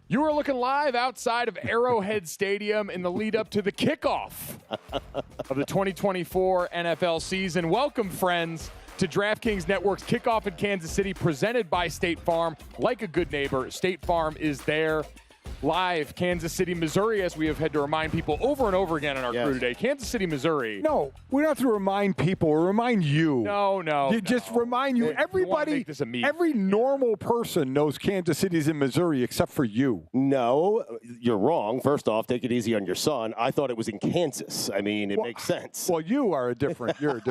You are looking live outside of Arrowhead Stadium in the lead up to the kickoff of the 2024 NFL season. Welcome, friends, to DraftKings Network's Kickoff in Kansas City, presented by State Farm. Like a good neighbor, State Farm is there. Live, Kansas City, Missouri, as we have had to remind people over and over again in our crew today. Kansas City, Missouri. No, we don't have to remind people. We remind you. No. Just remind you. Everybody, every normal person knows Kansas City's in Missouri except for you. No, you're wrong. First off, take it easy on your son. I thought it was in Kansas. I mean, it makes sense. Well, you're a different. You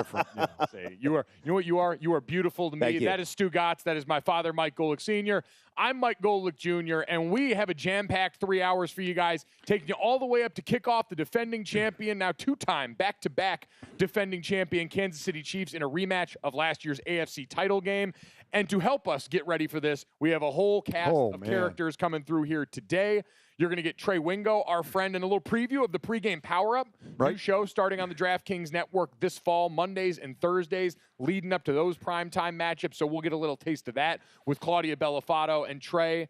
know what you are? You are beautiful to me. Thank you. That is Stugotz. That is my father, Mike Golic Sr. I'm Mike Golic Jr., and we have a jam-packed 3 hours for you guys, taking you all the way up to kickoff, the defending champion, now two-time back-to-back defending champion Kansas City Chiefs in a rematch of last year's AFC title game. And to help us get ready for this, we have a whole cast of characters coming through here today. You're going to get Trey Wingo, our friend, and a little preview of the pregame power-up. New show starting on the DraftKings Network this fall, Mondays and Thursdays, leading up to those primetime matchups. So we'll get a little taste of that with Claudia Bellafato and Trey.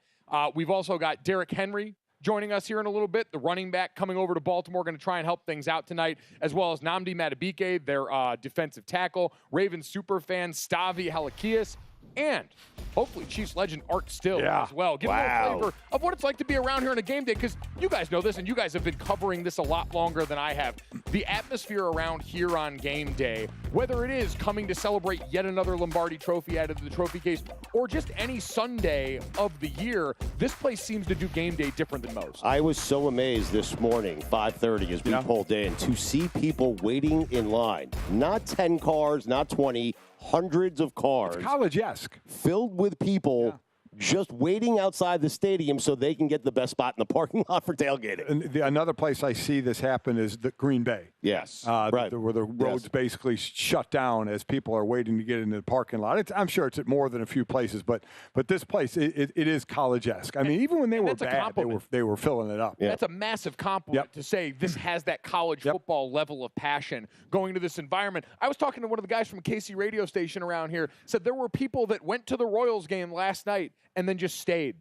We've also got Derrick Henry joining us here in a little bit, the running back coming over to Baltimore, going to try and help things out tonight, as well as Nnamdi Madubuike, their defensive tackle, Ravens superfan Stavros Halkias, and hopefully Chiefs legend Art Still as well. Give me a little flavor of what it's like to be around here on a game day, because you guys know this, and you guys have been covering this a lot longer than I have. The atmosphere around here on game day, whether it is coming to celebrate yet another Lombardi trophy added to the trophy case, or just any Sunday of the year, this place seems to do game day different than most. I was so amazed this morning, 5:30, as we pulled in, to see people waiting in line. Not 10 cars, not 20, hundreds of cars. It's college-esque. Filled with people just waiting outside the stadium so they can get the best spot in the parking lot for tailgating. And another place I see this happen is the Green Bay. Yes. Where the roads basically shut down as people are waiting to get into the parking lot. I'm sure it's at more than a few places, but this place, it is college-esque. I mean, even when they were bad, they were filling it up. Yeah. That's a massive compliment to say this has that college football level of passion going to this environment. I was talking to one of the guys from a KC radio station around here, said there were people that went to the Royals game last night and then just stayed.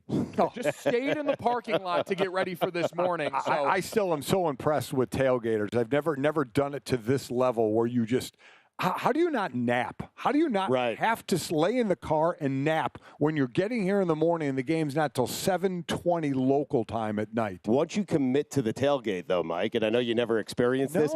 Just stayed in the parking lot to get ready for this morning. So I still am so impressed with tailgaters. I've never done it to this level where you just – how do you not nap? How do you not have to lay in the car and nap when you're getting here in the morning and the game's not till 7:20 local time at night? Once you commit to the tailgate, though, Mike, and I know you never experienced this,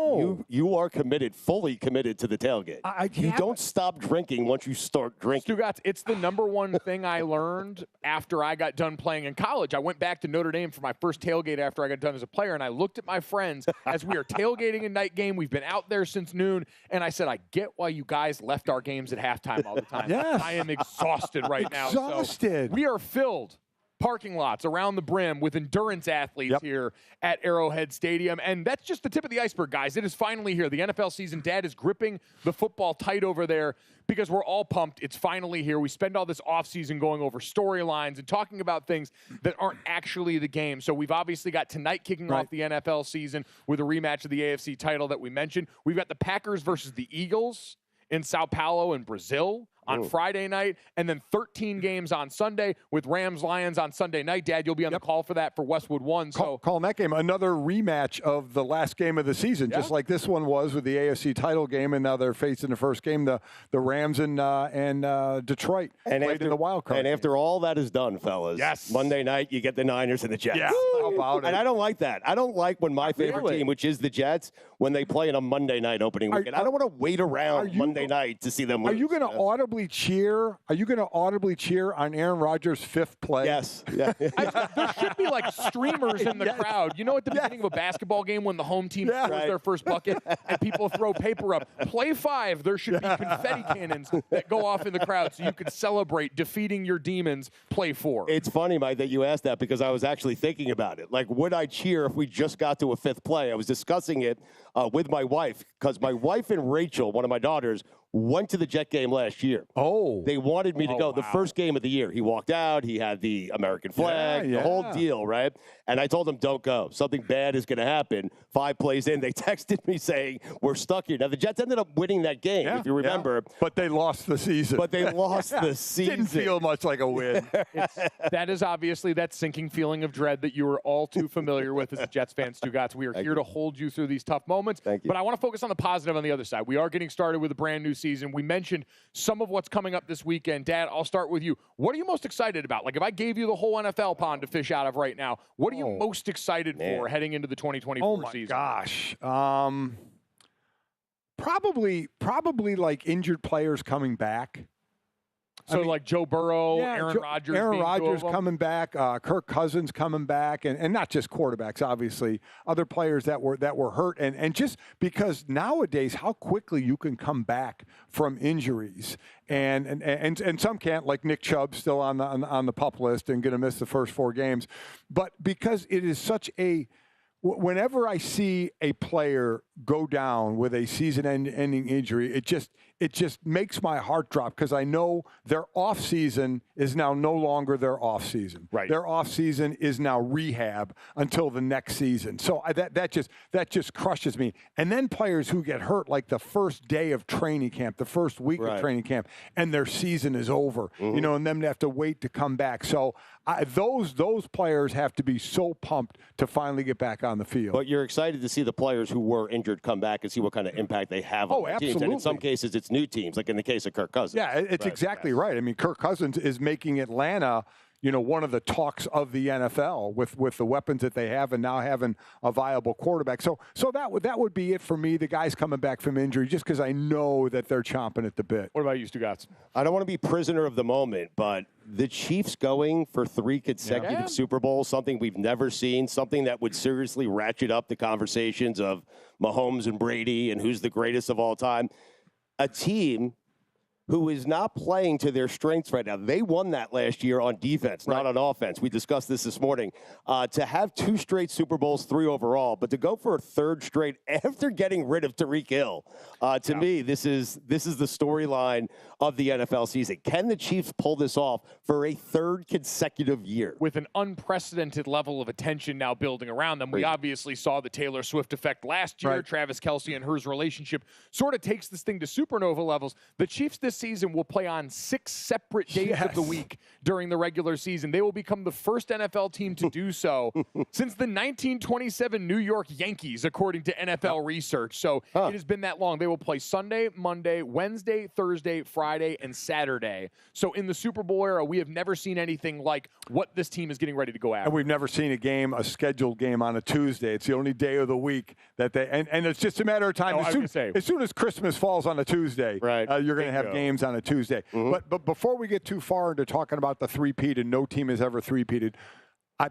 you are committed, fully committed to the tailgate. You don't stop drinking once you start drinking. Stugotz, it's the number one thing I learned after I got done playing in college. I went back to Notre Dame for my first tailgate after I got done as a player, and I looked at my friends as we are tailgating a night game. We've been out there since noon, and I said, I get why you guys left our games at halftime all the time. I am exhausted right now. Exhausted. So we are filled parking lots around the brim with endurance athletes here at Arrowhead Stadium. And that's just the tip of the iceberg, guys. It is finally here. The NFL season, Dad is gripping the football tight over there because we're all pumped. It's finally here. We spend all this offseason going over storylines and talking about things that aren't actually the game. So we've obviously got tonight kicking off the NFL season with a rematch of the AFC title that we mentioned. We've got the Packers versus the Eagles in Sao Paulo in Brazil on Friday night, and then 13 games on Sunday with Rams-Lions on Sunday night. Dad, you'll be on the call for that for Westwood 1. So calling that game another rematch of the last game of the season, just like this one was with the AFC title game, and now they're facing the first game, the Rams and Detroit played in the wild card. And after all that is done, fellas, Monday night you get the Niners and the Jets. How about it? And I don't like that. I don't like when my favorite team, which is the Jets, when they play on a Monday night opening weekend. I don't want to wait around Monday night to see them lose. Are you going to audibly cheer? Are you going to audibly cheer on Aaron Rodgers' fifth play? Yes. Yeah. There should be like streamers in the crowd. You know, at the beginning of a basketball game when the home team scores their first bucket and people throw paper up. Play 5, there should be confetti cannons that go off in the crowd so you could celebrate defeating your demons. Play 4. It's funny, Mike, that you asked that because I was actually thinking about it. Like, would I cheer if we just got to a 5th play? I was discussing it with my wife because my wife and Rachel, one of my daughters, went to the Jet game last year. Oh. They wanted me to go. Wow. The first game of the year. He walked out. He had the American flag, the whole deal, right? And I told him, don't go. Something bad is going to happen. 5 plays in, they texted me saying, we're stuck here. Now, the Jets ended up winning that game, if you remember. But they lost the season. But they lost the season. Didn't feel much like a win. That is obviously that sinking feeling of dread that you are all too familiar with as a Jets fan, Stugotz. We are here to hold you through these tough moments. Thank you. But I want to focus on the positive on the other side. We are getting started with a brand new season. We mentioned some of what's coming up this weekend. Dad, I'll start with you. What are you most excited about? Like, if I gave you the whole NFL pond to fish out of right now, what are you most excited for heading into the 2024 season? Oh, my gosh. Probably like injured players coming back. So, like Joe Burrow, Aaron Rodgers. Aaron Rodgers coming back, Kirk Cousins coming back, and not just quarterbacks, obviously, other players that were hurt, and just because nowadays how quickly you can come back from injuries, and some can't, like Nick Chubb still on the PUP list and going to miss the first 4 games, but because it is such a whenever I see a player go down with a season-ending injury, it just makes my heart drop because I know their off season is now no longer their off season. Right. Their off season is now rehab until the next season. So that just crushes me. And then players who get hurt like the first day of training camp, the first week of training camp, and their season is over. You know, and them to have to wait to come back. So those players have to be so pumped to finally get back on the field. But you're excited to see the players who were injured come back and see what kind of impact they have on the teams. And in some cases, it's new teams, like in the case of Kirk Cousins. Yeah, it's exactly right. I mean, Kirk Cousins is making Atlanta, you know, one of the talks of the NFL with the weapons that they have and now having a viable quarterback. So that would be it for me. The guys coming back from injury, just because I know that they're chomping at the bit. What about you, Stugotz? I don't want to be prisoner of the moment, but the Chiefs going for 3 consecutive Super Bowls, something we've never seen, something that would seriously ratchet up the conversations of Mahomes and Brady and who's the greatest of all time. A team who is not playing to their strengths right now. They won that last year on defense, not on offense. We discussed this morning. To have 2 straight Super Bowls, 3 overall, but to go for a 3rd straight after getting rid of Tyreek Hill, to me, this is the storyline of the NFL season. Can the Chiefs pull this off for a 3rd consecutive year? With an unprecedented level of attention now building around them. We obviously saw the Taylor Swift effect last year. Travis Kelce and her relationship sort of takes this thing to supernova levels. The Chiefs this season will play on 6 separate days of the week during the regular season. They will become the first NFL team to do so since the 1927 New York Yankees, according to NFL research. So it has been that long. They will play Sunday, Monday, Wednesday, Thursday, Friday, and Saturday. So in the Super Bowl era, we have never seen anything like what this team is getting ready to go after. And we've never seen a scheduled game on a Tuesday. It's the only day of the week that they, and it's just a matter of time. As soon as Christmas falls on a Tuesday, you're going to have games on a Tuesday. But before we get too far into talking about the three-peat, and no team has ever three-peated,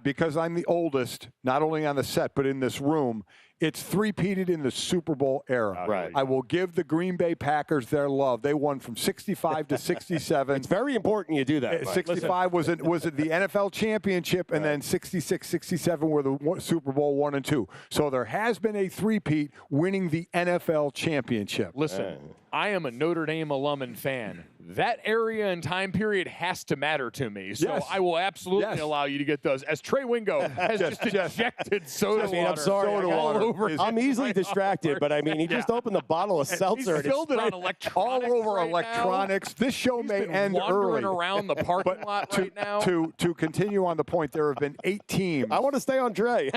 because I'm the oldest, not only on the set, but in this room, it's three-peated in the Super Bowl era. I will give the Green Bay Packers their love. They won from 65 to 67. It's very important you do that. 65 was it the NFL championship, and then 66, 67 were the Super Bowl 1 and 2. So there has been a three-peat winning the NFL championship. Listen, I am a Notre Dame alum and fan. That area and time period has to matter to me. So I will absolutely allow you to get those. As Trey Wingo has just ejected soda water. I'm sorry. I'm easily distracted, but I mean, he just opened the bottle of seltzer. He filled it on electronics. All over electronics. This show may end early. Around the parking lot right now. To continue on the point, there have been 8 teams. I want to stay on Trey.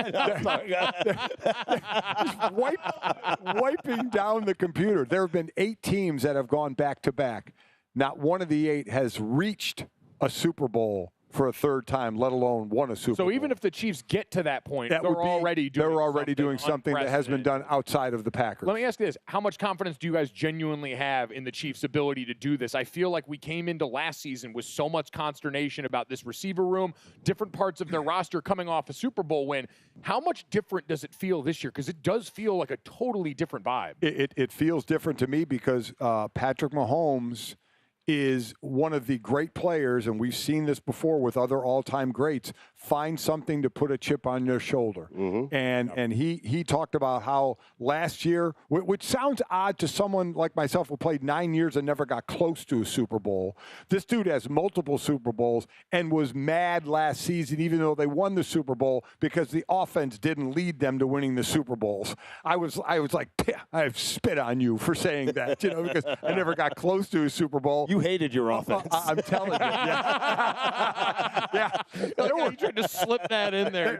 Wiping down the computer. There have been 8 teams that have gone back-to-back. Not one of the 8 has reached a Super Bowl for a 3rd time, let alone won a Super Bowl. So even if the Chiefs get to that point, they're already doing something that has been done outside of the Packers. Let me ask you this. How much confidence do you guys genuinely have in the Chiefs' ability to do this? I feel like we came into last season with so much consternation about this receiver room, different parts of their roster coming off a Super Bowl win. How much different does it feel this year? Because it does feel like a totally different vibe. It feels different to me because Patrick Mahomes is one of the great players, and we've seen this before with other all-time greats, find something to put a chip on their shoulder. And he talked about how last year, which sounds odd to someone like myself who played 9 years and never got close to a Super Bowl. This dude has multiple Super Bowls and was mad last season, even though they won the Super Bowl, because the offense didn't lead them to winning the Super Bowls. I was like, I've spit on you for saying that, because I never got close to a Super Bowl. You hated your offense. I'm telling you. Yeah. You tried to slip that in there.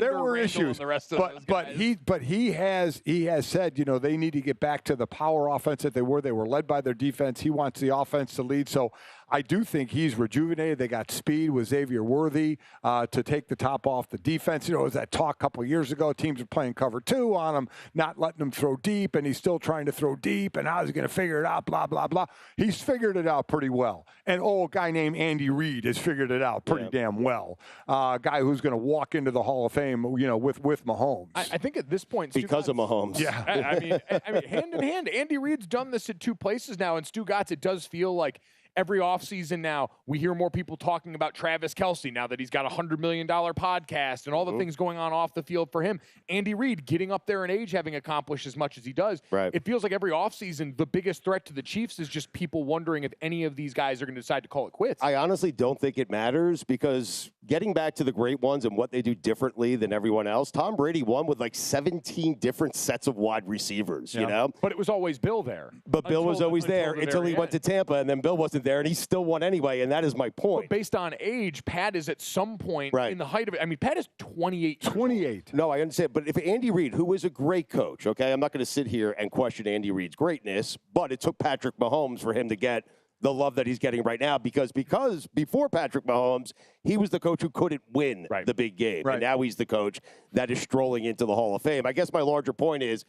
There were issues. The rest of but he has said, they need to get back to the power offense that they were. They were led by their defense. He wants the offense to lead. So I do think he's rejuvenated. They got speed with Xavier Worthy to take the top off the defense. It was that talk a couple of years ago. Teams are playing cover 2 on him, not letting him throw deep, and he's still trying to throw deep, and how's he going to figure it out, blah, blah, blah. He's figured it out pretty well. And, a guy named Andy Reid has figured it out pretty damn well. A guy who's going to walk into the Hall of Fame, with Mahomes. I think at this point, because of Mahomes. Yeah. I mean, hand in hand, Andy Reid's done this at 2 places now, and Stugotz, it does feel like every offseason now, we hear more people talking about Travis Kelce now that he's got a $100 million podcast and all the things going on off the field for him. Andy Reid getting up there in age, having accomplished as much as he does. Right. It feels like every offseason, the biggest threat to the Chiefs is just people wondering if any of these guys are going to decide to call it quits. I honestly don't think it matters, because getting back to the great ones and what they do differently than everyone else, Tom Brady won with like 17 different sets of wide receivers, But it was always Bill there. But Bill was always there until he went to Tampa, and then Bill wasn't there, and he still won anyway, and that is my point. But based on age, Pat is at some point in the height of it. I mean, Pat is 28. 28. No, I understand. But if Andy Reid, who is a great coach, okay, I'm not going to sit here and question Andy Reid's greatness, but it took Patrick Mahomes for him to get the love that he's getting right now, because before Patrick Mahomes, he was the coach who couldn't win the big game. And now he's the coach that is strolling into the Hall of Fame. I guess my larger point is,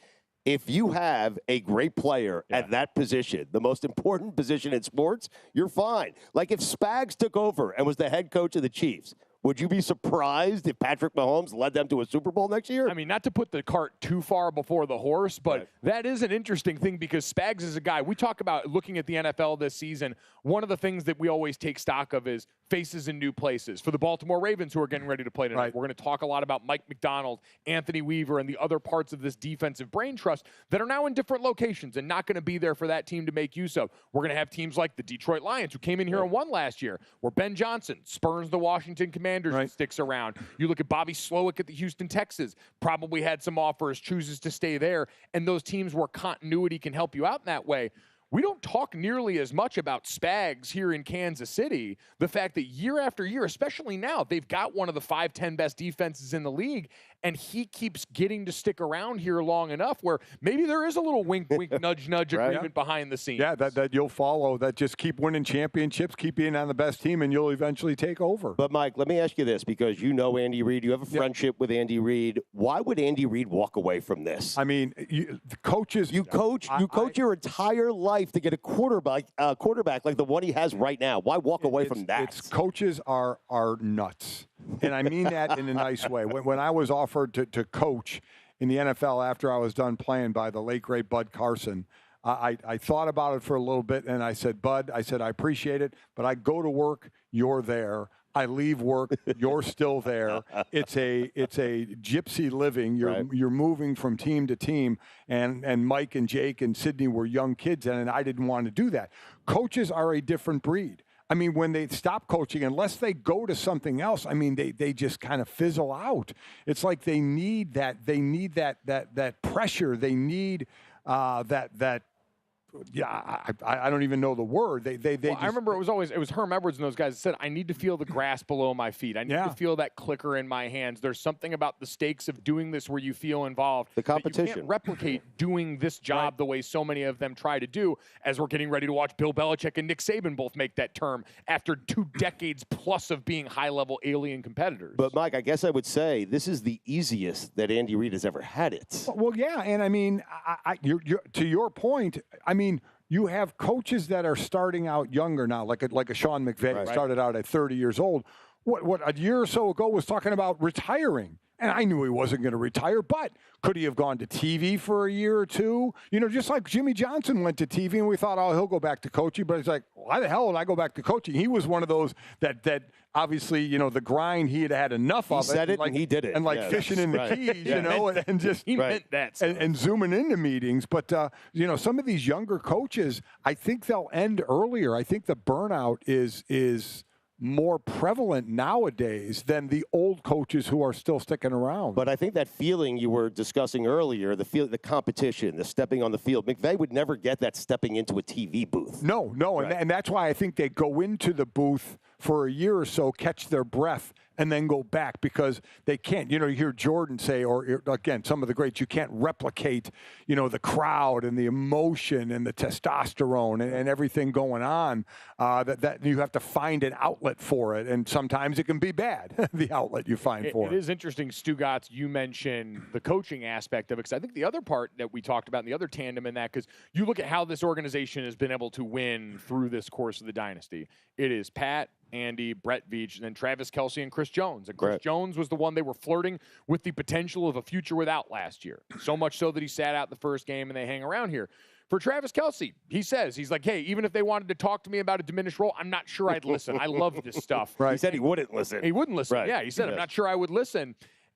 if you have a great player at that position, the most important position in sports, you're fine. Like if Spags took over and was the head coach of the Chiefs, would you be surprised if Patrick Mahomes led them to a Super Bowl next year? I mean, not to put the cart too far before the horse, but that is an interesting thing, because Spags is a guy. We talk about looking at the NFL this season. One of the things that we always take stock of is faces in new places. For the Baltimore Ravens, who are getting ready to play tonight, we're going to talk a lot about Mike McDonald, Anthony Weaver, and the other parts of this defensive brain trust that are now in different locations and not going to be there for that team to make use of. We're going to have teams like the Detroit Lions, who came in here and won last year, where Ben Johnson spurns the Washington Commanders and sticks around. You look at Bobby Slowick at the Houston Texans, probably had some offers, chooses to stay there, and those teams where continuity can help you out in that way. We don't talk nearly as much about Spags here in Kansas City. The fact that year after year, especially now, they've got one of the 5-10 best defenses in the league, and he keeps getting to stick around here long enough where maybe there is a little wink, nudge, agreement behind the scenes. Yeah, that you'll follow, that just keep winning championships, keep being on the best team, and you'll eventually take over. But, Mike, let me ask you this, because you know Andy Reid. You have a friendship with Andy Reid. Why would Andy Reid walk away from this? I mean, the coaches. You coach your entire life to get a quarterback like the one he has right now. Why walk away from that? Coaches are nuts. And I mean that in a nice way. When I was offered to coach in the NFL after I was done playing by the late, great Bud Carson, I thought about it for a little bit, and I said, Bud, I appreciate it, but I go to work, you're there. I leave work, you're still there. It's a gypsy living. You're moving from team to team, and Mike and Jake and Sydney were young kids, and I didn't want to do that. Coaches are a different breed. I mean, when they stop coaching, unless they go to something else, I mean, they just kind of fizzle out. It's like they need that pressure. They need that. Yeah, I don't even know the word. I remember it was Herm Edwards and those guys that said, I need to feel the grass below my feet. I need to feel that clicker in my hands. There's something about the stakes of doing this where you feel involved. The competition. You can't replicate doing this job the way so many of them try to do, as we're getting ready to watch Bill Belichick and Nick Saban both make that term after 2 decades plus of being high-level alien competitors. But, Mike, I guess I would say this is the easiest that Andy Reid has ever had it. Well, yeah, and I mean, you're, to your point, I mean, you have coaches that are starting out younger now, like a Sean McVay started out at 30 years old. What a year or so ago was talking about retiring. And I knew he wasn't going to retire, but could he have gone to TV for a year or two? You know, just like Jimmy Johnson went to TV and we thought, oh, he'll go back to coaching. But he's like, why the hell would I go back to coaching? He was one of those that obviously, you know, the grind, he had enough of it. He said it, and he did it. And like fishing in the Keys, you know, and just he meant that stuff. And zooming into meetings. But, you know, some of these younger coaches, I think they'll end earlier. I think the burnout is more prevalent nowadays than the old coaches who are still sticking around. But I think that feeling you were discussing earlier, the competition, the stepping on the field, McVay would never get that stepping into a TV booth. No, right. And that's why I think they go into the booth for a year or so, catch their breath, and then go back because they can't. You know, you hear Jordan say, or again, some of the greats, you can't replicate, you know, the crowd and the emotion and the testosterone and everything going on. That you have to find an outlet for it, and sometimes it can be bad. The outlet you find for it. It is interesting, Stugotz. You mentioned the coaching aspect of it, because I think the other part that we talked about, and the other tandem in that, because you look at how this organization has been able to win through this course of the dynasty. It is Pat, Andy, Brett Veach, and then Travis Kelce and Chris Jones. And Chris Jones was the one they were flirting with the potential of a future without last year. So much so that he sat out the first game and they hang around here. For Travis Kelce, he's like, hey, even if they wanted to talk to me about a diminished role, I'm not sure I'd listen. I love this stuff. Right. He said he wouldn't listen. He wouldn't listen. Right. Yeah, he said, I'm not sure I would listen.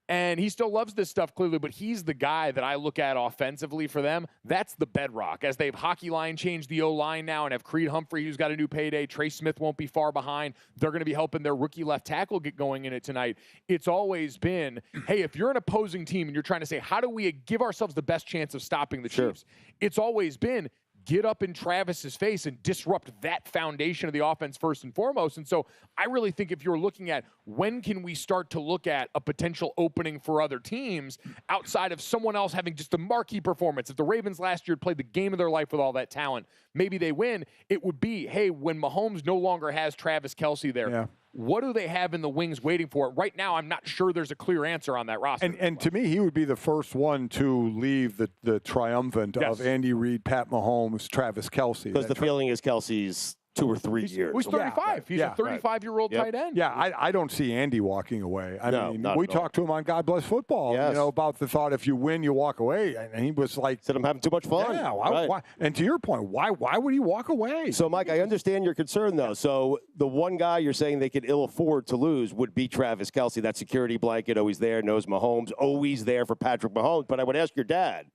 And he still loves this stuff, clearly, but he's the guy that I look at offensively for them. That's the bedrock. As they've hockey line changed the O-line now and have Creed Humphrey, who's got a new payday. Trey Smith won't be far behind. They're going to be helping their rookie left tackle get going in it tonight. It's always been, hey, if you're an opposing team and you're trying to say, how do we give ourselves the best chance of stopping the Chiefs? It's always been, get up in Travis's face and disrupt that foundation of the offense first and foremost. And so I really think if you're looking at when can we start to look at a potential opening for other teams outside of someone else having just a marquee performance. If the Ravens last year played the game of their life with all that talent, maybe they win. It would be, hey, when Mahomes no longer has Travis Kelce there, what do they have in the wings waiting for it? Right now, I'm not sure there's a clear answer on that roster. And to me, he would be the first one to leave the triumvirate of Andy Reid, Pat Mahomes, Travis Kelce. Because the feeling is Kelce's 2 or 3 years. He's 35. He's a 35-year-old tight end. Yeah, I don't see Andy walking away. I mean, we talked to him on God Bless Football, you know, about the thought if you win, you walk away. And he was like... Said I'm having too much fun. Yeah, why? And to your point, why would he walk away? So, Mike, I understand your concern, though. So the one guy you're saying they could ill afford to lose would be Travis Kelce. That security blanket, always there, knows Mahomes, always there for Patrick Mahomes. But I would ask your dad,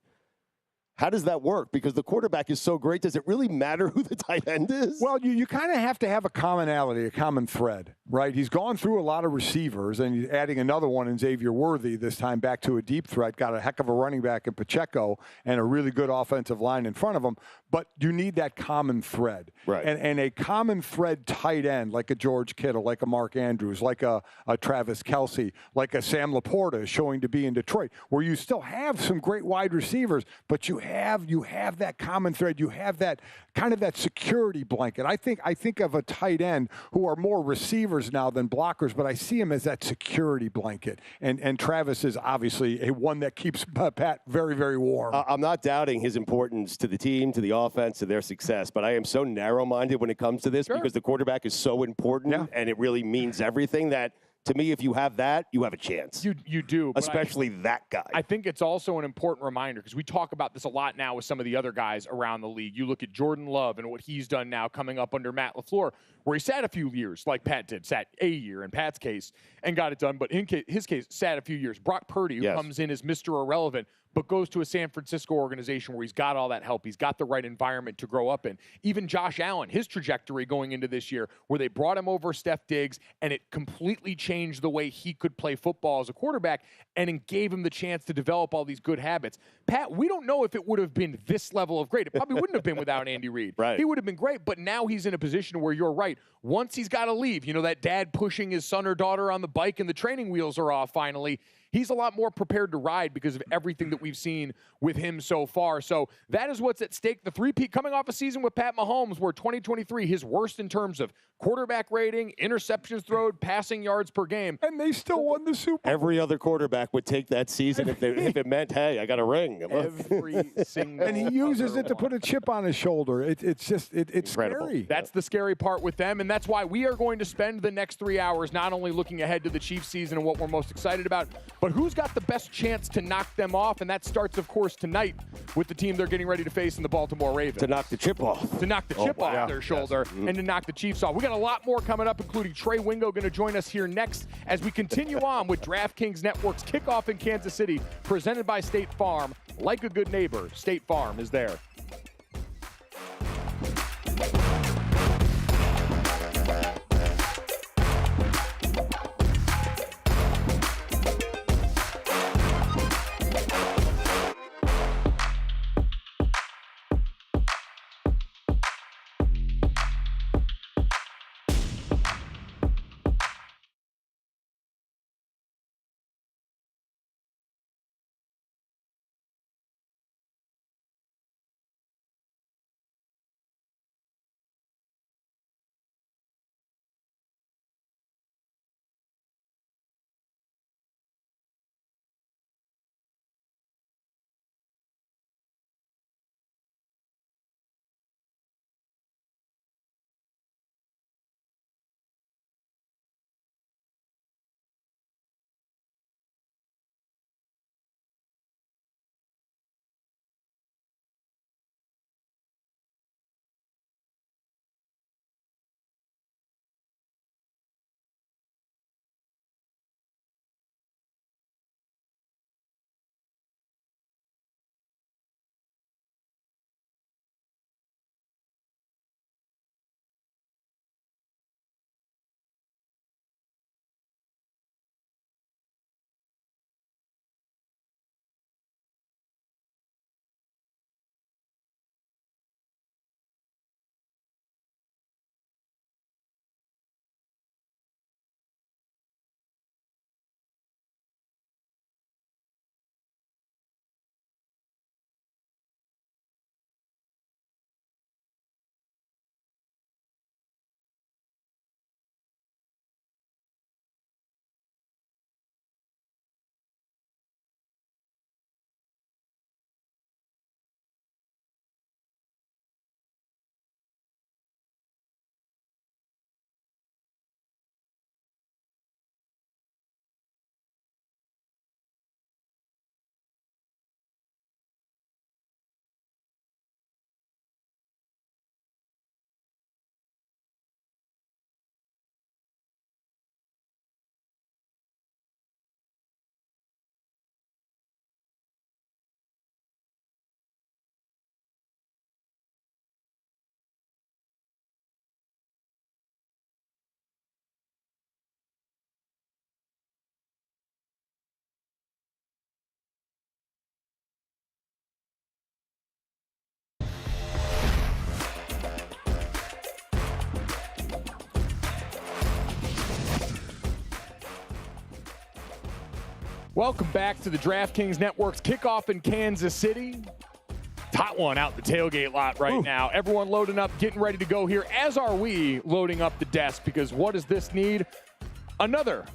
how does that work? Because the quarterback is so great. Does it really matter who the tight end is? Well, you kind of have to have a commonality, a common thread, right? He's gone through a lot of receivers, and he's adding another one in Xavier Worthy, this time back to a deep threat. Got a heck of a running back in Pacheco and a really good offensive line in front of him. But you need that common thread. Right. And a common thread tight end, like a George Kittle, like a Mark Andrews, like a Travis Kelce, like a Sam Laporta is showing to be in Detroit, where you still have some great wide receivers, but you have that common thread. You have that kind of that security blanket. I think of a tight end who are more receivers now than blockers, but I see him as that security blanket. And Travis is obviously one that keeps Pat very, very warm. I'm not doubting his importance to the team, to the offense, to their success, but I am so narrow-minded when it comes to this because the quarterback is so important and it really means everything that, to me, if you have that, you have a chance. You do. Especially that guy. I think it's also an important reminder because we talk about this a lot now with some of the other guys around the league. You look at Jordan Love and what he's done now coming up under Matt LaFleur, where he sat a few years, like Pat did, sat a year in Pat's case and got it done. But in his case, sat a few years. Brock Purdy, who comes in as Mr. Irrelevant, but goes to a San Francisco organization where he's got all that help. He's got the right environment to grow up in. Even Josh Allen, his trajectory going into this year, where they brought him over Steph Diggs, and it completely changed the way he could play football as a quarterback, and it gave him the chance to develop all these good habits. Pat, we don't know if it would have been this level of great. It probably wouldn't have been without Andy Reid. Right. He would have been great, but now he's in a position where you're right. Once he's got to leave, you know, that dad pushing his son or daughter on the bike and the training wheels are off finally, he's a lot more prepared to ride because of everything that we've seen with him so far. So that is what's at stake. The three-peat coming off a season with Pat Mahomes where 2023, his worst in terms of quarterback rating, interceptions thrown, passing yards per game. And they still won the Super Bowl. Every other quarterback would take that season if it meant, hey, I got a ring. Every single And he uses it to put a chip on his shoulder. It's Incredible. scary. That's the scary part with them, and that's why we are going to spend the next 3 hours not only looking ahead to the Chiefs season and what we're most excited about, But who's got the best chance to knock them off? And that starts, of course, tonight with the team they're getting ready to face in the Baltimore Ravens. To knock the chip off. To knock the chip off their shoulder and to knock the Chiefs off. We got a lot more coming up, including Trey Wingo going to join us here next as we continue on with DraftKings Network's Kickoff in Kansas City, presented by State Farm. Like a good neighbor, State Farm is there. Welcome back to the DraftKings Network's Kickoff in Kansas City. Hot one out the tailgate lot right now. Everyone loading up, getting ready to go here, as are we loading up the desk, because what does this need? Another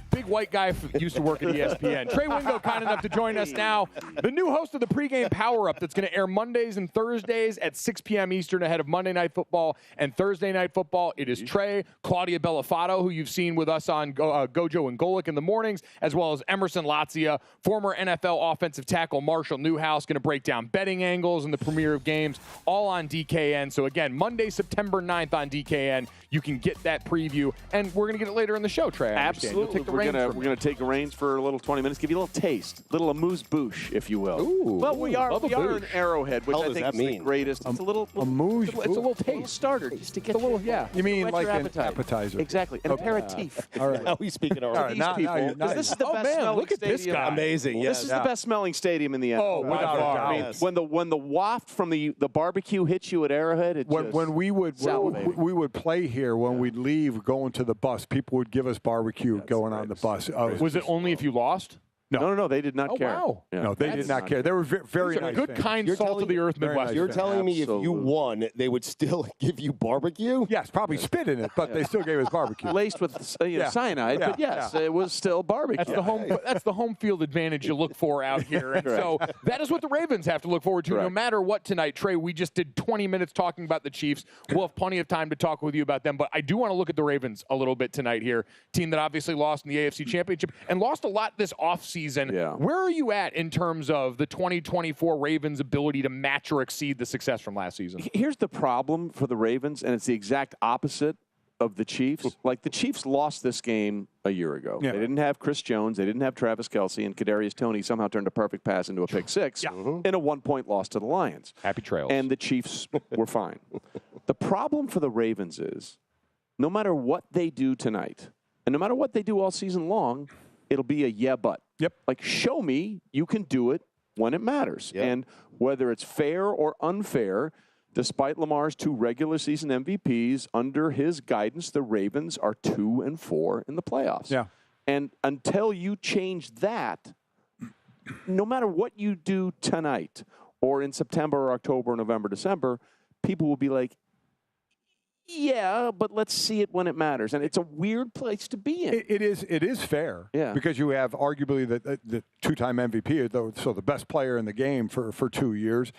big white guy used to work at ESPN. Trey Wingo kind enough to join us now. The new host of the Pregame Power-Up that's going to air Mondays and Thursdays at 6 p.m. Eastern ahead of Monday Night Football and Thursday Night Football. It is Trey, Claudia Bellafato, who you've seen with us on Gojo and Golic in the mornings, as well as Emerson Latzia, former NFL offensive tackle Marshall Newhouse, going to break down betting angles and the premiere of games, all on DKN. So again, Monday, September 9th on DKN. You can get that preview, and we're going to get it later in the show, Trey. Absolutely. We're going to take the reins for a little 20 minutes, give you a little taste, a little amuse-bouche, if you will. Well, we are an Arrowhead, which I think is the greatest. It's a little amuse. It's a little taste starter, just to get a little, yeah. You mean like an appetizer? Exactly, an aperitif. All right. Now he's speaking our These people, because this is the best smelling look at stadium. this guy. Amazing. Yes. This is the best smelling stadium in the NFL. Oh, without a doubt. I mean, when the waft from the barbecue hits you at Arrowhead, when we would play here, when we'd leave going to the bus, people would give us barbecue going on the bus. Was it only if you lost? No, they did not care. Wow. Yeah. No, they did not care. They were very nice. Good, fans. kind, salt of the earth Midwest. You're telling me if you Absolutely. won, they would still give you barbecue? Yes, probably spit in it, but they still gave us barbecue. Laced with cyanide, but yes, it was still barbecue. That's the home field advantage you look for out here. And so that is what the Ravens have to look forward to no matter what tonight. Trey, we just did 20 minutes talking about the Chiefs. We'll have plenty of time to talk with you about them, but I do want to look at the Ravens a little bit tonight here. Team that obviously lost in the AFC Championship and lost a lot this offseason. Yeah. Where are you at in terms of the 2024 Ravens' ability to match or exceed the success from last season? Here's the problem for the Ravens, and it's the exact opposite of the Chiefs. Like, the Chiefs lost this game a year ago. Yeah. They didn't have Chris Jones. They didn't have Travis Kelce, and Kadarius Toney somehow turned a perfect pass into a pick six in a 1-point loss to the Lions. Happy trails. And the Chiefs were fine. The problem for the Ravens is no matter what they do tonight, and no matter what they do all season long, it'll be a yeah, but. Yep. Like, show me you can do it when it matters. Yep. And whether it's fair or unfair, despite Lamar's 2 regular season MVPs, under his guidance, the Ravens are 2-4 in the playoffs. Yeah. And until you change that, no matter what you do tonight or in September or October or November, December, people will be like, yeah, but let's see it when it matters. And it's a weird place to be in. It is fair. Yeah. Because you have arguably the 2-time MVP, so the best player in the game for 2 years,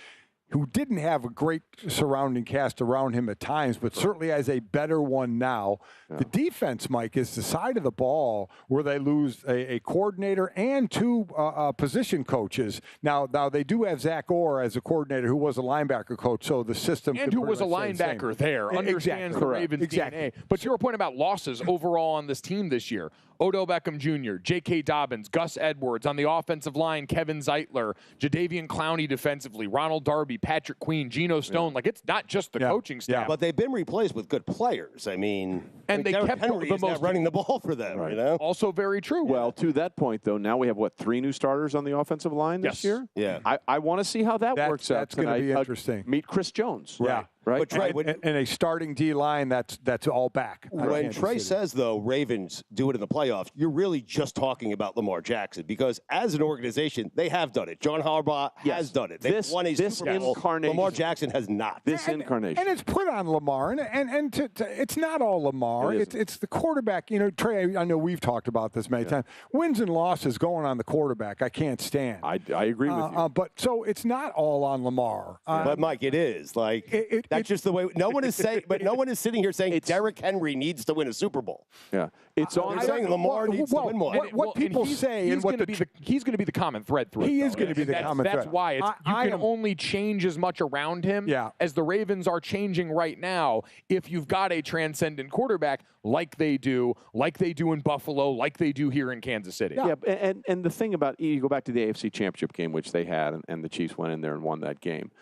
who didn't have a great surrounding cast around him at times, but certainly has a better one now. Yeah. The defense, Mike, is the side of the ball where they lose a coordinator and 2 position coaches. Now they do have Zach Orr as a coordinator who was a linebacker coach, so the system and who was a linebacker there, understands the Ravens DNA. But to your point about losses overall on this team this year, Odell Beckham Jr., J.K. Dobbins, Gus Edwards on the offensive line, Kevin Zeitler, Jadeveon Clowney defensively, Ronald Darby, Patrick Queen, Geno Stone. Like, it's not just the coaching staff. Yeah. But they've been replaced with good players. I mean, and they Derrick kept Henry is not running the ball for them. You know? Also very true. Well, to that point, though, now we have, 3 new starters on the offensive line this year? Yeah. I want to see how that works out tonight. That's going to be interesting. Meet Chris Jones. Yeah. Right? But Trey, and a starting D-line that's all back. When Trey says, though, Ravens do it in the playoffs, you're really just talking about Lamar Jackson, because as an organization, they have done it. John Harbaugh has done it. They've won a Super Bowl. Lamar Jackson has not. This incarnation. And it's put on Lamar, and it's not all Lamar. It's the quarterback. You know, Trey, I know we've talked about this many times. Wins and losses going on the quarterback, I can't stand. I agree with you. But so it's not all on Lamar. But, Mike, it is. Like, that's just the way. No one is saying, but no one is sitting here saying Derrick Henry needs to win a Super Bowl. Yeah. It's on. I'm saying Lamar needs to win one. What people say and what he's going to be the common thread through it. He is going to be the common thread. That's why you can only change as much around him as the Ravens are changing right now if you've got a transcendent quarterback like they do in Buffalo, like they do here in Kansas City. Yeah, and the thing about, you go back to the AFC Championship game, which they had, and the Chiefs went in there and won that game.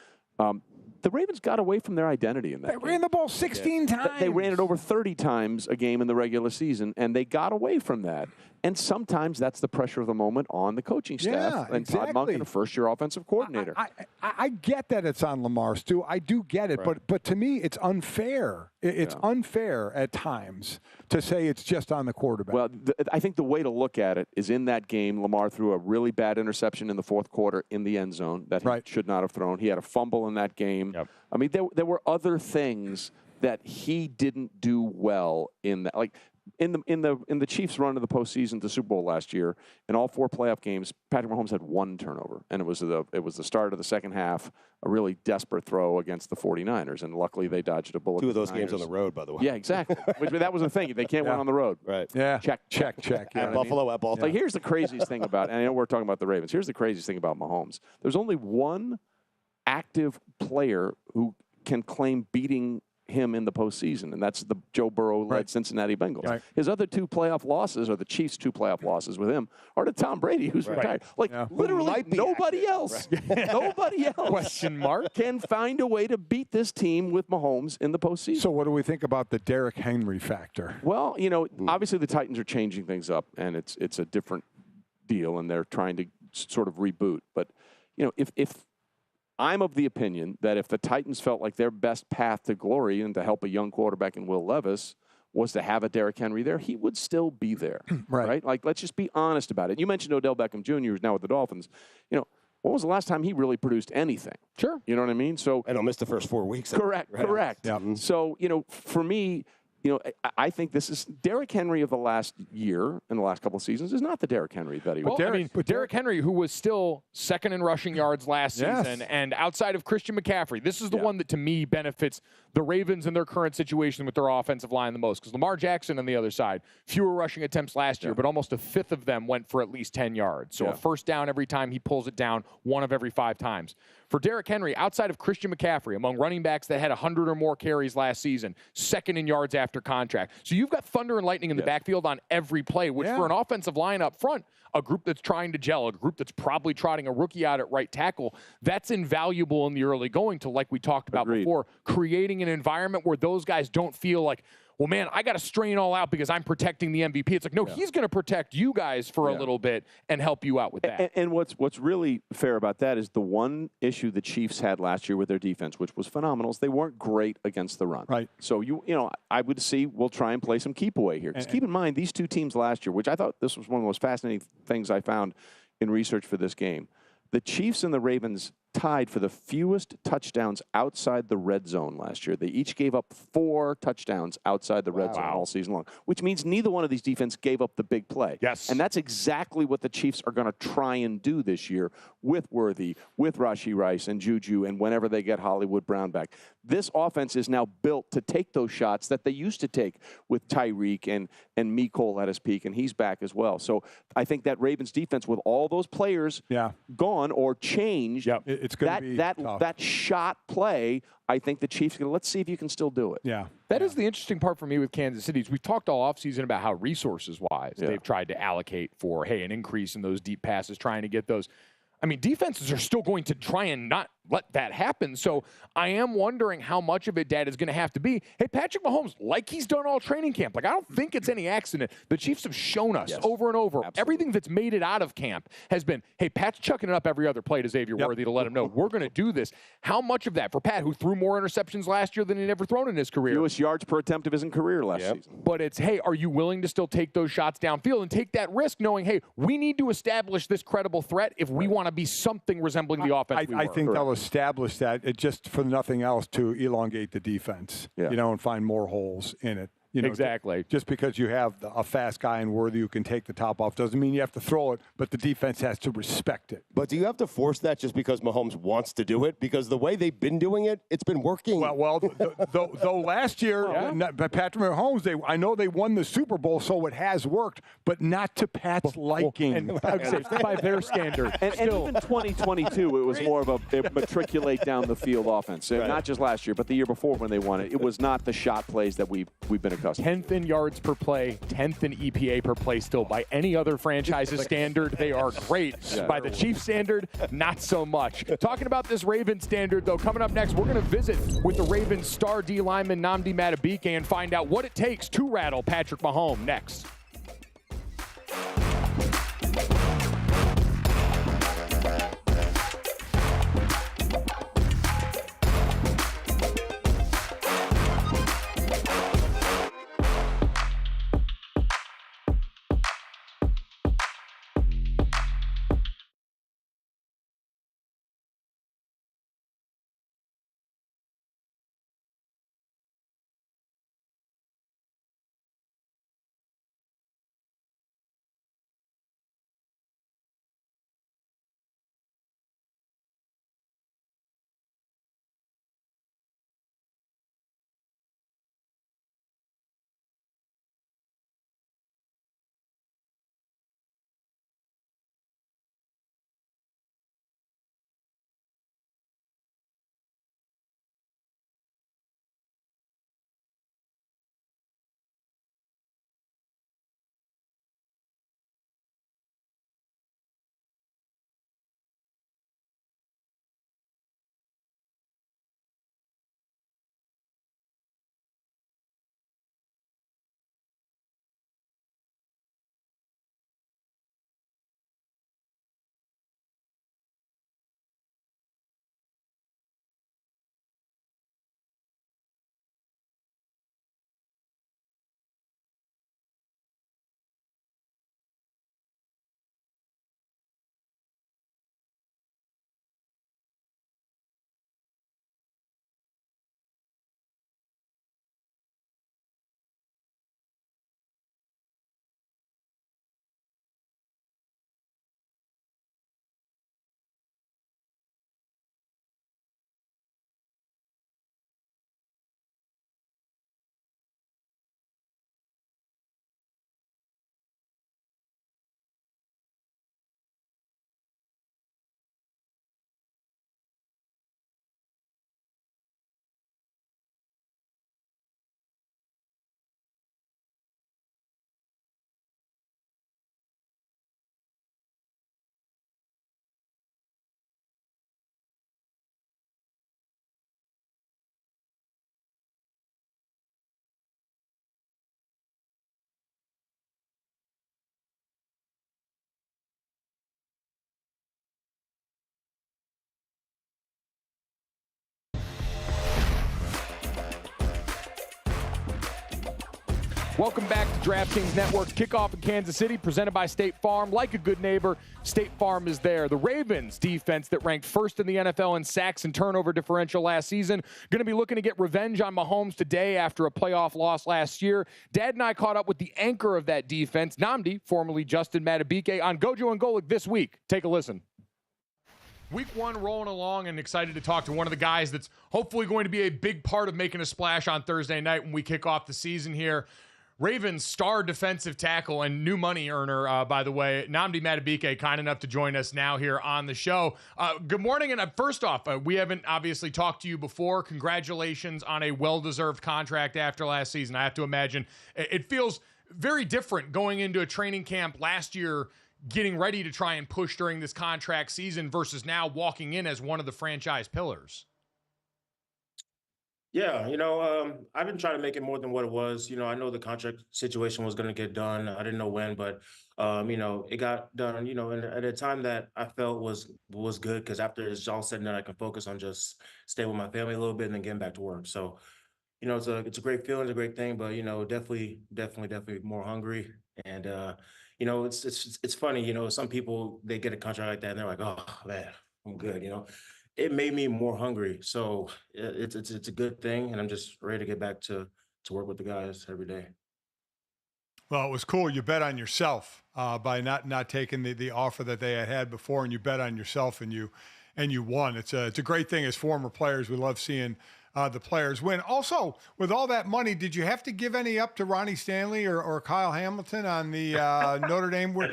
The Ravens got away from their identity in that game. They ran the ball 16 times. They ran it over 30 times a game in the regular season, and they got away from that. And sometimes that's the pressure of the moment on the coaching staff and Todd Monken, a first-year offensive coordinator. I get that it's on Lamar, Stu. I do get it, but to me, it's unfair. It's unfair at times to say it's just on the quarterback. Well, I think the way to look at it is, in that game, Lamar threw a really bad interception in the fourth quarter in the end zone that he should not have thrown. He had a fumble in that game. Yep. I mean, there were other things that he didn't do well in that. Like, in the Chiefs' run to the postseason, the Super Bowl last year, in all 4 playoff games, Patrick Mahomes had 1 turnover, and it was the start of the second half, a really desperate throw against the 49ers, and luckily they dodged a bullet. 2 of those games on the road, by the way. Yeah, exactly. That was the thing; they can't win on the road. Right. Yeah. Check. At Buffalo, at Baltimore. Like, here's the craziest thing about, and I know we're talking about the Ravens. Here's the craziest thing about Mahomes. There's only one active player who can claim beating him in the postseason, and that's the Joe Burrow-led Cincinnati Bengals. Right. His other 2 playoff losses, or the Chiefs' 2 playoff losses with him, are to Tom Brady, who's retired. Like, literally nobody else, nobody else question mark can find a way to beat this team with Mahomes in the postseason. So what do we think about the Derrick Henry factor? Well, you know, obviously the Titans are changing things up, and it's a different deal, and they're trying to sort of reboot. But, you know, if I'm of the opinion that if the Titans felt like their best path to glory and to help a young quarterback in Will Levis was to have a Derrick Henry there, he would still be there, right? Like, let's just be honest about it. You mentioned Odell Beckham Jr., who's now with the Dolphins. You know, when was the last time he really produced anything? Sure. You know what I mean? So I don't miss the first 4 weeks. Correct. Yeah. So, you know, for me, you know, I think this is Derrick Henry of the last year and the last couple of seasons is not the Derrick Henry that he was. Derrick Henry, who was still second in rushing yards last season, and outside of Christian McCaffrey, this is the one that to me benefits the Ravens in their current situation with their offensive line the most. Because Lamar Jackson on the other side, fewer rushing attempts last year, but almost a fifth of them went for at least 10 yards. So a first down every time he pulls it down, 1 of every 5 times. For Derrick Henry, outside of Christian McCaffrey, among running backs that had 100 or more carries last season, second in yards after contract. So you've got thunder and lightning in the backfield on every play, which for an offensive line up front, a group that's trying to gel, a group that's probably trotting a rookie out at right tackle, that's invaluable in the early going to, like we talked about before, creating an environment where those guys don't feel like, well, man, I got to strain all out because I'm protecting the MVP. It's like, no, he's going to protect you guys for a little bit and help you out with that. And what's really fair about that is the one issue the Chiefs had last year with their defense, which was phenomenal, is they weren't great against the run. Right. So, you know, I would see we'll try and play some keep away here. Because keep in mind, these two teams last year, which I thought this was one of the most fascinating things I found in research for this game, the Chiefs and the Ravens tied for the fewest touchdowns outside the red zone last year. They each gave up 4 touchdowns outside the red zone all season long, which means neither one of these defenses gave up the big play. Yes. And that's exactly what the Chiefs are going to try and do this year with Worthy, with Rashee Rice and Juju, and whenever they get Hollywood Brown back. This offense is now built to take those shots that they used to take with Tyreek and Mecole at his peak, and he's back as well. So I think that Ravens defense with all those players gone or changed, it's going to be tough. That shot play, I think the Chiefs are going to, let's see if you can still do it. Yeah. That is the interesting part for me with Kansas City. We've talked all offseason about how resources-wise they've tried to allocate for, hey, an increase in those deep passes, trying to get those. I mean, defenses are still going to try and not let that happen. So I am wondering how much of it, Dad, is going to have to be, hey, Patrick Mahomes, like he's done all training camp. Like, I don't think it's any accident. The Chiefs have shown us over and over. Absolutely. Everything that's made it out of camp has been, hey, Pat's chucking it up every other play to Xavier Worthy to let him know we're going to do this. How much of that for Pat, who threw more interceptions last year than he'd ever thrown in his career? Fewest yards per attempt of his career last season. But it's, hey, are you willing to still take those shots downfield and take that risk knowing, hey, we need to establish this credible threat if we want to be something resembling the offense I think they'll establish that just for nothing else to elongate the defense, you know, and find more holes in it. You know, exactly. Just because you have a fast guy in Worthy who can take the top off doesn't mean you have to throw it, but the defense has to respect it. But do you have to force that just because Mahomes wants to do it? Because the way they've been doing it, it's been working. Well, though last year, Patrick Mahomes, I know they won the Super Bowl, so it has worked, but not to Pat's liking. And by their standard. And even 2022, it was more of a matriculate down the field offense. Not just last year, but the year before when they won it. It was not the shot plays that we've been accustomed. 10th in yards per play, 10th in EPA per play still. By any other franchise's standard, they are great. By the Chiefs standard, not so much. Talking about this Ravens standard, though, coming up next, we're going to visit with the Ravens star D lineman Nnamdi Madubuike and find out what it takes to rattle Patrick Mahomes next. Welcome back to DraftKings Network. Kickoff in Kansas City, presented by State Farm. Like a good neighbor, State Farm is there. The Ravens defense that ranked first in the NFL in sacks and turnover differential last season, going to be looking to get revenge on Mahomes today after a playoff loss last year. Dad and I caught up with the anchor of that defense, Nnamdi, formerly Justin Madubuike, on Gojo and Golic this week. Take a listen. Week one rolling along, and excited to talk to one of the guys that's hopefully going to be a big part of making a splash on Thursday night when we kick off the season here. Ravens star defensive tackle and new money earner, by the way, Nnamdi Madubuike, kind enough to join us now here on the show. Good morning, and first off, we haven't obviously talked to you before. Congratulations on a well-deserved contract after last season. I have to imagine it feels very different going into a training camp last year, getting ready to try and push during this contract season versus now walking in as one of the franchise pillars. Yeah, I've been trying to make it more than what it was. I know the contract situation was going to get done. I didn't know when, but it got done. And at a time that I felt was good, because after it's all said and done, I can focus on just staying with my family a little bit and then getting back to work. So, it's a great feeling, it's a great thing, but definitely more hungry. And it's funny. Some people, they get a contract like that and they're like, oh man, I'm good. It made me more hungry. So it's a good thing. And I'm just ready to get back to work with the guys every day. Well, it was cool. You bet on yourself by not taking the offer that they had before, and you bet on yourself and you won. It's a great thing as former players. We love seeing the players win. Also, with all that money, did you have to give any up to Ronnie Stanley or Kyle Hamilton on the Notre Dame? We're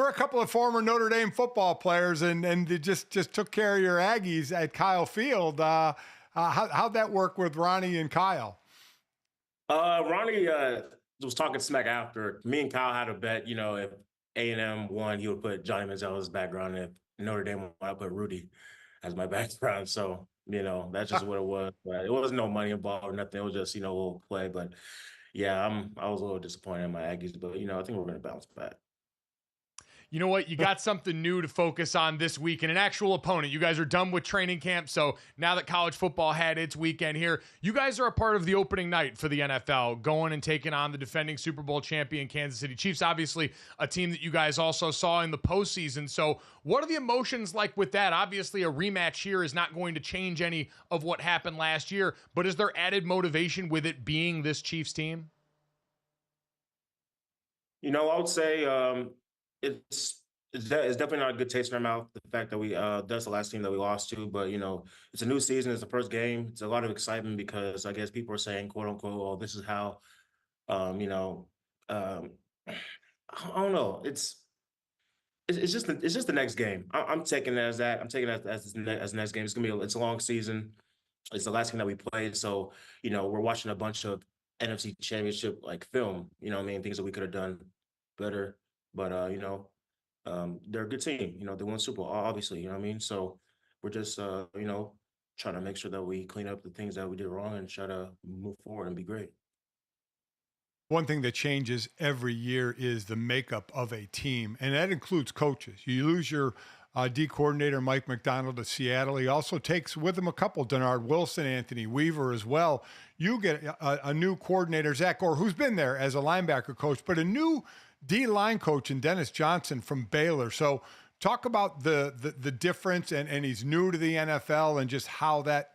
a couple of former Notre Dame football players, and they just took care of your Aggies at Kyle Field. How'd that work with Ronnie and Kyle? Ronnie was talking smack after. Me and Kyle had a bet. If A&M won, he would put Johnny Manziel as background. If Notre Dame won, I put Rudy as my background. So. That's just what it was. But it wasn't no money involved or nothing. It was just, a little play. But yeah, I was a little disappointed in my Aggies, but I think we're going to bounce back. You know what? You got something new to focus on this week and an actual opponent. You guys are done with training camp, so now that college football had its weekend here, you guys are a part of the opening night for the NFL, going and taking on the defending Super Bowl champion Kansas City Chiefs, obviously a team that you guys also saw in the postseason. So what are the emotions like with that? Obviously, a rematch here is not going to change any of what happened last year, but is there added motivation with it being this Chiefs team? I would say it's definitely not a good taste in our mouth, the fact that that's the last team that we lost to. But it's a new season, it's the first game. It's a lot of excitement because I guess people are saying, quote unquote, oh, this is how I don't know. It's just the next game. I'm taking it as that. I'm taking it as the next game. It's a long season. It's the last game that we played. So, we're watching a bunch of NFC Championship film, things that we could have done better. But they're a good team. They won Super Bowl, obviously. So we're just trying to make sure that we clean up the things that we did wrong and try to move forward and be great. One thing that changes every year is the makeup of a team, and that includes coaches. You lose your D coordinator, Mike McDonald, to Seattle. He also takes with him a couple, Denard Wilson, Anthony Weaver as well. You get a new coordinator, Zach Gore, who's been there as a linebacker coach, but a new D-line coach in Dennis Johnson from Baylor. So talk about the difference, and he's new to the NFL and just how that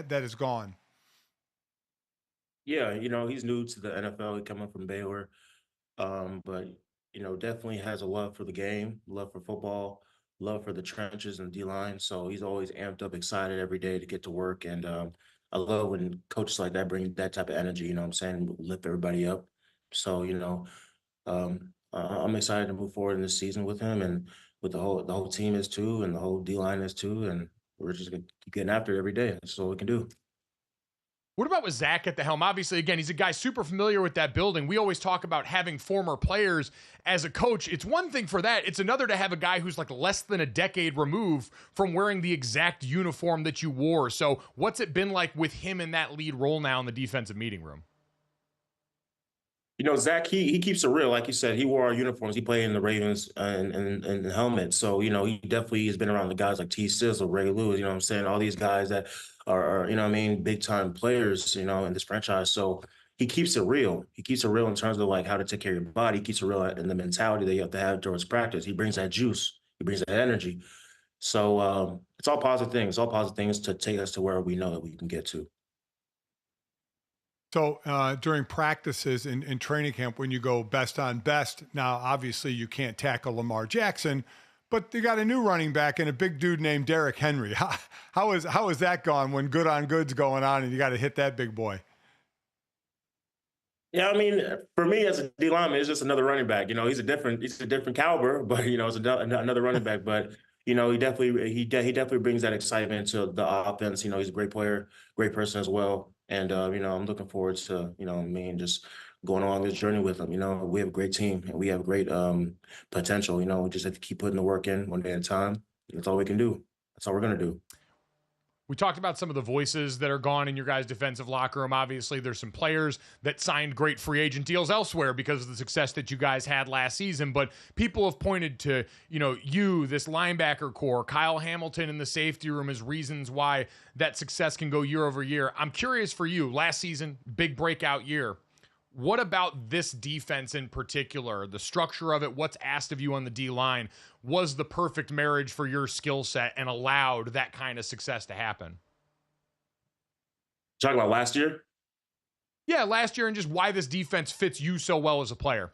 has gone. Yeah, he's new to the NFL. He coming from Baylor, but definitely has a love for the game, love for football, love for the trenches and D-line. So he's always amped up, excited every day to get to work. And I love when coaches like that bring that type of energy. Lift everybody up. So I'm excited to move forward in this season with him, and with the whole team is too, and the whole D-line is too, and we're just gonna keep getting after it every day. That's all we can do. What about with Zach at the helm? Obviously, again, he's a guy super familiar with that building. We always talk about having former players as a coach. It's one thing for that. It's another to have a guy who's like less than a decade removed from wearing the exact uniform that you wore. So what's it been like with him in that lead role now in the defensive meeting room? Zach, he keeps it real. Like you said, he wore our uniforms. He played in the Ravens and the helmet. So, he definitely has been around the guys like T. Sizzle, Ray Lewis, all these guys that are big time players, in this franchise. So he keeps it real. He keeps it real in terms of like how to take care of your body. He keeps it real in the mentality that you have to have towards practice. He brings that juice. He brings that energy. So it's all positive things. All positive things to take us to where we know that we can get to. So during practices in training camp, when you go best on best, now obviously you can't tackle Lamar Jackson, but you got a new running back and a big dude named Derrick Henry. How is that gone when good on good's going on and you got to hit that big boy? Yeah, I mean, for me as a D lineman, it's just another running back. You know, he's a different caliber, but you know, it's another running back. But you know, he definitely brings that excitement to the offense. You know, he's a great player, great person as well. And you know, I'm looking forward to just going along this journey with him. You know, we have a great team and we have great potential. You know, we just have to keep putting the work in one day at a time. That's all we can do. That's all we're gonna do. We talked about some of the voices that are gone in your guys' defensive locker room. Obviously, there's some players that signed great free agent deals elsewhere because of the success that you guys had last season. But people have pointed to, this linebacker core, Kyle Hamilton in the safety room as reasons why that success can go year over year. I'm curious for you, last season, big breakout year. What about this defense in particular, the structure of it, what's asked of you on the D-line, was the perfect marriage for your skill set and allowed that kind of success to happen? Talking about last year? Yeah, last year, and just why this defense fits you so well as a player.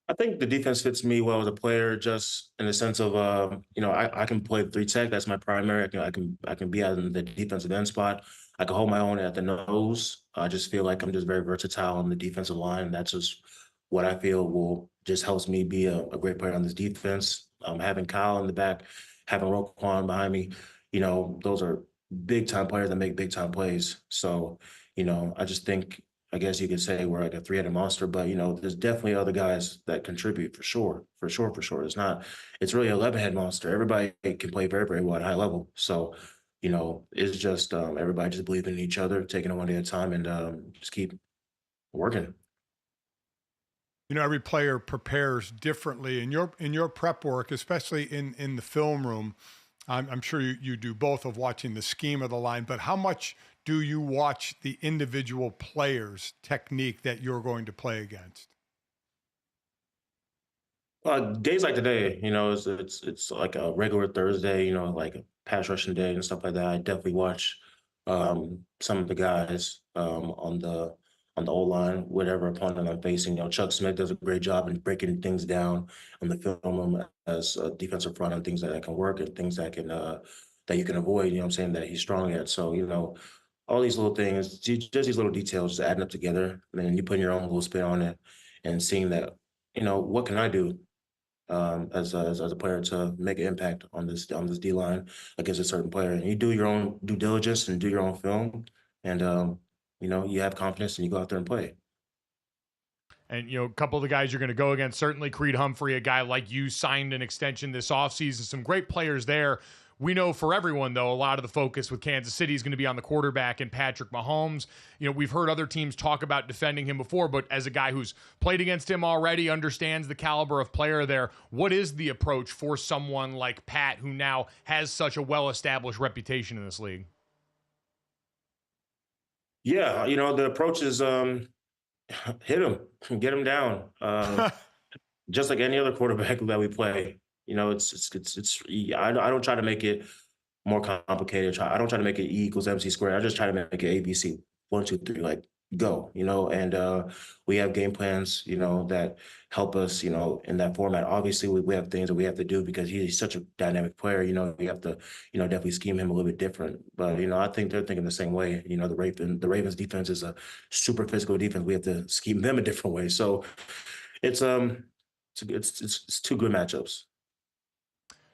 I think the defense fits me well as a player, just in the sense of, I can play 3 tech. That's my primary. I can be out in the defensive end spot. I can hold my own at the nose. I just feel like I'm just very versatile on the defensive line. That's just what I feel will just helps me be a great player on this defense. Having Kyle in the back, having Roquan behind me, those are big time players that make big time plays. So, I just think, I guess you could say we're like a 3-headed monster, but there's definitely other guys that contribute for sure. It's really an 11-head monster. Everybody can play very, very well at a high level. So, it's just everybody just believing in each other, taking it one day at a time, and just keep working. Every player prepares differently in your prep work, especially in the film room. I'm sure you do both of watching the scheme of the line, but how much do you watch the individual players' technique that you're going to play against? Days like today, it's like a regular Thursday, like a pass rushing day and stuff like that. I definitely watch some of the guys on the O-line, whatever opponent I'm facing. Chuck Smith does a great job in breaking things down on the film room as a defensive front and things that can work and things that can that you can avoid. That he's strong at. So all these little things, just these little details, just adding up together, and then you put your own little spin on it, and seeing that what can I do as a player to make an impact on this D-line against a certain player. And you do your own due diligence and do your own film, and you have confidence and you go out there and play. And, a couple of the guys you're going to go against, certainly Creed Humphrey, a guy like you, signed an extension this offseason. Some great players there. We know for everyone, though, a lot of the focus with Kansas City is going to be on the quarterback and Patrick Mahomes. We've heard other teams talk about defending him before, but as a guy who's played against him already, understands the caliber of player there, what is the approach for someone like Pat, who now has such a well-established reputation in this league? Yeah, the approach is hit him, get him down, just like any other quarterback that we play. I don't try to make it more complicated. I don't try to make it E equals MC squared. I just try to make it ABC, 1, 2, 3, like go. And we have game plans, that help us, in that format. Obviously, we have things that we have to do because he's such a dynamic player. We have to, definitely scheme him a little bit different. But I think they're thinking the same way. The Ravens defense is a super physical defense. We have to scheme them a different way. So it's two good matchups.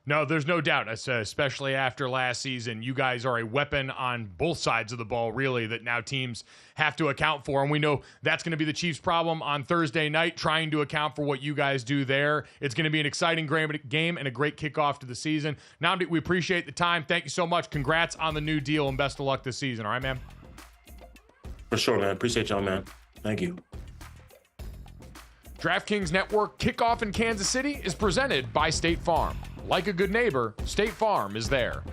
No, there's no doubt, especially after last season. You guys are a weapon on both sides of the ball, really, that now teams have to account for. And we know that's going to be the Chiefs' problem on Thursday night, trying to account for what you guys do there. It's going to be an exciting game and a great kickoff to the season. Nnamdi, we appreciate the time. Thank you so much. Congrats on the new deal and best of luck this season. All right, man? For sure, man. Appreciate y'all, man. Thank you. DraftKings Network Kickoff in Kansas City is presented by State Farm. Like a good neighbor, State Farm is there.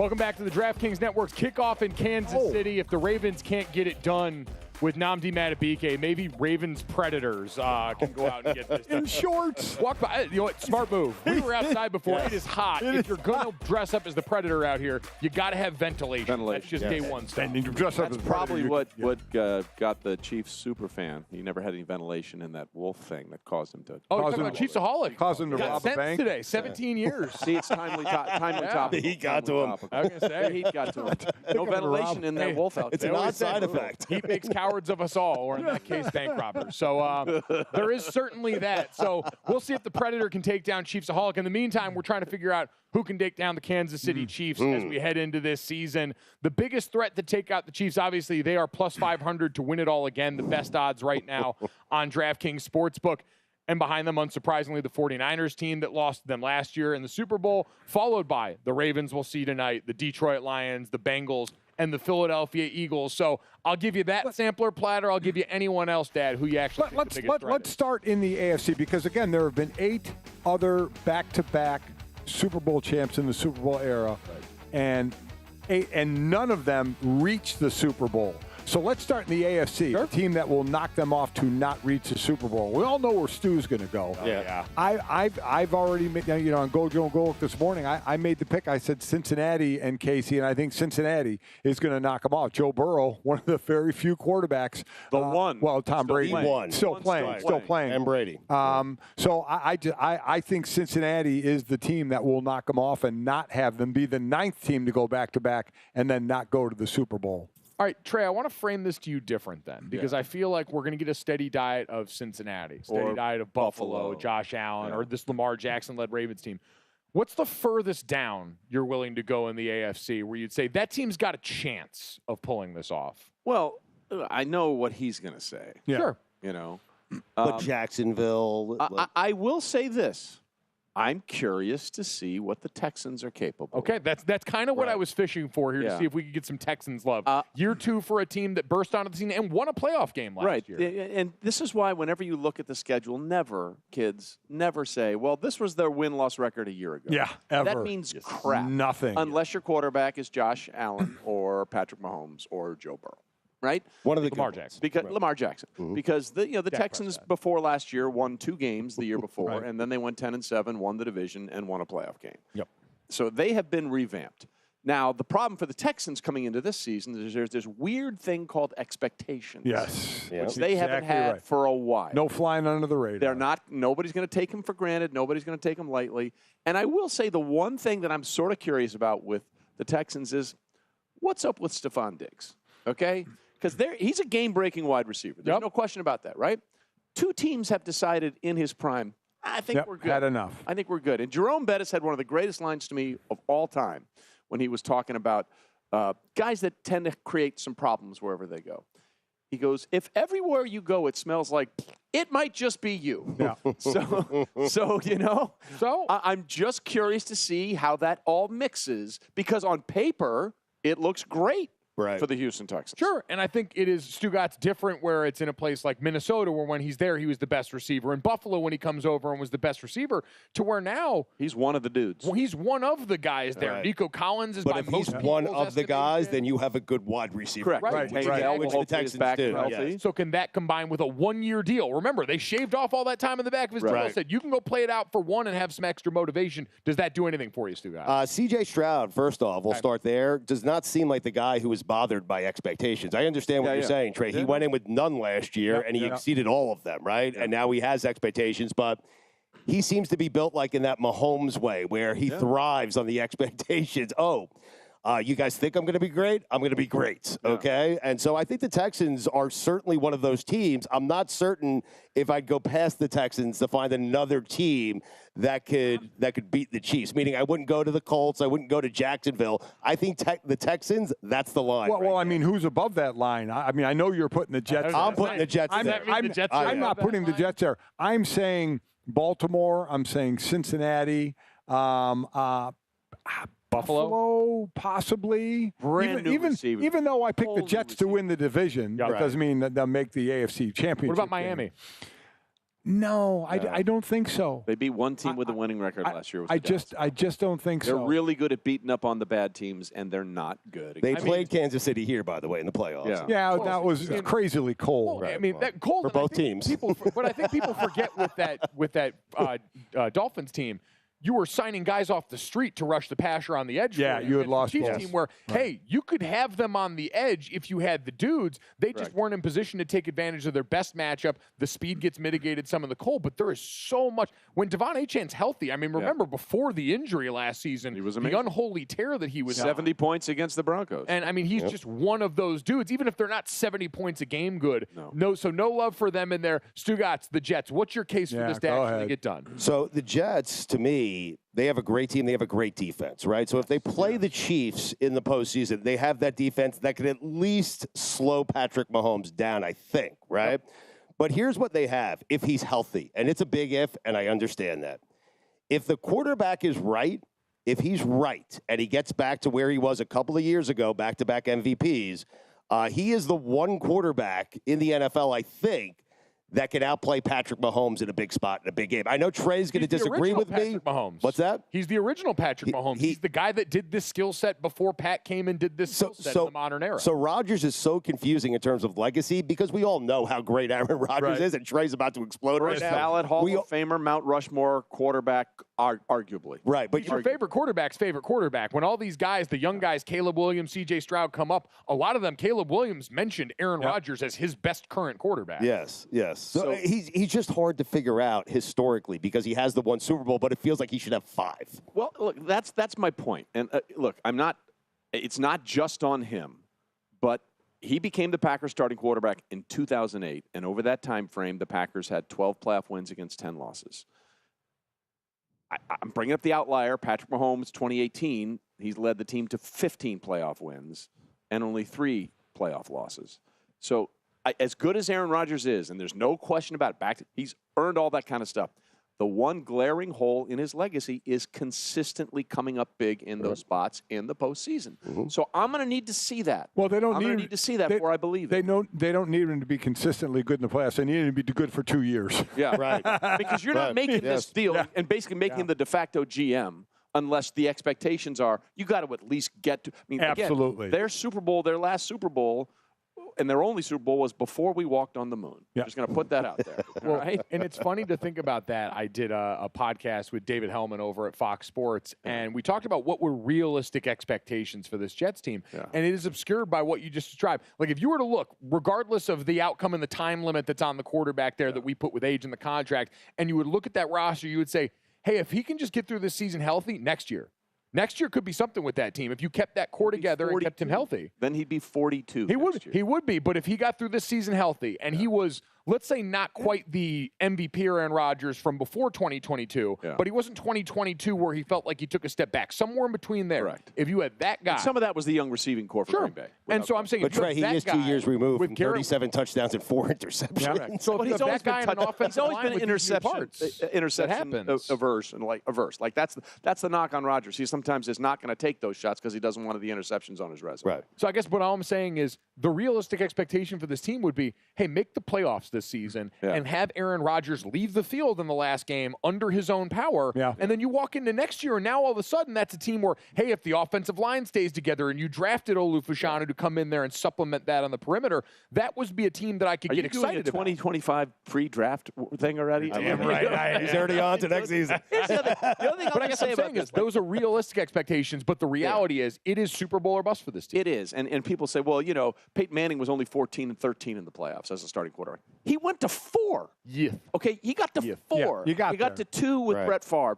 Welcome back to the DraftKings Network's kickoff in Kansas City. If the Ravens can't get it done with Nnamdi Madubuike, maybe Ravens Predators can go out and get this done. In shorts. Walk by. You know what? Smart move. We were outside before. It is hot. If you're going to dress up as the Predator out here, you got to have ventilation. That's just day one stuff. And you dress up That's as probably what got the Chiefs super fan. He never had any ventilation in that wolf thing that caused him to. Oh, you're talking about Chiefsaholic. Caused him to Got rob a sentenced bank. today. 17 years. See, it's timely topic. He got to him. I was going to say. He got to him. No ventilation in that wolf outfit. It's an odd side effect. Heat makes cowards of us all, or in that case, bank robbers. So there is certainly that. So we'll see if the Predator can take down Chiefsaholic. In the meantime, we're trying to figure out who can take down the Kansas City Chiefs as we head into this season. The biggest threat to take out the Chiefs, obviously, they are plus 500 to win it all again. The best odds right now on DraftKings Sportsbook. And behind them, unsurprisingly, the 49ers team that lost to them last year in the Super Bowl, followed by the Ravens we'll see tonight, the Detroit Lions, the Bengals, and the Philadelphia Eagles. So I'll give you that sampler platter. I'll give you anyone else, Dad, who you actually think the biggest threat Let's start in the AFC because, again, there have been 8 other back-to-back Super Bowl champs in the Super Bowl era, and none of them reached the Super Bowl. So let's start in the AFC, the team that will knock them off to not reach the Super Bowl. We all know where Stu's going to go. Yeah. I've already made, on Go Joe and Golic this morning, I made the pick. I said Cincinnati and KC, and I think Cincinnati is going to knock them off. Joe Burrow, one of the very few quarterbacks. Well, Tom Brady. Still playing. And Brady. So I think Cincinnati is the team that will knock them off and not have them be the 9th team to go back-to-back and then not go to the Super Bowl. All right, Trey, I want to frame this to you different then, because I feel like we're going to get a steady diet of Cincinnati, steady diet of Buffalo, Josh Allen, or this Lamar Jackson-led Ravens team. What's the furthest down you're willing to go in the AFC where you'd say that team's got a chance of pulling this off? Well, I know what he's going to say. Yeah. Sure. But Jacksonville. I will say this. I'm curious to see what the Texans are capable of. Okay, that's kind of what I was fishing for here to see if we could get some Texans love. Year 2 for a team that burst onto the scene and won a playoff game last year. And this is why whenever you look at the schedule, never say, well, this was their win-loss record a year ago. Yeah, ever. That means crap. Nothing. Unless your quarterback is Josh Allen or Patrick Mahomes or Joe Burrow. Right? One of the Lamar Jackson. Lamar Jackson. Because the Texans before last year won 2 games the year before, and then they went 10-7, won the division, and won a playoff game. Yep. So they have been revamped. Now, the problem for the Texans coming into this season is there's this weird thing called expectations. Yes. Which they haven't had for a while. No flying under the radar. Nobody's going to take them for granted. Nobody's going to take them lightly. And I will say the one thing that I'm sort of curious about with the Texans is what's up with Stephon Diggs? Okay? Because he's a game-breaking wide receiver. There's no question about that, right? 2 teams have decided in his prime, I think we're good. Had enough. I think we're good. And Jerome Bettis had one of the greatest lines to me of all time when he was talking about guys that tend to create some problems wherever they go. He goes, if everywhere you go it smells like, it might just be you. Yeah. So I'm just curious to see how that all mixes, because on paper it looks great. For the Houston Texans. Sure, and I think it is Stugotz different where it's in a place like Minnesota where when he's there he was the best receiver. In Buffalo when he comes over and was the best receiver, to where now he's one of the dudes. Well, he's one of the guys there. Nico Collins is but by if most he's one of the guys, estimation. then you have a good wide receiver. Correct. Which the Texans do. Yes. So can that combine with a 1-year deal? Remember, they shaved off all that time in the back of his deal. Said you can go play it out for 1 and have some extra motivation. Does that do anything for you, Stugotz? C.J. Stroud, first off, we'll start there, does not seem like the guy who is bothered by expectations. I understand what you're saying, Trey. He went in with none last year, and he exceeded all of them, right? And now he has expectations, but he seems to be built like in that Mahomes way, where he thrives on the expectations. You guys think I'm going to be great? I'm going to be great, okay? And so I think the Texans are certainly one of those teams. I'm not certain if I'd go past the Texans to find another team that could beat the Chiefs, meaning I wouldn't go to the Colts. I wouldn't go to Jacksonville. I think the Texans, that's the line. Well, I mean, who's above that line? I mean, I know you're putting the Jets. I'm putting the Jets there. I'm not putting the Jets there. I'm saying Baltimore. I'm saying Cincinnati. Buffalo, possibly. Even though I picked the Jets to win the division, that doesn't mean that they'll make the AFC Championship. What about Miami? No, I don't think so. They beat one team with a winning record last year. I just don't think they're so. They're really good at beating up on the bad teams, and they're not good. They played Kansas City here, by the way, in the playoffs. Yeah, that was crazily cold. Well, I mean, that cold for both teams. But I think people forget with that Dolphins team. You were signing guys off the street to rush the passer on the edge. Yeah, you had lost Chiefs balls. team where, hey, you could have them on the edge if you had the dudes. They just weren't in position to take advantage of their best matchup. The speed gets mitigated some of the cold, but there is so much. When Devon Achane's healthy, I mean, remember before the injury last season, he was the unholy tear that he was 70 points against the Broncos. And, I mean, he's just one of those dudes, even if they're not 70 points a game good. So no love for them in there. Stugotz, the Jets, what's your case for this to actually get done? So the Jets, to me, they have a great team. They have a great defense, right? So if they play the Chiefs in the postseason, they have that defense that could at least slow Patrick Mahomes down, I think, right? But here's what they have if he's healthy, and it's a big if, and I understand that. If the quarterback is right, if he's right, and he gets back to where he was a couple of years ago, back-to-back MVPs, he is the one quarterback in the NFL, I think, that can outplay Patrick Mahomes in a big spot in a big game. I know Trey's going to disagree with me. Mahomes. What's that? He's the original Patrick Mahomes. He's the guy that did this skill set before Pat came and did this skill set in the modern era. So Rodgers is so confusing in terms of legacy because we all know how great Aaron Rodgers is, and Trey's about to explode right now. Valid Hall of Famer, Mount Rushmore quarterback, arguably. Right, but your favorite quarterback's favorite quarterback. When all these guys, the young guys, Caleb Williams, C.J. Stroud, come up, a lot of them, Caleb Williams mentioned Aaron Rodgers as his best current quarterback. Yes. So he's just hard to figure out historically because he has the one Super Bowl, but it feels like he should have 5. Well, look, that's my point. And look, it's not just on him, but he became the Packers starting quarterback in 2008. And over that time frame, the Packers had 12 playoff wins against 10 losses. I'm bringing up the outlier. Patrick Mahomes, 2018, he's led the team to 15 playoff wins and only 3 playoff losses. So as good as Aaron Rodgers is, and there's no question about it, he's earned all that kind of stuff. The one glaring hole in his legacy is consistently coming up big in those spots in the postseason. So I'm going to need to see that. Well, they don't need to see that before I believe it. They don't need him to be consistently good in the playoffs. They need him to be good for 2 years. Yeah, right. Because you're not making this deal and basically making him the de facto GM unless the expectations are you got to at least get to. I mean, absolutely. Again, their last Super Bowl. And their only Super Bowl was before we walked on the moon. I'm just going to put that out there. Right? And it's funny to think about that. I did a podcast with David Hellman over at Fox Sports, and we talked about what were realistic expectations for this Jets team. And it is obscured by what you just described. Like, if you were to look, regardless of the outcome and the time limit that's on the quarterback there that we put with age in the contract, and you would look at that roster, you would say, hey, if he can just get through this season healthy, next year could be something with that team. If you kept that core together and kept him healthy. Then he'd be 42. He would be. But if he got through this season healthy and he was, let's say, not quite the MVP Aaron Rodgers from before 2022, but he wasn't 2022 where he felt like he took a step back. Somewhere in between there. Correct. If you had that guy. And some of that was the young receiving core for Green Bay. And so I'm saying, but Trey, he is 2 years removed from 37 touctouchdowns and 4 interceptions. Yeah. So he's always been interception averse and averse. Like that's the knock on Rodgers. He sometimes is not going to take those shots because he doesn't want the interceptions on his resume. Right. So I guess what all I'm saying is the realistic expectation for this team would be, hey, make the playoffs this season and have Aaron Rodgers leave the field in the last game under his own power. And then you walk into next year, and now all of a sudden that's a team where, hey, if the offensive line stays together and you drafted Olu Fashanu to come in there and supplement that on the perimeter, that would be a team that I could get excited about. Are you doing a 2025 pre-draft thing already? Damn right. He's already on to next season. The other thing I guess I'm saying is those are realistic expectations, but the reality is it is Super Bowl or bust for this team. It is. And people say, well, Peyton Manning was only 14-13 in the playoffs as a starting quarterback. He went to 4. Yeah. Okay, he got to 4. You got to 2 with Brett Favre.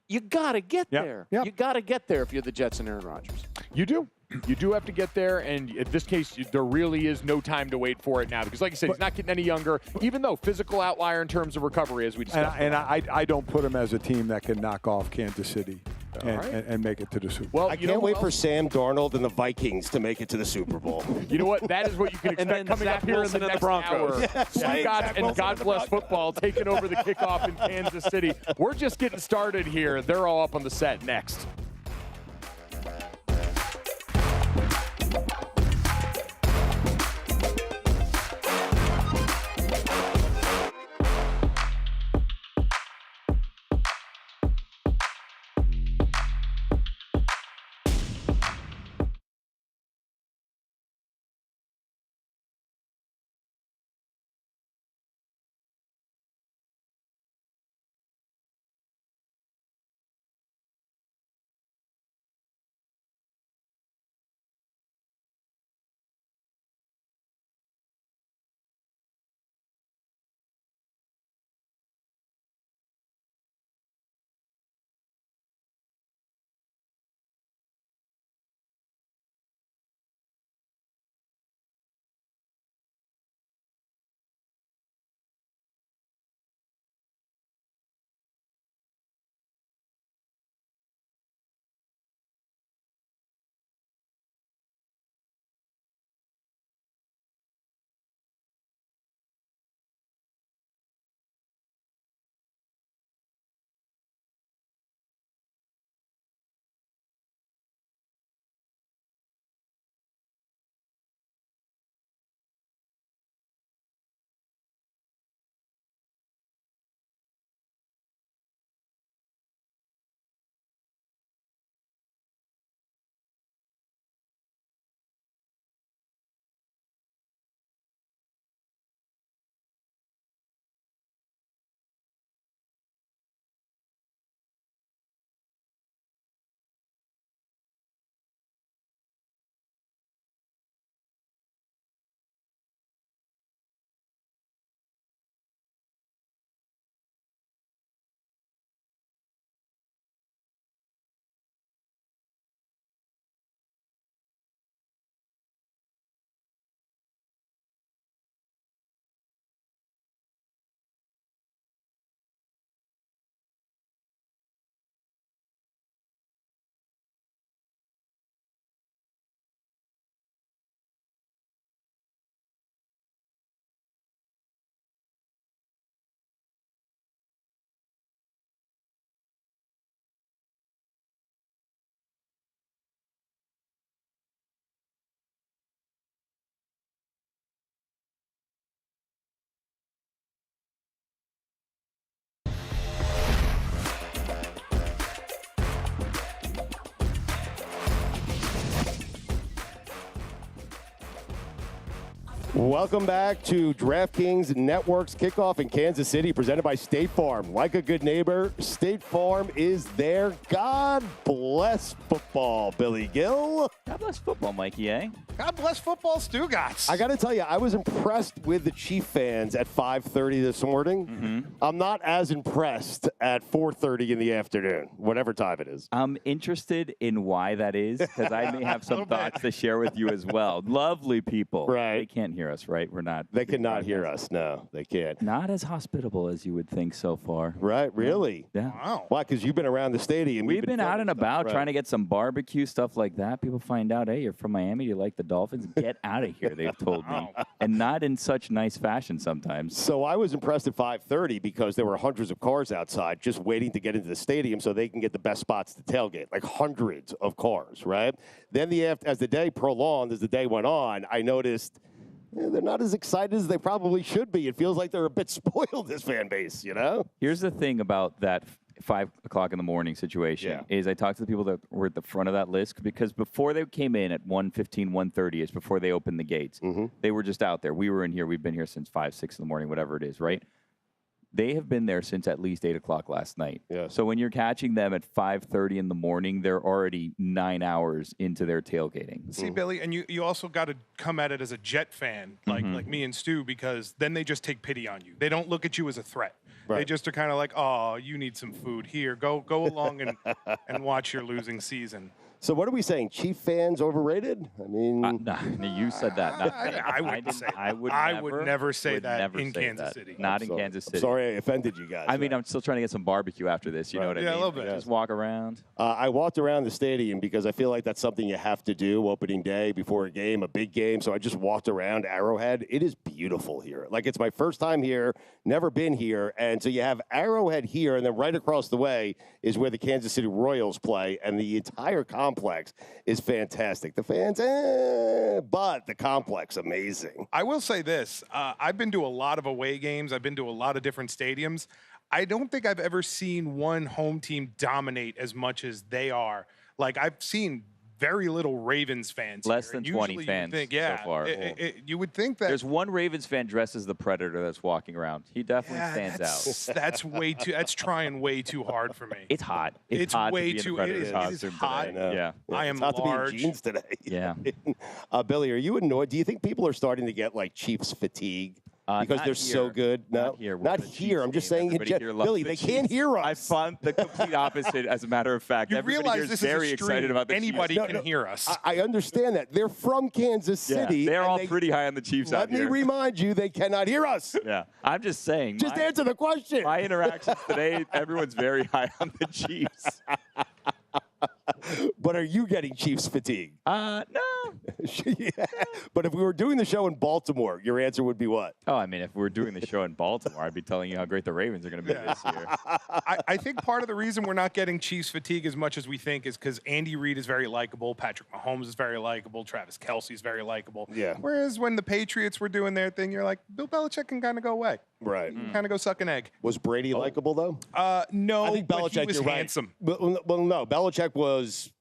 You got to get there. Yep. You got to get there if you're the Jets and Aaron Rodgers. You do. You do have to get there, and in this case, there really is no time to wait for it now because, like I said, he's not getting any younger, even though physical outlier in terms of recovery, as we discussed. And I don't put him as a team that can knock off Kansas City and make it to the Super Bowl. Well, I can't wait for Sam Darnold and the Vikings to make it to the Super Bowl. You know what? That is what you can expect coming up here in the next hour. Stugotz and God Bless Football taking over the kickoff in Kansas City. We're just getting started here. They're all up on the set next. Welcome back to DraftKings Network's Kickoff in Kansas City, presented by State Farm. Like a good neighbor, State Farm is there. God bless football, Billy Gill. God bless football, Mikey, eh? God bless football, Stugotz. I got to tell you, I was impressed with the Chief fans at 5:30 this morning. Mm-hmm. I'm not as impressed at 4:30 in the afternoon, whatever time it is. I'm interested in why that is, because I may have some thoughts to share with you as well. Lovely people. Right. They can't hear us, right? We're not. They cannot hear us. No, they can't. Not as hospitable as you would think so far. Right, really? Yeah. Wow. Why? Because you've been around the stadium. We've been out and about right. trying to get some barbecue, stuff like that. People find out, hey, you're from Miami, you like the Dolphins? Get out of here, they've told me. And not in such nice fashion sometimes. So I was impressed at 5:30 because there were hundreds of cars outside just waiting to get into the stadium so they can get the best spots to tailgate, like hundreds of cars, right? Then as the day prolonged, as the day went on, I noticed they're not as excited as they probably should be. It feels like they're a bit spoiled, this fan base, you know? Here's the thing about that 5 o'clock in the morning situation is I talked to the people that were at the front of that list because before they came in at 1:15, 1:30 is before they opened the gates. Mm-hmm. They were just out there. We were in here. We've been here since 5, 6 in the morning, whatever it is, right? They have been there since at least 8 o'clock last night. Yeah. So when you're catching them at 5:30 in the morning, they're already 9 hours into their tailgating. See, Billy, and you also got to come at it as a Jet fan, like me and Stu, because then they just take pity on you. They don't look at you as a threat. Right. They just are kind of like, oh, you need some food. Here, go along and watch your losing season. So what are we saying? Chief fans overrated? I mean, No, you said that. Not I wouldn't say that. I would never say that in Kansas City. Not in Kansas City. I'm sorry I offended you guys. I mean, I'm still trying to get some barbecue after this. You know what I mean? Yeah, a little bit. Just walk around. I walked around the stadium because I feel like that's something you have to do opening day before a game, a big game. So I just walked around Arrowhead. It is beautiful here. Like, it's my first time here, never been here. And so you have Arrowhead here, and then right across the way is where the Kansas City Royals play. And the entire complex is fantastic. The fans, but the complex, amazing. I will say this. I've been to a lot of away games. I've been to a lot of different stadiums. I don't think I've ever seen one home team dominate as much as they are. Like, I've seen very little Ravens fans. Less here. than 20 fans so far. You would think that There's one Ravens fan dressed as the Predator that's walking around. He definitely stands out. That's way too. That's trying way too hard for me. It's hot. It's hot way to be too. in a It is Predator's costume hot. today. Yeah. I am it's hot large. to be in jeans today. Yeah. Billy, are you annoyed? Do you think people are starting to get like Chiefs fatigue? Because not they're so here. good. No, Not here. not We're the here. Chiefs I'm just game. saying, Everybody here loves Billy, the they Chiefs. can't hear us. I found the complete opposite. As a matter of fact, You everybody realize here is this very is a stream. excited about the Anybody Chiefs. can hear us. I understand that. They're from Kansas City. Yeah, they're and all pretty high on the Chiefs Let out me here. remind you, they cannot hear us. Yeah, I'm just saying. Just answer the question. My interactions today, everyone's very high on the Chiefs. But are you getting Chiefs fatigue? No. Yeah. But if we were doing the show in Baltimore, your answer would be what? Oh, I mean, if we were doing the show in Baltimore, I'd be telling you how great the Ravens are going to be this year. I think part of the reason we're not getting Chiefs fatigue as much as we think is because Andy Reid is very likable, Patrick Mahomes is very likable, Travis Kelce is very likable. Yeah. Whereas when the Patriots were doing their thing, you're like, Bill Belichick can kind of go away. Right. Kind of go suck an egg. Was Brady likable, though? No, I think but Belichick, he was you're right. handsome. Well, no, Belichick was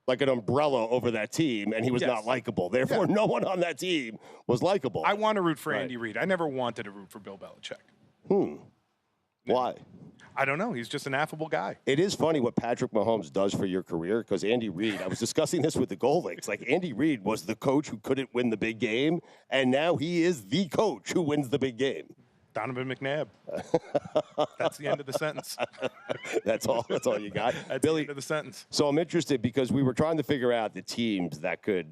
like an umbrella over that team, and he was Yes. not likable. Therefore, no one on that team was likable. I want to root for Andy Reid. I never wanted to root for Bill Belichick. Why? I don't know. He's just an affable guy. It is funny what Patrick Mahomes does for your career because Andy Reid, I was discussing this with the Golics, like Andy Reid was the coach who couldn't win the big game, and now he is the coach who wins the big game. Donovan McNabb. That's the end of the sentence. That's all you got. That's Billy, the end of the sentence. So I'm interested because we were trying to figure out the teams that could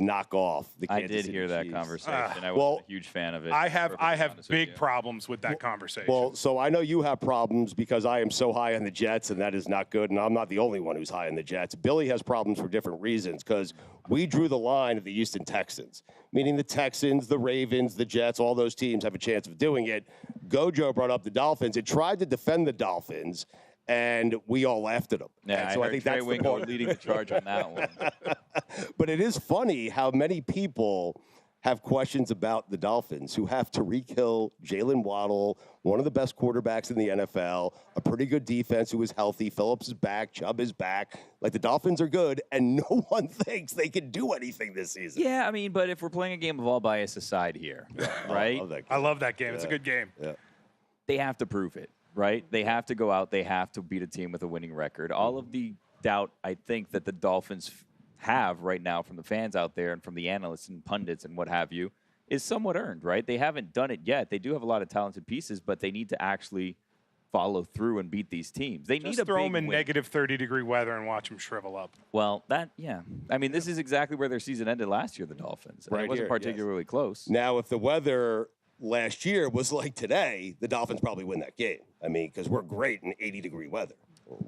knock off the Kansas I did City hear that Chiefs. conversation. I well, wasn't a huge fan of it. I have perfectly honest with big you. problems with that conversation. Well, so I know you have problems because I am so high on the Jets, and that is not good. And I'm not the only one who's high on the Jets. Billy has problems for different reasons because we drew the line at the Houston Texans, meaning the Texans, the Ravens, the Jets, all those teams have a chance of doing it. Gojo brought up the Dolphins. It tried to defend the Dolphins, and we all laughed at them. Yeah, And so I I think Trey that's the Wingo point. leading the charge on that one. But it is funny how many people have questions about the Dolphins, who have Tyreek Hill, Jalen Waddle, one of the best quarterbacks in the NFL, a pretty good defense who is healthy. Phillips is back. Chubb is back. Like, the Dolphins are good, and no one thinks they can do anything this season. Yeah, I mean, but if we're playing a game of all bias aside here, right? I love that game. It's a good game. Yeah. They have to prove it, right? They have to go out. They have to beat a team with a winning record. All of the doubt, I think, that the Dolphins have right now from the fans out there and from the analysts and pundits and what have you is somewhat earned, right? They haven't done it yet. They do have a lot of talented pieces, but they need to actually follow through and beat these teams. They need a throw big them in win. negative 30-degree weather and watch them shrivel up. Well, yeah. I mean, this is exactly where their season ended last year, the Dolphins. And Right it wasn't here, particularly close. Now, if the weather last year was like today, the Dolphins probably win that game. I mean, because we're great in 80-degree weather.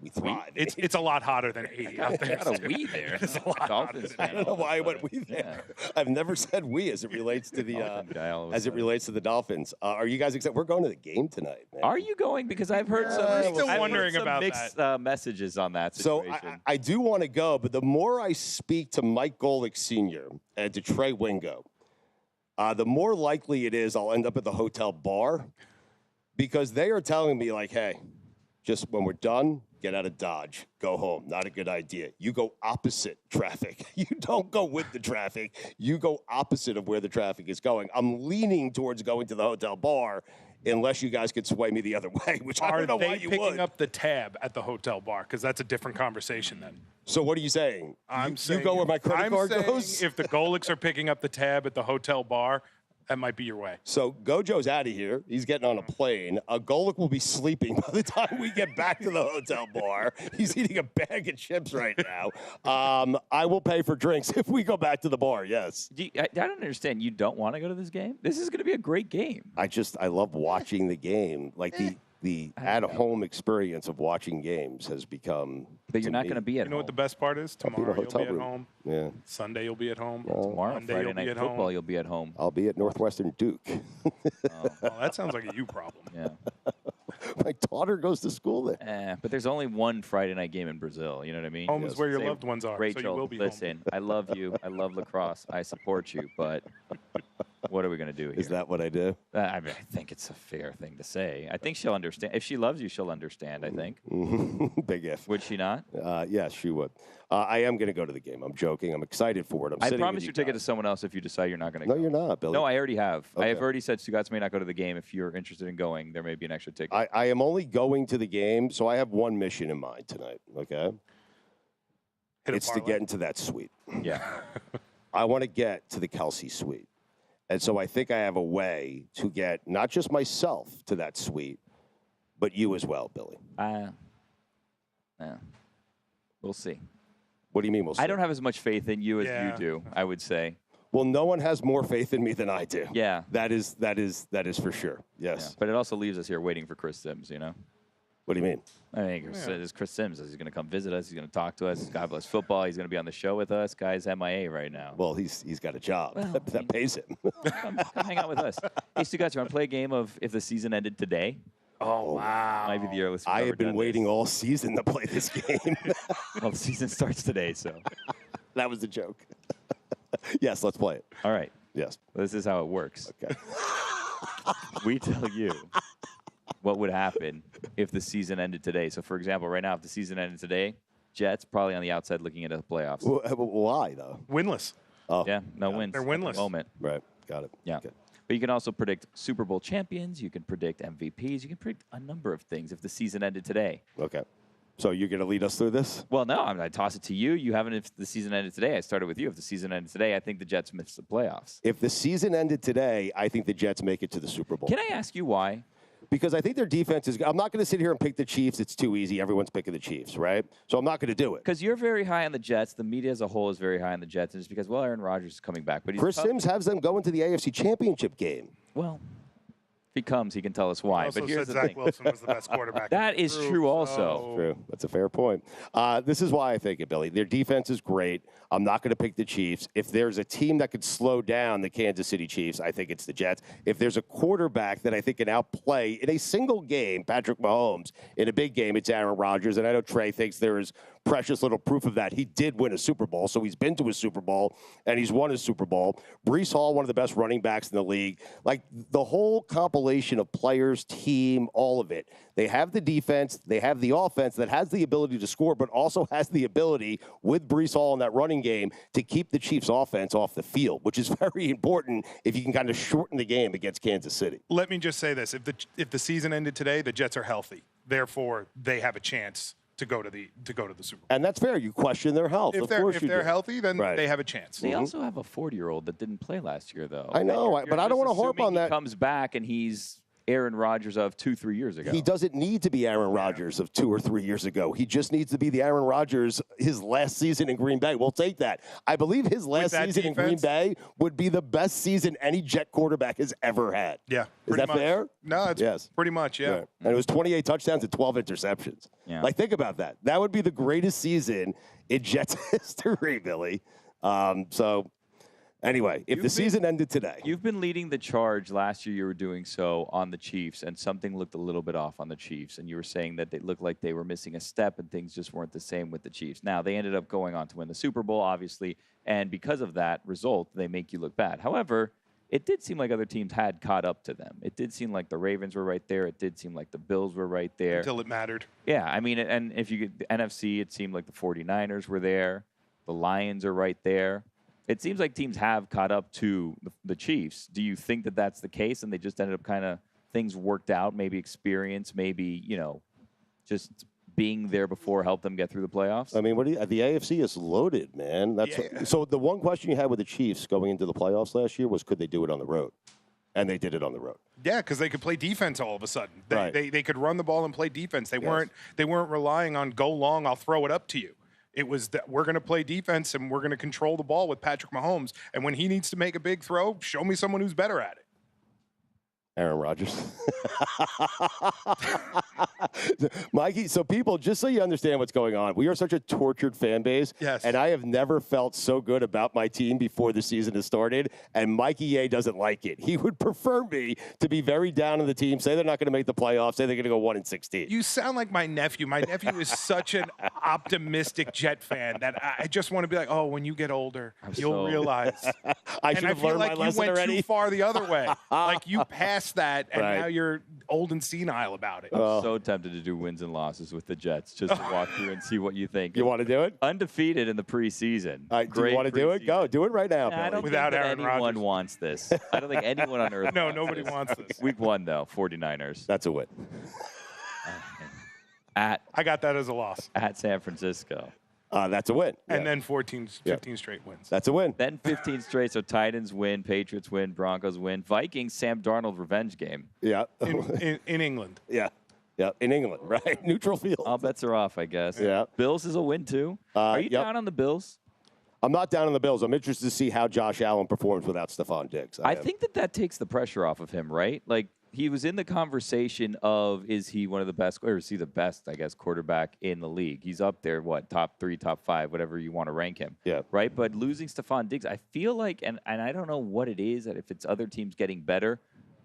We thrive. It's a lot hotter than 80 out there. Got a we there. It's a lot Dolphins I fan don't know all of a why I went sudden. we there. I've never said we as it relates to the Dolphin guy all of a as it sudden. relates to the Dolphins. Are you guys excited? We're going to the game tonight, man. Are you going? Because I've heard some, I'm still I've heard wondering some about mixed messages on that So situation. I do want to go, but the more I speak to Mike Golics Sr. and to Trey Wingo, the more likely it is I'll end up at the hotel bar, because they are telling me, like, hey, just when we're done, get out of Dodge. Go home. Not a good idea. You go opposite traffic. You don't go with the traffic. You go opposite of where the traffic is going. I'm leaning towards going to the hotel bar unless you guys could sway me the other way, which I don't know why you would. Are they picking up the tab at the hotel bar? Because that's a different conversation then. So what are you saying? I'm saying you go where my credit card saying goes? If the Golics are picking up the tab at the hotel bar, that might be your way. So Gojo's out of here. He's getting on a plane. Golic will be sleeping by the time we get back to the hotel bar. He's eating a bag of chips right now. I will pay for drinks if we go back to the bar, yes. I don't understand. You don't want to go to this game? This is going to be a great game. I love watching the game. Like the at-home experience of watching games has become. But you're not going to be at You know home. what the best part is? I'll be in a Tomorrow you'll hotel be at room. home. Yeah. Sunday you'll be at home. Tomorrow, Monday Friday you'll Night be at Football, home. you'll be at home. I'll be at Northwestern Duke. Well, that sounds like a you problem. Yeah. My daughter goes to school there. But there's only one Friday night game in Brazil. You know what I mean? Home is where your Say, loved ones are. Rachel, so you will be listen, I love you. I love lacrosse. I support you. But what are we going to do here? Is that what I do? I mean, I think it's a fair thing to say. I think she'll understand. If she loves you, she'll understand, I think. Big if. Would she not? Yes, she would. I am going to go to the game. I'm joking. I'm excited for it. I promise your ticket to someone else if you decide you're not going to go. No, you're not, Billy. No, I already have. Okay. I have already said Stugotz may not go to the game. If you're interested in going, there may be an extra ticket. I am only going to the game, so I have one mission in mind tonight, okay? It's to get into that suite. Yeah. I want to get to the Kelce suite. And so I think I have a way to get not just myself to that suite, but you as well, Billy. We'll see. What do you mean we'll see? I don't have as much faith in you as Yeah. you do, I would say. Well, no one has more faith in me than I do. Yeah. That is for sure. Yes. Yeah. But it also leaves us here waiting for Chris Sims, you know? What do you mean? I mean, there's Chris Sims. He's going to come visit us. He's going to talk to us. God bless football. He's going to be on the show with us. Guy's MIA right now. Well, he's got a job that pays him. Come hang out with us. Hey, Stugotz, you want to play a game of if the season ended today? Oh, wow. Might be the earliest we've I ever have been done waiting this. all season to play this game. Well, the season starts today, so. That was the joke. Yes, let's play it. All right. Yes. This is how it works. Okay. We tell you what would happen if the season ended today. So, for example, right now, if the season ended today, Jets probably on the outside looking into the playoffs. Why, though? Winless. Oh, Yeah, no wins. They're at winless. the moment. right. Got it. Yeah. Okay. But you can also predict Super Bowl champions. You can predict MVPs. You can predict a number of things if the season ended today. Okay. So you're going to lead us through this? Well, no, I toss it to you. You haven't if the season ended today. I started with you. If the season ended today, I think the Jets miss the playoffs. If the season ended today, I think the Jets make it to the Super Bowl. Can I ask you why? Because I think their defense is – I'm not going to sit here and pick the Chiefs. It's too easy. Everyone's picking the Chiefs, right? So I'm not going to do it. Because you're very high on the Jets. The media as a whole is very high on the Jets. And it's because, well, Aaron Rodgers is coming back. But he's Chris tough. Sims has them going to the AFC Championship game. Well, if he comes, he can tell us why. Also But here's said the Zach thing. Wilson was the best quarterback. That is true also. True. That's a fair point. This is why I think it, Billy. Their defense is great. I'm not going to pick the Chiefs. If there's a team that could slow down the Kansas City Chiefs, I think it's the Jets. If there's a quarterback that I think can outplay in a single game Patrick Mahomes, in a big game, it's Aaron Rodgers. And I know Trey thinks there is precious little proof of that. He did win a Super Bowl, so he's been to a Super Bowl, and he's won a Super Bowl. Breece Hall, one of the best running backs in the league. Like, the whole compilation of players, team, all of it. They have the defense. They have the offense that has the ability to score, but also has the ability, with Breece Hall in that running game, to keep the Chiefs' offense off the field, which is very important if you can kind of shorten the game against Kansas City. Let me just say this. If the season ended today, the Jets are healthy. Therefore, they have a chance to go to the Super Bowl. And that's fair. You question their health. If they're healthy, then they have a chance. They also have a 40-year-old that didn't play last year, though. I know, but I don't want to harp on that. He comes back and he's Aaron Rodgers of 2-3 years ago. He doesn't need to be Aaron Rodgers of 2 or 3 years ago. He just needs to be the Aaron Rodgers his last season in Green Bay. We'll take that. I believe his last season in Green Bay would be the best season any Jet quarterback has ever had. Yeah. Is that fair? No, it's pretty much, yeah. And it was 28 touchdowns and 12 interceptions. Yeah. Like, think about that. That would be the greatest season in Jets history, Billy. Anyway, if the season ended today. You've been leading the charge. Last year you were doing so on the Chiefs, and something looked a little bit off on the Chiefs, and you were saying that they looked like they were missing a step and things just weren't the same with the Chiefs. Now, they ended up going on to win the Super Bowl, obviously, and because of that result, they make you look bad. However, it did seem like other teams had caught up to them. It did seem like the Ravens were right there. It did seem like the Bills were right there. Until it mattered. Yeah, I mean, and if you get the NFC, it seemed like the 49ers were there. The Lions are right there. It seems like teams have caught up to the Chiefs. Do you think that that's the case and they just ended up kind of things worked out, maybe experience, maybe, just being there before helped them get through the playoffs? I mean, the AFC is loaded, man. So the one question you had with the Chiefs going into the playoffs last year was, could they do it on the road? And they did it on the road. Yeah, because they could play defense all of a sudden. They could run the ball and play defense. They weren't relying on go long, I'll throw it up to you. It was that we're going to play defense and we're going to control the ball with Patrick Mahomes. And when he needs to make a big throw, show me someone who's better at it. Aaron Rodgers. Mikey, so people, just so you understand what's going on, we are such a tortured fan base. Yes. And I have never felt so good about my team before the season has started. And Mikey Ye doesn't like it. He would prefer me to be very down on the team, say they're not going to make the playoffs, say they're going to go 1-16. You sound like my nephew. My nephew is such an optimistic Jet fan that I just want to be like, oh, when you get older, you'll realize. I should have learned my lesson already. And I feel like you went too far the other way. Like you passed that, and now you're old and senile about it. I'm so tempted to do wins and losses with the Jets, just to walk through and see what you think. You want to do it? Undefeated in the preseason. Do you want to do it? Go. Do it right now, I don't Without think Aaron anyone Rodgers. wants this. I don't think anyone on earth No, nobody wants this. Week 1, though, 49ers. That's a win. I got that as a loss. At San Francisco. That's a win. And then 15 straight wins. That's a win. Then 15 straight, so Titans win, Patriots win, Broncos win. Vikings, Sam Darnold revenge game. Yeah. In England. Yeah. Yeah, in England, right? Neutral field. All bets are off, I guess. Yeah. Bills is a win, too. Are you down on the Bills? I'm not down on the Bills. I'm interested to see how Josh Allen performs without Stephon Diggs. I think that takes the pressure off of him, right? Like, he was in the conversation of, is he one of the best, or is he the best, I guess, quarterback in the league? He's up there, top 3, top 5, whatever you want to rank him. Yeah. Right? But losing Stephon Diggs, I feel like, and I don't know what it is, that if it's other teams getting better,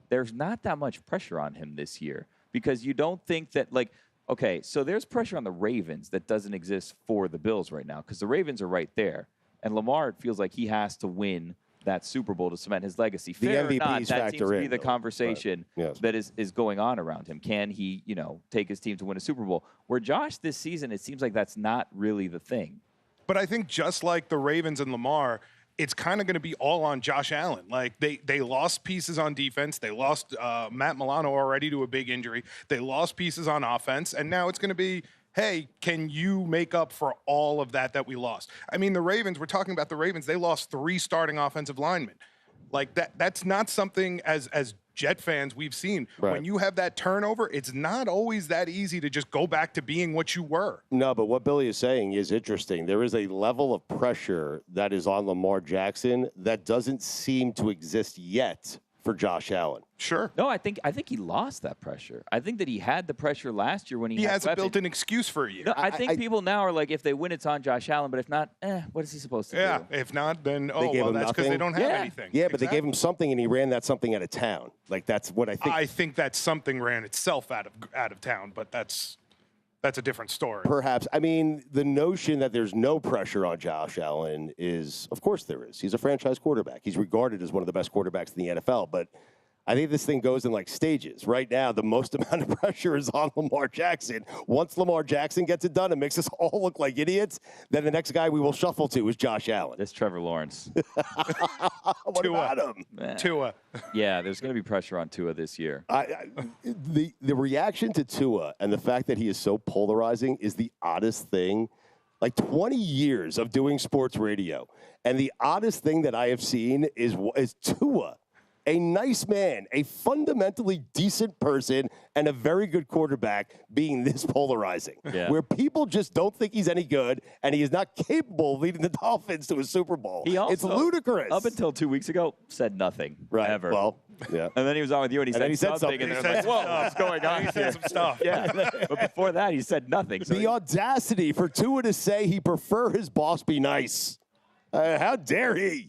there's not that much pressure on him this year. Because you don't think that, like, okay, so there's pressure on the Ravens that doesn't exist for the Bills right now, because the Ravens are right there. And Lamar, it feels like he has to win that Super Bowl to cement his legacy. Fair or not, that seems to be the conversation that is going on around him. Can he, take his team to win a Super Bowl? Where Josh this season, it seems like that's not really the thing. But I think just like the Ravens and Lamar, it's kind of going to be all on Josh Allen. Like they lost pieces on defense. They lost Matt Milano already to a big injury. They lost pieces on offense. And now it's going to be, hey, can you make up for all of that we lost? I mean, the Ravens, we're talking about the Ravens, they lost 3 starting offensive linemen. Like that's not something as Jet fans we've seen. Right. When you have that turnover, it's not always that easy to just go back to being what you were. No, but what Billy is saying is interesting. There is a level of pressure that is on Lamar Jackson that doesn't seem to exist yet for Josh Allen. Sure. No, I think he lost that pressure. I think that he had the pressure last year when he has a built-in excuse for a year. No, I think people now are like, if they win, it's on Josh Allen. But if not, what is he supposed to do? Yeah, if not, then, that's because they don't have anything. Yeah, but they gave him something, and he ran that something out of town. Like, that's what I think. I think that something ran itself out of town, but that's... that's a different story. Perhaps. I mean, the notion that there's no pressure on Josh Allen is, of course there is. He's a franchise quarterback. He's regarded as one of the best quarterbacks in the NFL, but I think this thing goes in like stages. Right now, the most amount of pressure is on Lamar Jackson. Once Lamar Jackson gets it done and makes us all look like idiots, then the next guy we will shuffle to is Josh Allen. It's Trevor Lawrence. What about him? Tua. Yeah, there's going to be pressure on Tua this year. The reaction to Tua and the fact that he is so polarizing is the oddest thing. Like 20 years of doing sports radio, and the oddest thing that I have seen is Tua. A nice man, a fundamentally decent person, and a very good quarterback being this polarizing. Yeah. Where people just don't think he's any good, and he is not capable of leading the Dolphins to a Super Bowl. It's ludicrous. Up until 2 weeks ago, said nothing. Right. Ever. Well, yeah. And then he was on with you, and he said something. And then I was like, whoa, what's going on He said some stuff. Yeah. But before that, he said nothing. So The audacity for Tua to say he prefer his boss be nice. How dare he?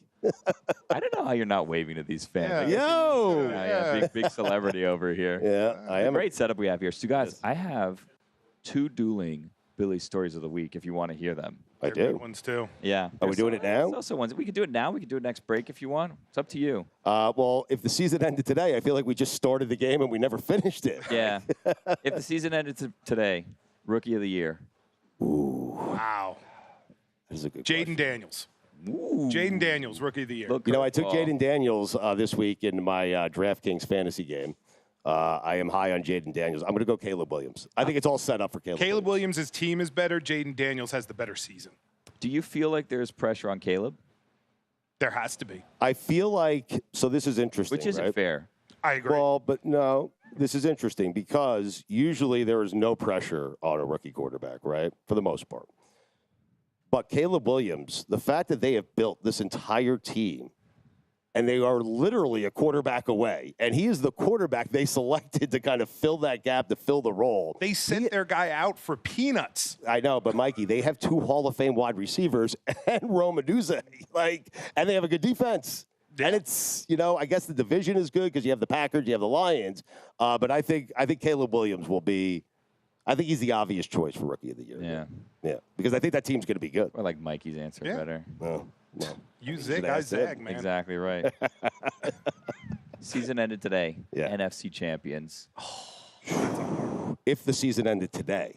I don't know how you're not waving to these fans. Yeah. Big celebrity over here. Yeah, I am. Great setup we have here. Stugotz, I have 2 dueling Billy stories of the week if you want to hear them. I They're do. good ones too. Yeah. Are we doing it now? There's also ones. We could do it now. We could do it next break if you want. It's up to you. Well, if the season ended today, I feel like we just started the game and we never finished it. Yeah. If the season ended today, Rookie of the Year. Ooh, Wow. that is a good Jaden question. Daniels. Ooh. Jaden Daniels, Rookie of the Year. Look, You know, I took curveball. Jaden Daniels this week in my DraftKings fantasy game. I am high on Jaden Daniels. I'm going to go Caleb Williams. I think it's all set up for Caleb Williams' team is better. Jaden Daniels has the better season. Do you feel like there's pressure on Caleb? There has to be. I feel like, so this is interesting, Which isn't right? fair. I agree. Well, but no, this is interesting because usually there is no pressure on a rookie quarterback, right? For the most part. But Caleb Williams, the fact that they have built this entire team and they are literally a quarterback away, and he is the quarterback they selected to kind of fill that gap, to fill the role. they sent their guy out for peanuts. I know, but Mikey, they have 2 Hall of Fame wide receivers and Rome Medusa, and they have a good defense. Yeah. And it's, I guess the division is good because you have the Packers, you have the Lions, but I think Caleb Williams will be. I think he's the obvious choice for Rookie of the Year. Yeah, because I think that team's going to be good. I like Mikey's answer better. No. You zig, I zag, man. Exactly right. Season ended today. Yeah. NFC champions. If the season ended today.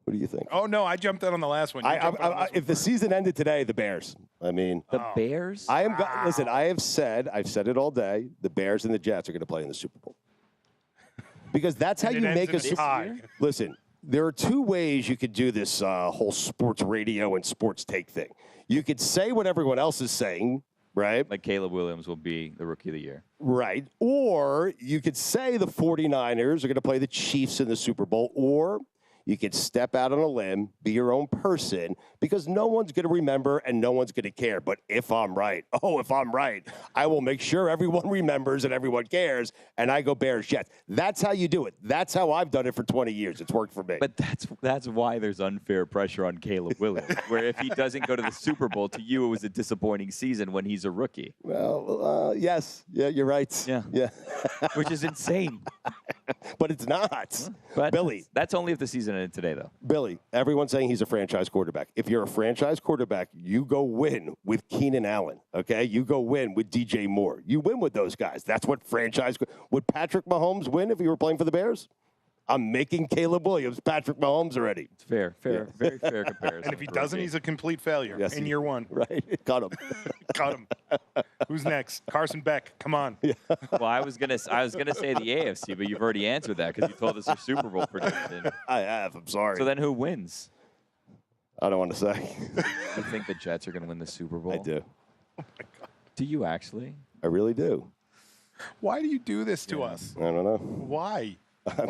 What do you think? Oh, no, I jumped out on the last one. If the season ended today, the Bears. I mean, The Bears? listen, I've said it all day, the Bears and the Jets are going to play in the Super Bowl. Because that's how you make a tie. Listen, there are 2 ways you could do this whole sports radio and sports take thing. You could say what everyone else is saying, right? Like Caleb Williams will be the Rookie of the Year. Right. Or you could say the 49ers are going to play the Chiefs in the Super Bowl, or you could step out on a limb, be your own person, because no one's going to remember and no one's going to care. But if I'm right, I will make sure everyone remembers and everyone cares, and I go Bears Jets. That's how you do it. That's how I've done it for 20 years. It's worked for me. But that's why there's unfair pressure on Caleb Williams, where if he doesn't go to the Super Bowl, to you it was a disappointing season when he's a rookie. Well, yes. Yeah, you're right. Yeah. Which is insane. But it's not. But Billy. That's only if the season ended today, though. Billy, everyone's saying he's a franchise quarterback. If you're a franchise quarterback, you go win with Keenan Allen, okay? You go win with DJ Moore. You win with those guys. That's what franchise – would Patrick Mahomes win if he were playing for the Bears? I'm making Caleb Williams Patrick Mahomes already. It's fair. Very fair comparison. And if he doesn't, he's a complete failure in year 1. Right. Cut him. Cut him. Who's next? Carson Beck. Come on. Yeah. Well, I was gonna say the AFC, but you've already answered that because you told us your Super Bowl prediction. I have. I'm sorry. So then who wins? I don't want to say. You think the Jets are going to win the Super Bowl? I do. Oh, my God. Do you actually? I really do. Why do you do this to us? I don't know. Why?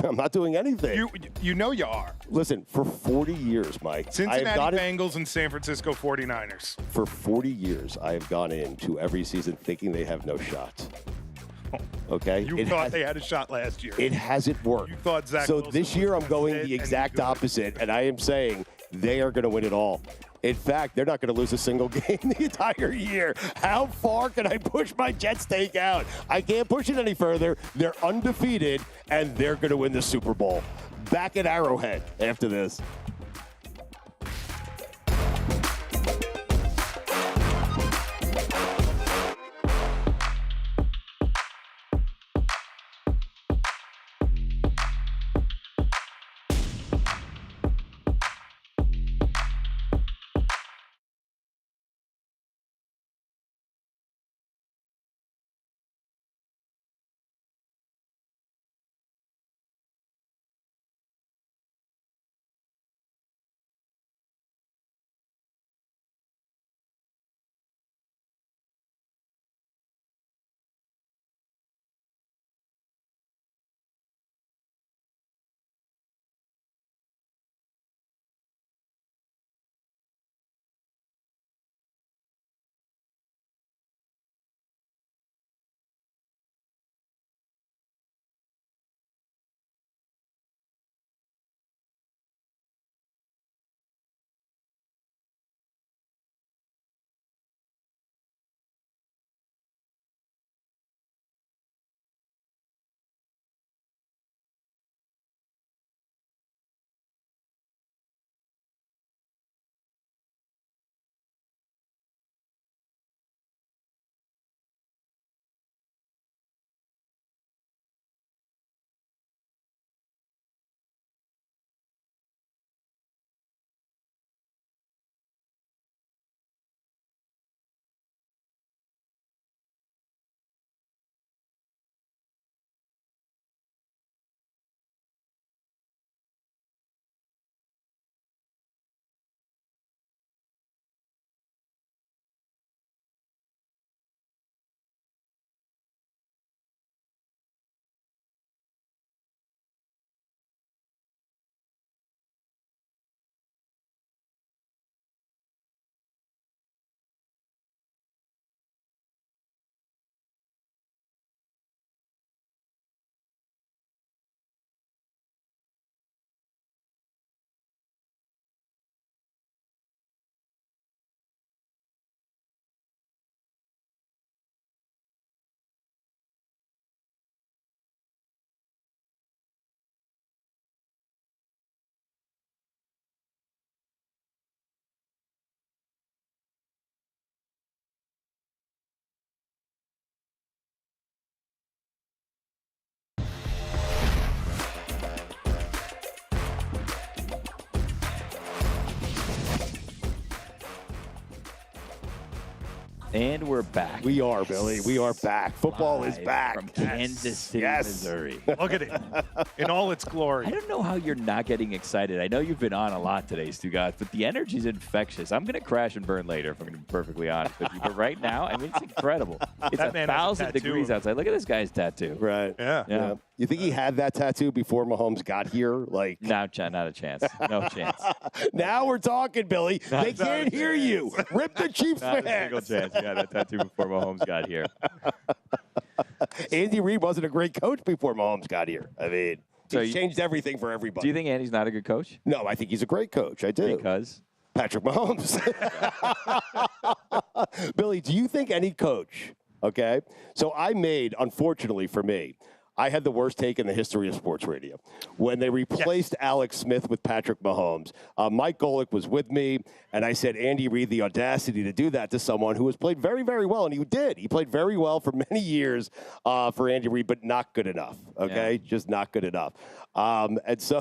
I'm not doing anything. You know you are. Listen, for 40 years, Mike. Cincinnati Bengals and San Francisco 49ers. For 40 years, I have gone into every season thinking they have no shot. Okay? You thought they had a shot last year. It hasn't worked. You thought Zach So Wilson this year, was I'm going fit the and exact he's good. opposite, and I am saying they are going to win it all. In fact, they're not going to lose a single game the entire year. How far can I push my Jets take out? I can't push it any further. They're undefeated, and they're going to win the Super Bowl. Back at Arrowhead after this. And we're back. We are, Billy. We are back. Football Live is back. from Kansas City, Missouri. Look at it in all its glory. I don't know how you're not getting excited. I know you've been on a lot today, Stugotz, but the energy's infectious. I'm going to crash and burn later, if I'm going to be perfectly honest with you. But right now, I mean, it's incredible. It's 1,000 degrees outside. Look at this guy's tattoo. Right. Yeah. You think he had that tattoo before Mahomes got here? Like, No, not a chance. No chance. Now we're talking, Billy. They can't hear you. Rip the Chiefs Not a fans. single chance. He had that tattoo before Mahomes got here. Andy Reid wasn't a great coach before Mahomes got here. I mean, he's changed everything for everybody. Do you think Andy's not a good coach? No, I think he's a great coach. I do. Because? Patrick Mahomes. Billy, do you think any coach, okay? So I made, unfortunately for me, I had the worst take in the history of sports radio. When they replaced Alex Smith with Patrick Mahomes, Mike Golic was with me, and I said, Andy Reid, the audacity to do that to someone who has played very, very well, and he did. He played very well for many years for Andy Reid, but not good enough, okay? Yeah. Just not good enough. And so...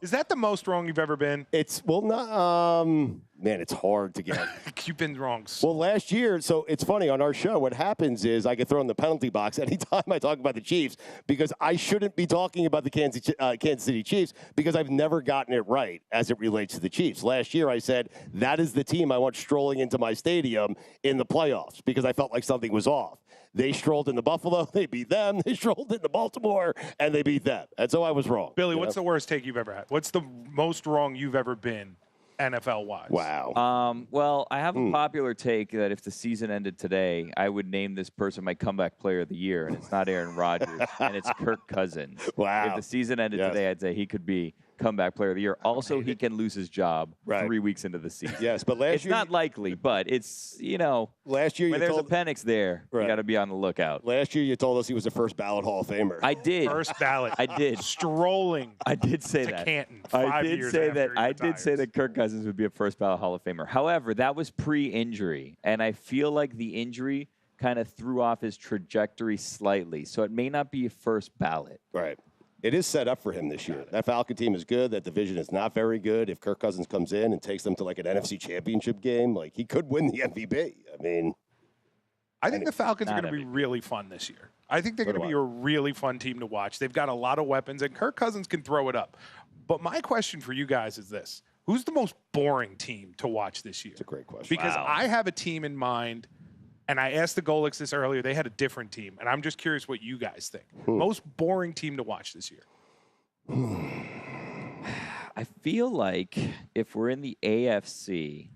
Is that the most wrong you've ever been? It's, well, not... man, it's hard to get. You've been wrong. Well, last year, so it's funny, on our show, what happens is I get thrown in the penalty box anytime I talk about the Chiefs because I shouldn't be talking about the Kansas City Chiefs because I've never gotten it right as it relates to the Chiefs. Last year, I said, that is the team I want strolling into my stadium in the playoffs because I felt like something was off. They strolled into Buffalo, they beat them. They strolled into Baltimore, and they beat them. And so I was wrong. Billy, what's the worst take you've ever had? What's the most wrong you've ever been? NFL-wise. Wow. Well, I have a popular take that if the season ended today, I would name this person my comeback player of the year, and it's not Aaron Rodgers, and it's Kirk Cousins. Wow. If the season ended today, I'd say he could be comeback player of the year. Also, he can lose his job 3 weeks into the season. Yes, but last it's year... not likely, but it's, last year when there's a Penix there, you got to be on the lookout. Last year you told us he was a first ballot Hall of Famer. I did. First ballot. I did. Strolling. I did say to that. Canton. I did say that. I did retires. say that Kirk Cousins would be a first ballot Hall of Famer. However, that was pre-injury, and I feel like the injury kind of threw off his trajectory slightly. So it may not be a first ballot. Right. It is set up for him this year. That Falcon team is good. That division is not very good. If Kirk Cousins comes in and takes them to like an NFC championship game, like he could win the MVP. I mean, I think the Falcons are going to be really fun this year. I think they're going to be a really fun team to watch. They've got a lot of weapons, and Kirk Cousins can throw it up. But my question for you guys is this. Who's the most boring team to watch this year? It's a great question. Because I have a team in mind, and I asked the Golics this earlier. They had a different team, and I'm just curious what you guys think. Most boring team to watch this year? I feel like if we're in the AFC,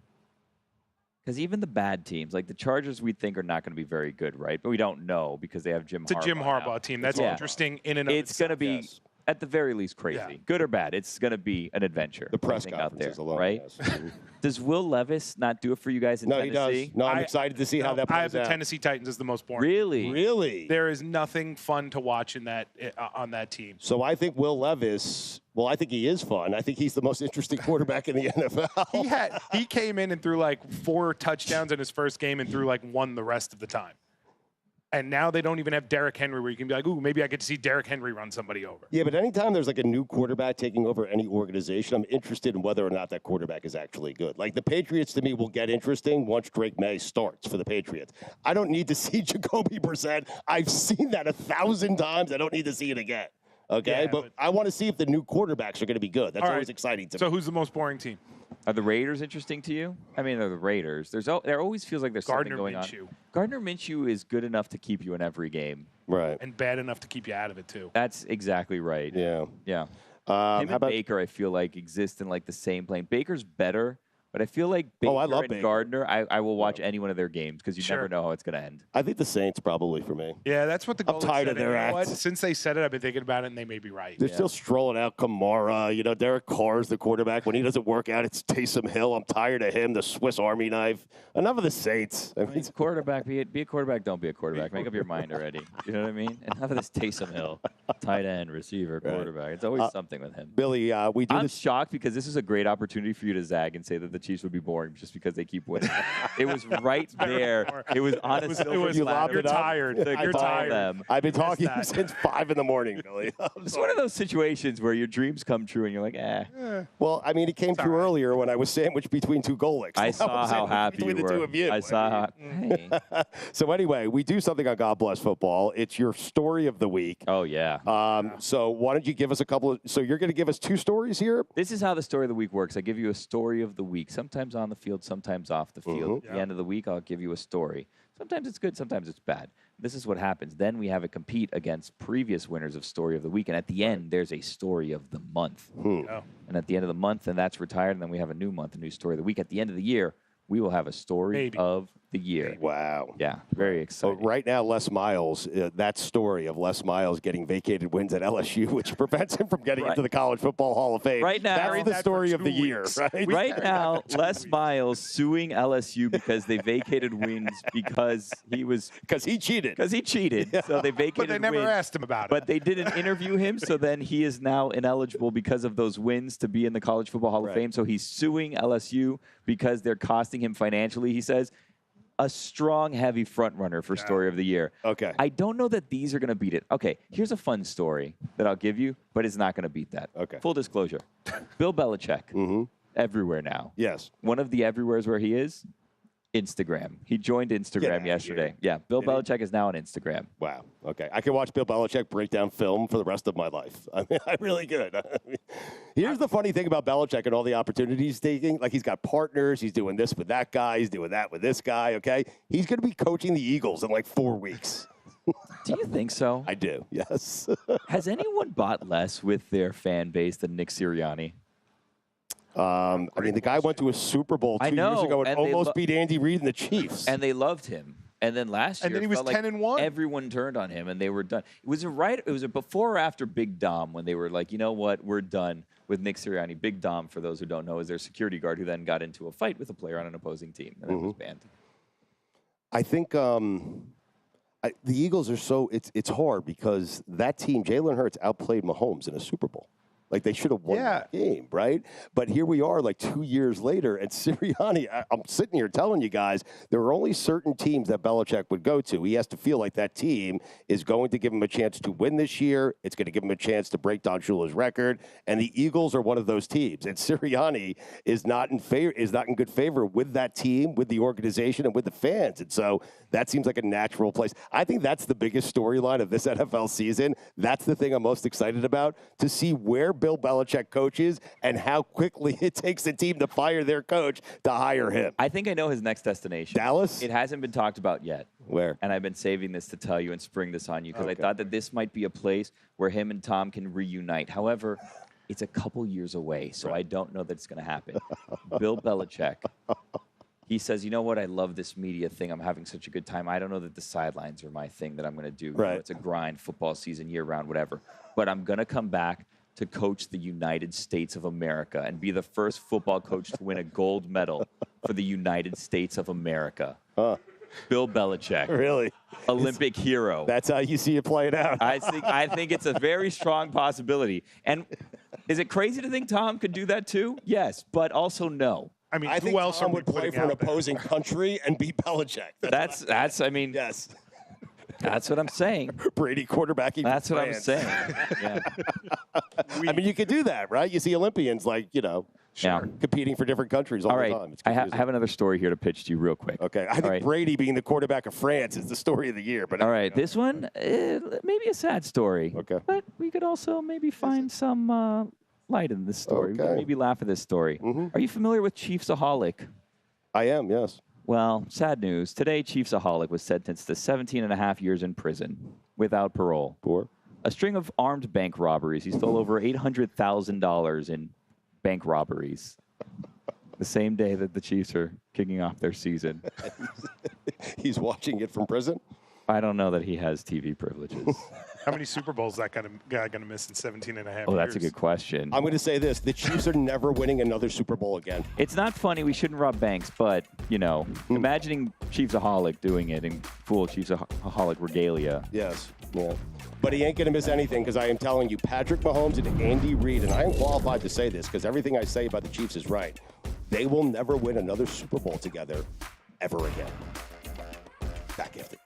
because even the bad teams, like the Chargers, we think are not going to be very good, right? But we don't know because they have Jim Harbaugh. It's a Jim Harbaugh team. That's interesting in and of itself. It's going to be, at the very least, crazy. Good or bad, it's going to be an adventure. The press conferences alone, right? Yes. Does Will Levis not do it for you guys in Tennessee? No, he does. No, I'm excited to see how that plays out. I have the Tennessee Titans as the most boring. Really? Really? There is nothing fun to watch in that on that team. So I think Will Levis, well, I think he is fun. I think he's the most interesting quarterback in the NFL. He came in and threw like 4 touchdowns in his first game and threw like 1 the rest of the time. And now they don't even have Derrick Henry where you can be like, ooh, maybe I get to see Derrick Henry run somebody over. Yeah, but anytime there's like a new quarterback taking over any organization, I'm interested in whether or not that quarterback is actually good. Like the Patriots, to me, will get interesting once Drake May starts for the Patriots. I don't need to see Jacoby Brissett. I've seen that 1,000 times. I don't need to see it again. Okay? Yeah, but I want to see if the new quarterbacks are going to be good. That's always exciting to me. So who's the most boring team? Are the Raiders interesting to you? I mean, they're the Raiders. There always feels like there's something going on. Gardner Minshew is good enough to keep you in every game. Right. And bad enough to keep you out of it, too. That's exactly right. Yeah. Yeah. Him and Baker, I feel like, exist in like the same plane. Baker's better, but I feel like Baker I love and Baker. Gardner, I will watch any one of their games because you never know how it's going to end. I think the Saints probably for me. Yeah, that's what the Golics tired said. of their act. Since they said it, I've been thinking about it, and they may be right. They're still strolling out Kamara. You know, Derek Carr's the quarterback. When he doesn't work out, it's Taysom Hill. I'm tired of him, the Swiss Army knife. Enough of the Saints. I mean, He's a quarterback. Be a quarterback. Don't be a quarterback. Make up your mind already. You know what I mean? Enough of this Taysom Hill, tight end, receiver, quarterback. It's always something with him. Billy, we do I'm this. shocked because this is a great opportunity for you to zag and say that the Chiefs would be boring just because they keep winning. It was right there. It was on a silver platter. You're tired. You're tired. I've been talking since 5 in the morning, Billy. It's one of those situations where your dreams come true and you're like, Well, I mean, it came through earlier when I was sandwiched between 2 Golics. I saw how happy you between were. the 2 of you. I saw how. Hey. So anyway, we do something on God Bless Football. It's your story of the week. Oh, yeah. So why don't you give us a couple of – so you're going to give us 2 stories here? This is how the story of the week works. I give you a story of the week, sometimes on the field, sometimes off the field. At the end of the week, I'll give you a story. Sometimes it's good, sometimes it's bad. This is what happens. Then we have it compete against previous winners of Story of the Week. And at the end, there's a Story of the Month. And at the end of the month, then that's retired. And then we have a new month, a new Story of the Week. At the end of the year, we will have a Story of the Year. Wow. Yeah, very exciting. So right now, Les Miles, that story of Les Miles getting vacated wins at LSU, which prevents him from getting into the College Football Hall of Fame. Right now, that's the story of the year, right? Right now, Les Miles suing LSU because they vacated wins because he cheated. Because he cheated. Yeah. So they vacated But they never wins, asked him about it. But they didn't interview him, so then he is now ineligible because of those wins to be in the College Football Hall of Fame. So he's suing LSU because they're costing him financially, he says. A strong, heavy front runner for Story of the Year. Okay. I don't know that these are going to beat it. Okay, here's a fun story that I'll give you, but it's not going to beat that. Okay. Full disclosure. Bill Belichick, everywhere now. Yes. One of the everywheres where he is, Instagram. He joined Instagram yesterday. Yeah, Bill Belichick is now on Instagram. Wow. Okay. I can watch Bill Belichick break down film for the rest of my life. I mean, I really could. Here's the funny thing about Belichick and all the opportunities he's taking. Like, he's got partners. He's doing this with that guy. He's doing that with this guy, okay? He's going to be coaching the Eagles in like 4 weeks. Do you think so? I do, yes. Has anyone bought less with their fan base than Nick Sirianni? I mean, the guy went to a Super Bowl 2 years ago and almost beat Andy Reid and the Chiefs. And they loved him. And then last year, and then he was 10-1. Everyone turned on him, and they were done. It was a before or after Big Dom when they were like, you know what, we're done with Nick Sirianni. Big Dom, for those who don't know, is their security guard who then got into a fight with a player on an opposing team, and then was banned. I think the Eagles are so it's hard because that team, Jalen Hurts outplayed Mahomes in a Super Bowl. Like, they should have won that game, right? But here we are, like 2 years later, and Sirianni, I'm sitting here telling you guys, there are only certain teams that Belichick would go to. He has to feel like that team is going to give him a chance to win this year. It's going to give him a chance to break Don Shula's record. And the Eagles are one of those teams. And Sirianni is not in good favor with that team, with the organization, and with the fans. And so that seems like a natural place. I think that's the biggest storyline of this NFL season. That's the thing I'm most excited about, to see where Bill Belichick coaches and how quickly it takes a team to fire their coach to hire him. I think I know his next destination. Dallas? It hasn't been talked about yet. Where? And I've been saving this to tell you and spring this on you because I thought that this might be a place where him and Tom can reunite. However, it's a couple years away, so I don't know that it's going to happen. Bill Belichick. He says, you know what, I love this media thing. I'm having such a good time. I don't know that the sidelines are my thing that I'm going to do. Right. You know, it's a grind, football season, year-round, whatever. But I'm going to come back to coach the United States of America and be the first football coach to win a gold medal for the United States of America. Bill Belichick. Really? Olympic hero. That's how you see it playing out. I think it's a very strong possibility. And is it crazy to think Tom could do that too? Yes, but also no. I mean, I who think else Tom are we would play putting for an out there? opposing country and beat Belichick. That's I mean, Yes. that's what I'm saying. Brady quarterbacking. That's what I'm France. saying. Yeah. I mean, you could do that, right? You see Olympians, like, Yeah. competing for different countries all All the right. time. It's I confusing. have another story here to pitch to you real quick. Okay. I think right. Brady being the quarterback of France is the story of the year. But All right. This one, maybe a sad story. Okay. But we could also maybe find some light in this story. We could Okay. maybe laugh at this story. Are you familiar with Chiefsaholic? I am, yes. Well, sad news. Today, Chiefsaholic was sentenced to 17 and a half years in prison without parole. For? A string of armed bank robberies. He stole over $800,000 in bank robberies. The same day that the Chiefs are kicking off their season. He's watching it from prison? I don't know that he has TV privileges. How many Super Bowls is that guy going to miss in 17 and a half Oh, years? that's a good question. I'm going to say this. The Chiefs are never winning another Super Bowl again. It's not funny. We shouldn't rob banks, but, imagining Chiefsaholic doing it in full Chiefsaholic regalia. Yes. Yeah. But he ain't going to miss anything because I am telling you, Patrick Mahomes and Andy Reid, and I am qualified to say this because everything I say about the Chiefs is right. They will never win another Super Bowl together ever again. Back after.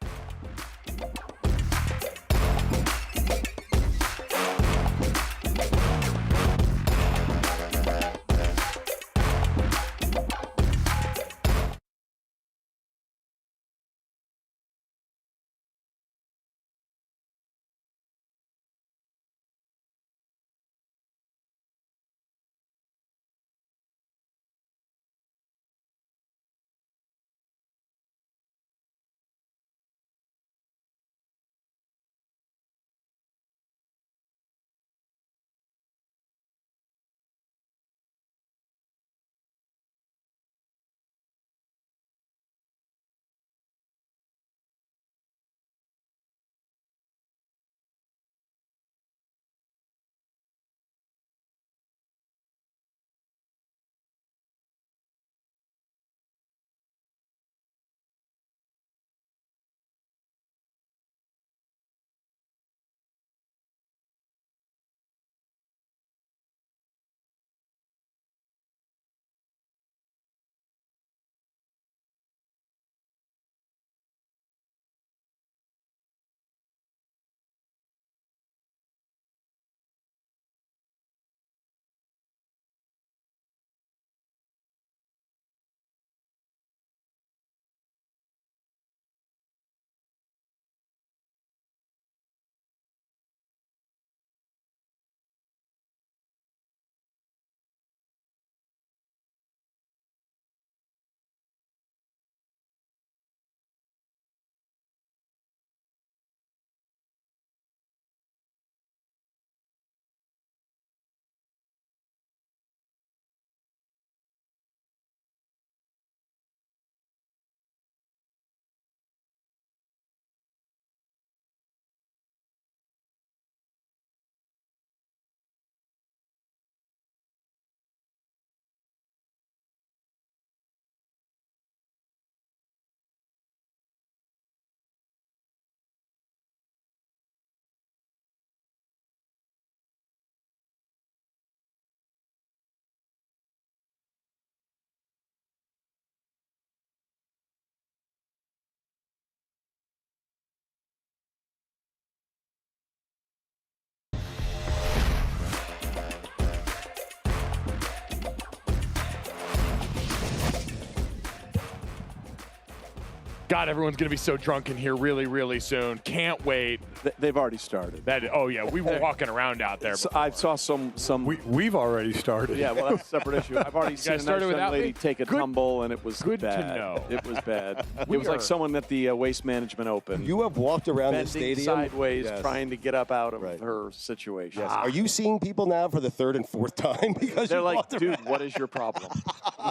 God, everyone's going to be so drunk in here really, really soon. Can't wait. They've already started. Oh, yeah. We were walking around out there. So I saw some. We've already started. Yeah, well, that's a separate issue. I've already seen a nice young lady take a tumble, and it was good bad. to know. It was bad. It was like someone at the Waste Management Open. You have walked around the bending stadium sideways, trying to get up out of her situation. Yes. Are you seeing people now for the third and fourth time? Because they're like, dude, what is your problem?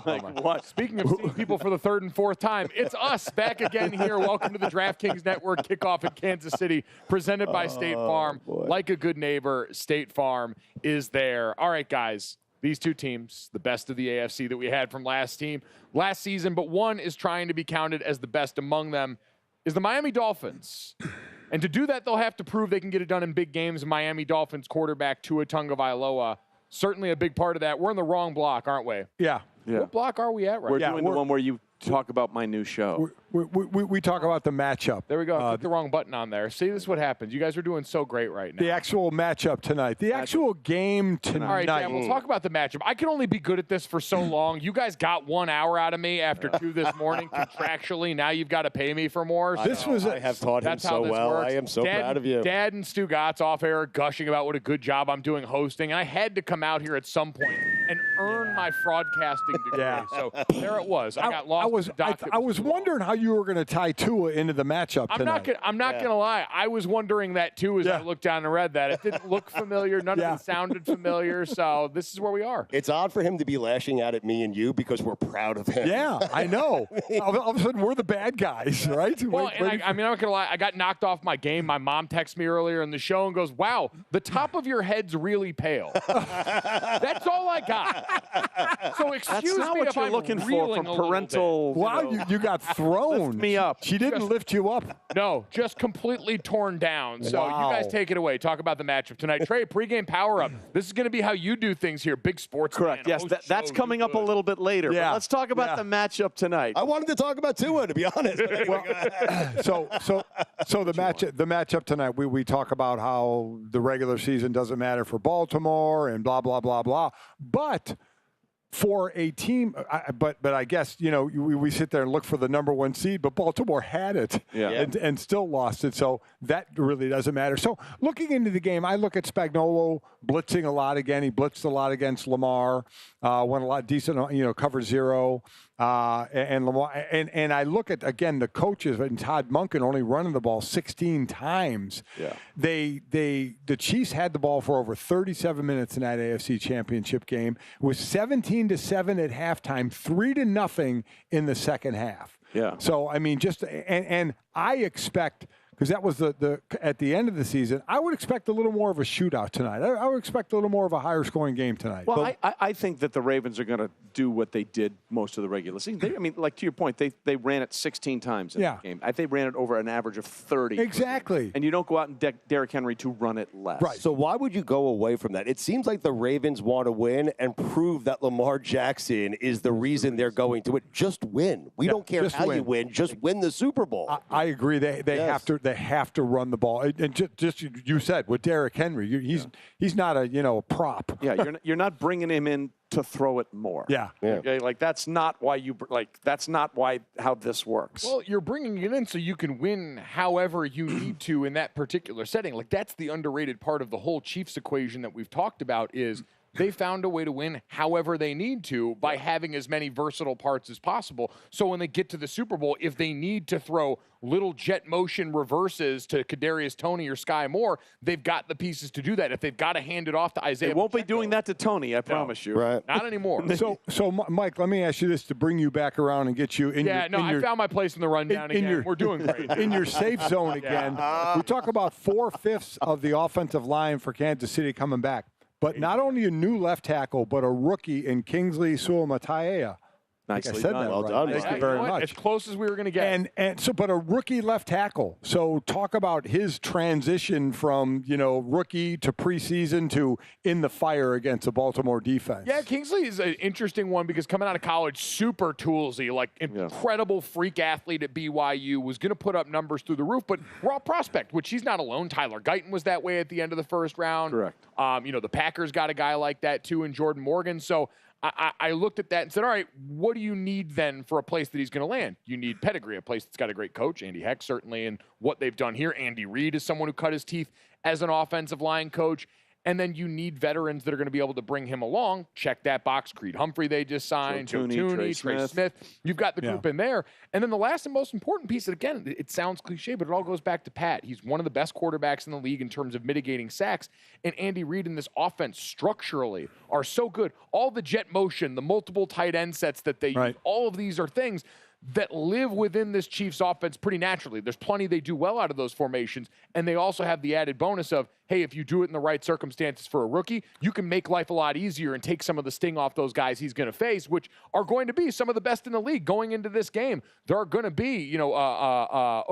Like, what? Speaking of seeing people for the third and fourth time, it's us back again here. Welcome to the DraftKings Network kickoff in Kansas City, presented by State Farm. Boy. Like a good neighbor, State Farm is there. All right, guys. These two teams, the best of the AFC that we had from last season, but one is trying to be counted as the best among them, is the Miami Dolphins. And to do that, they'll have to prove they can get it done in big games. Miami Dolphins quarterback Tua Tagovailoa, certainly a big part of that. We're in the wrong block, aren't we? Yeah. What block are we at right now? We're doing the one where you talk about my new show. We talk about the matchup. There we go. I clicked the wrong button on there. See, this is what happens. You guys are doing so great right now. The actual matchup tonight. The actual game tonight. All right, Dan, we'll talk about the matchup. I can only be good at this for so long. You guys got 1 hour out of me after 2 this morning contractually. Now you've got to pay me for more. I have taught him so well. Works. I am so proud of you. Dad and Stugotz off air gushing about what a good job I'm doing hosting. And I had to come out here at some point and earn my broadcasting degree. Yeah. So there it was. I got lost. I was wondering how you were going to tie Tua into the matchup tonight. I'm not going to lie. I was wondering that, too, as I looked down and read that. It didn't look familiar. None of it sounded familiar. So this is where we are. It's odd for him to be lashing out at me and you because we're proud of him. Yeah, I know. All of a sudden, we're the bad guys, right? Well, I'm not going to lie. I got knocked off my game. My mom texted me earlier in the show and goes, wow, the top of your head's really pale. That's all I got. So excuse me if I'm looking reeling for parental. Wow, you got thrown. Lift me up. She didn't lift you up. No, just completely torn down. So you guys take it away. Talk about the matchup tonight. Trey, pregame power-up. This is going to be how you do things here. Big sports. Correct. Yes, that's coming up a little bit later. Yeah. But let's talk about the matchup tonight. I wanted to talk about Tua, to be honest. So the matchup tonight, we talk about how the regular season doesn't matter for Baltimore and blah, blah, blah, blah. But for a team, but I guess, we sit there and look for the number 1 seed, but Baltimore had it and still lost it. So that really doesn't matter. So looking into the game, I look at Spagnuolo blitzing a lot again. He blitzed a lot against Lamar, went a lot decent, cover 0. And Lamar, and I look at, again, the coaches and Todd Monken only running the ball 16 times. Yeah. The Chiefs had the ball for over 37 minutes in that AFC Championship game. It was 17-7 at halftime, 3-0 in the second half. Yeah. So I mean, and I expect, because that was the at the end of the season, I would expect a little more of a shootout tonight. I would expect a little more of a higher scoring game tonight. Well, I think that the Ravens are going to do what they did most of the regular season. I mean, like to your point, they ran it 16 times in the game. I think they ran it over an average of 30. Exactly. And you don't go out and Derrick Henry to run it less. Right. So why would you go away from that? It seems like the Ravens want to win and prove that Lamar Jackson is the reason they're going to it. Just win. We don't care how you win. Just win the Super Bowl. I agree. They have to run the ball. And just you said with Derrick Henry, he's not a prop. Yeah, you're not bringing him in to throw it more. Yeah. Okay, like that's not why how this works. Well, you're bringing it in so you can win however you need to in that particular setting. Like that's the underrated part of the whole Chiefs equation that we've talked about is they found a way to win however they need to by having as many versatile parts as possible. So when they get to the Super Bowl, if they need to throw little jet motion reverses to Kadarius Toney or Sky Moore, they've got the pieces to do that. If they've got to hand it off to Isaiah, they won't be doing that to Tony. I promise you. Right? Not anymore. So, Mike, let me ask you this to bring you back around and get you in. I found my place in the rundown again. We're doing great in your safe zone again. We talk about 4/5 of the offensive line for Kansas City coming back. But not only a new left tackle, but a rookie in Kingsley Suamataia. Nicely I said done. that Well right. done. Thank you very much. As close as we were going to get. But a rookie left tackle. So talk about his transition from, rookie to preseason to in the fire against the Baltimore defense. Yeah, Kingsley is an interesting one because coming out of college, super toolsy, like incredible freak athlete at BYU, was going to put up numbers through the roof, but raw prospect, which he's not alone. Tyler Guyton was that way at the end of the first round. Correct. The Packers got a guy like that too in Jordan Morgan. So I looked at that and said, all right, what do you need then for a place that he's going to land? You need pedigree, a place that's got a great coach, Andy Heck certainly, and what they've done here. Andy Reid is someone who cut his teeth as an offensive line coach. And then you need veterans that are going to be able to bring him along. Check that box. Creed Humphrey they just signed. Joe Tooney, Trey Smith. You've got the group in there. And then the last and most important piece, and again, it sounds cliche, but it all goes back to Pat. He's one of the best quarterbacks in the league in terms of mitigating sacks. And Andy Reid and this offense structurally are so good. All the jet motion, the multiple tight end sets that they use, all of these are things that live within this Chiefs offense pretty naturally. There's plenty they do well out of those formations, and they also have the added bonus of, hey, if you do it in the right circumstances for a rookie, you can make life a lot easier and take some of the sting off those guys he's going to face, which are going to be some of the best in the league going into this game. There are going to be, Odafe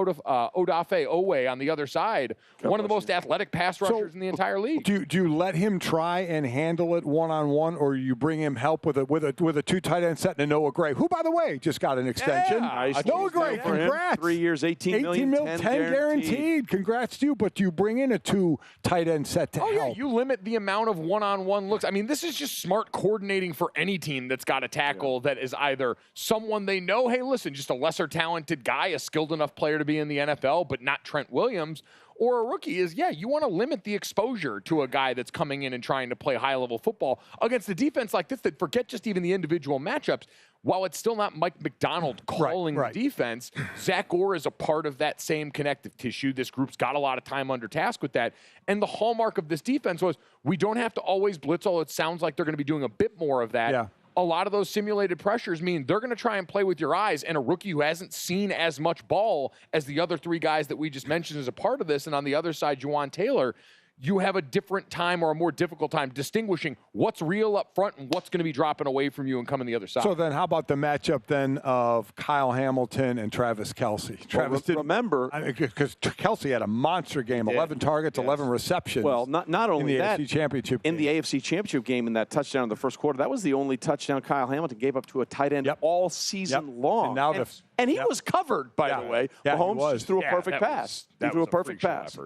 Owe on the other side, one of the most athletic pass rushers in the entire league. Do you let him try and handle it one-on-one, or you bring him help with a two tight end set and a Noah Gray, who, by the way, just got an extension. Nice. Noah Gray, congrats. 3 years, $18 million, 10 guaranteed. Congrats to you, but you bring in a two tight end set to help. Yeah, you limit the amount of one-on-one looks. I mean, this is just smart coordinating for any team that's got a tackle that is either someone they know, hey, listen, just a lesser talented guy, a skilled enough player to be in the NFL, but not Trent Williams, or a rookie is, you want to limit the exposure to a guy that's coming in and trying to play high-level football against a defense like this that forget just even the individual matchups. While it's still not Mike McDonald calling the defense, Zach Orr is a part of that same connective tissue. This group's got a lot of time under task with that. And the hallmark of this defense was we don't have to always blitz, although it sounds like they're going to be doing a bit more of that. A lot of those simulated pressures mean they're going to try and play with your eyes, and a rookie who hasn't seen as much ball as the other three guys that we just mentioned as a part of this, and on the other side, Juwan Taylor, you have a different time or a more difficult time distinguishing what's real up front and what's going to be dropping away from you and coming the other side. So then how about the matchup then of Kyle Hamilton and Travis Kelce? Travis didn't remember, because Kelce had a monster game, 11 targets, 11 receptions. Well, not only in the that, AFC Championship in game. the AFC Championship game in that touchdown in the first quarter, that was the only touchdown Kyle Hamilton gave up to a tight end all season long. And now and he was covered, by the way. Mahomes just threw a perfect pass. He threw a perfect pass.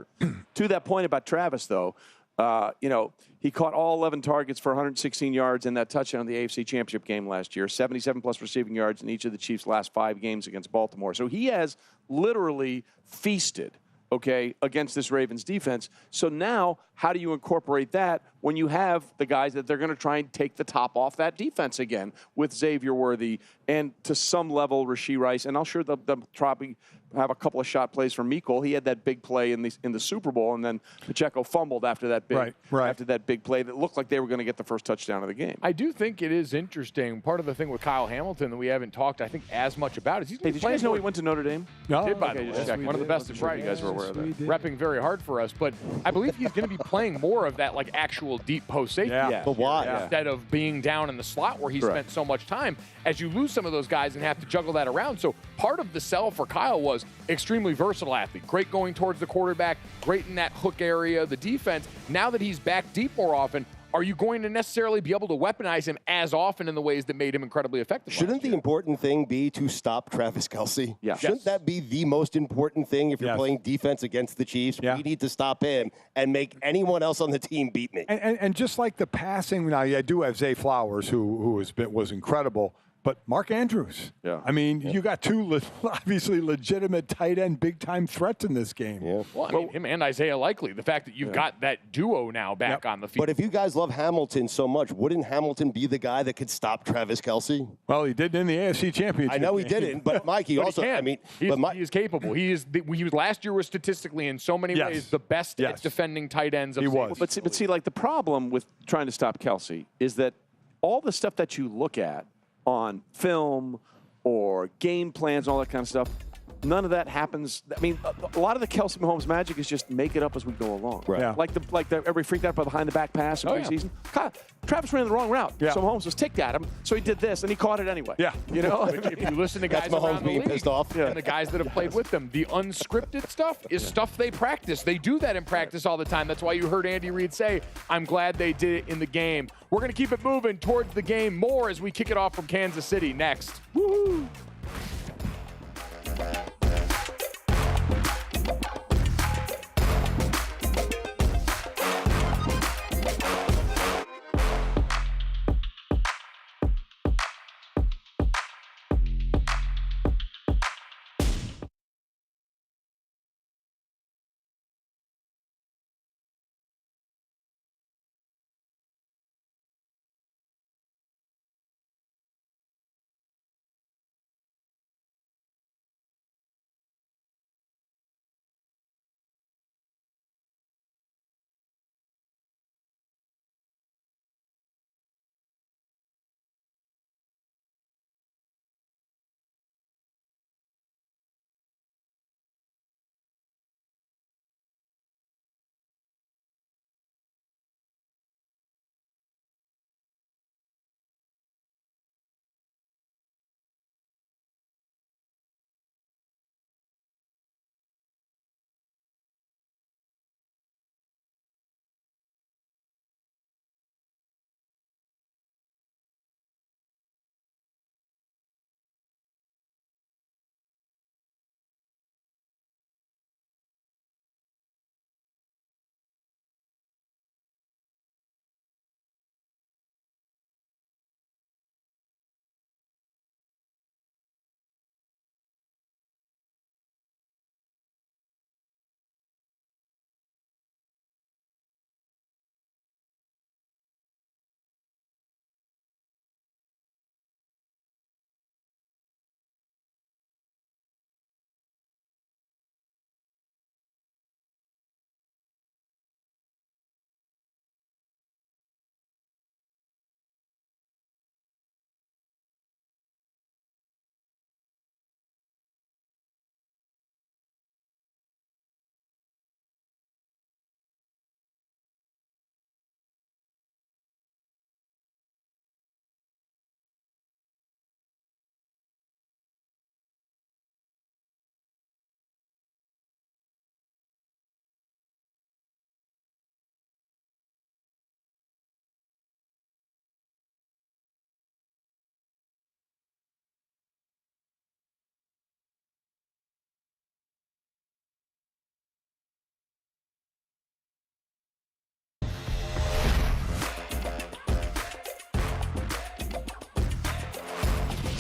To that point about Travis, though, he caught all 11 targets for 116 yards in that touchdown in the AFC Championship game last year, 77-plus receiving yards in each of the Chiefs' last 5 games against Baltimore. So he has literally feasted, against this Ravens defense. So now how do you incorporate that when you have the guys that they're going to try and take the top off that defense again with Xavier Worthy and to some level Rashee Rice? And I'll sure they'll probably have a couple of shot plays from Mecole. He had that big play in the Super Bowl, and then Pacheco fumbled after that big play that looked like they were going to get the first touchdown of the game. I do think it is interesting. Part of the thing with Kyle Hamilton that we haven't talked, I think, as much about is he's did you guys know he went to Notre Dame? No. Did, by the way. One of the best in Friday. You guys were aware of that. Repping very hard for us, but I believe he's going to be playing more of that actual deep post safety. But why? Instead of being down in the slot where he spent so much time, as you lose some of those guys and have to juggle that around. So part of the sell for Kyle was extremely versatile athlete, great going towards the quarterback, great in that hook area, the defense. Now that he's back deep more often, are you going to necessarily be able to weaponize him as often in the ways that made him incredibly effective? Shouldn't the important thing be to stop Travis Kelce? Yeah. Shouldn't that be the most important thing if you're playing defense against the Chiefs? We need to stop him and make anyone else on the team beat me. And just like the passing, now I do have Zay Flowers, who was incredible. But Mark Andrews. I mean, you got two obviously legitimate tight end big-time threats in this game. Well, I mean, him and Isaiah Likely. The fact that you've got that duo now back on the field. But if you guys love Hamilton so much, wouldn't Hamilton be the guy that could stop Travis Kelce? Well, he did in the AFC Championship. I know he didn't, but Mike, he also, I mean. He is capable. He was last year was statistically in so many ways the best at defending tight ends. He was. But see, the problem with trying to stop Kelce is that all the stuff that you look at on film or game plans, all that kind of stuff, none of that happens. I mean, a lot of the Kelce Mahomes magic is just make it up as we go along. Right. Yeah. Like everybody freaked out by the behind the back pass in preseason. Travis ran the wrong route. So Mahomes was ticked at him. So he did this and he caught it anyway. You know, if you listen to guys around the league pissed off. and the guys that have played with them, the unscripted stuff is stuff they practice. They do that in practice all the time. That's why you heard Andy Reid say, I'm glad they did it in the game. We're going to keep it moving towards the game more as we kick it off from Kansas City next. Woo-hoo!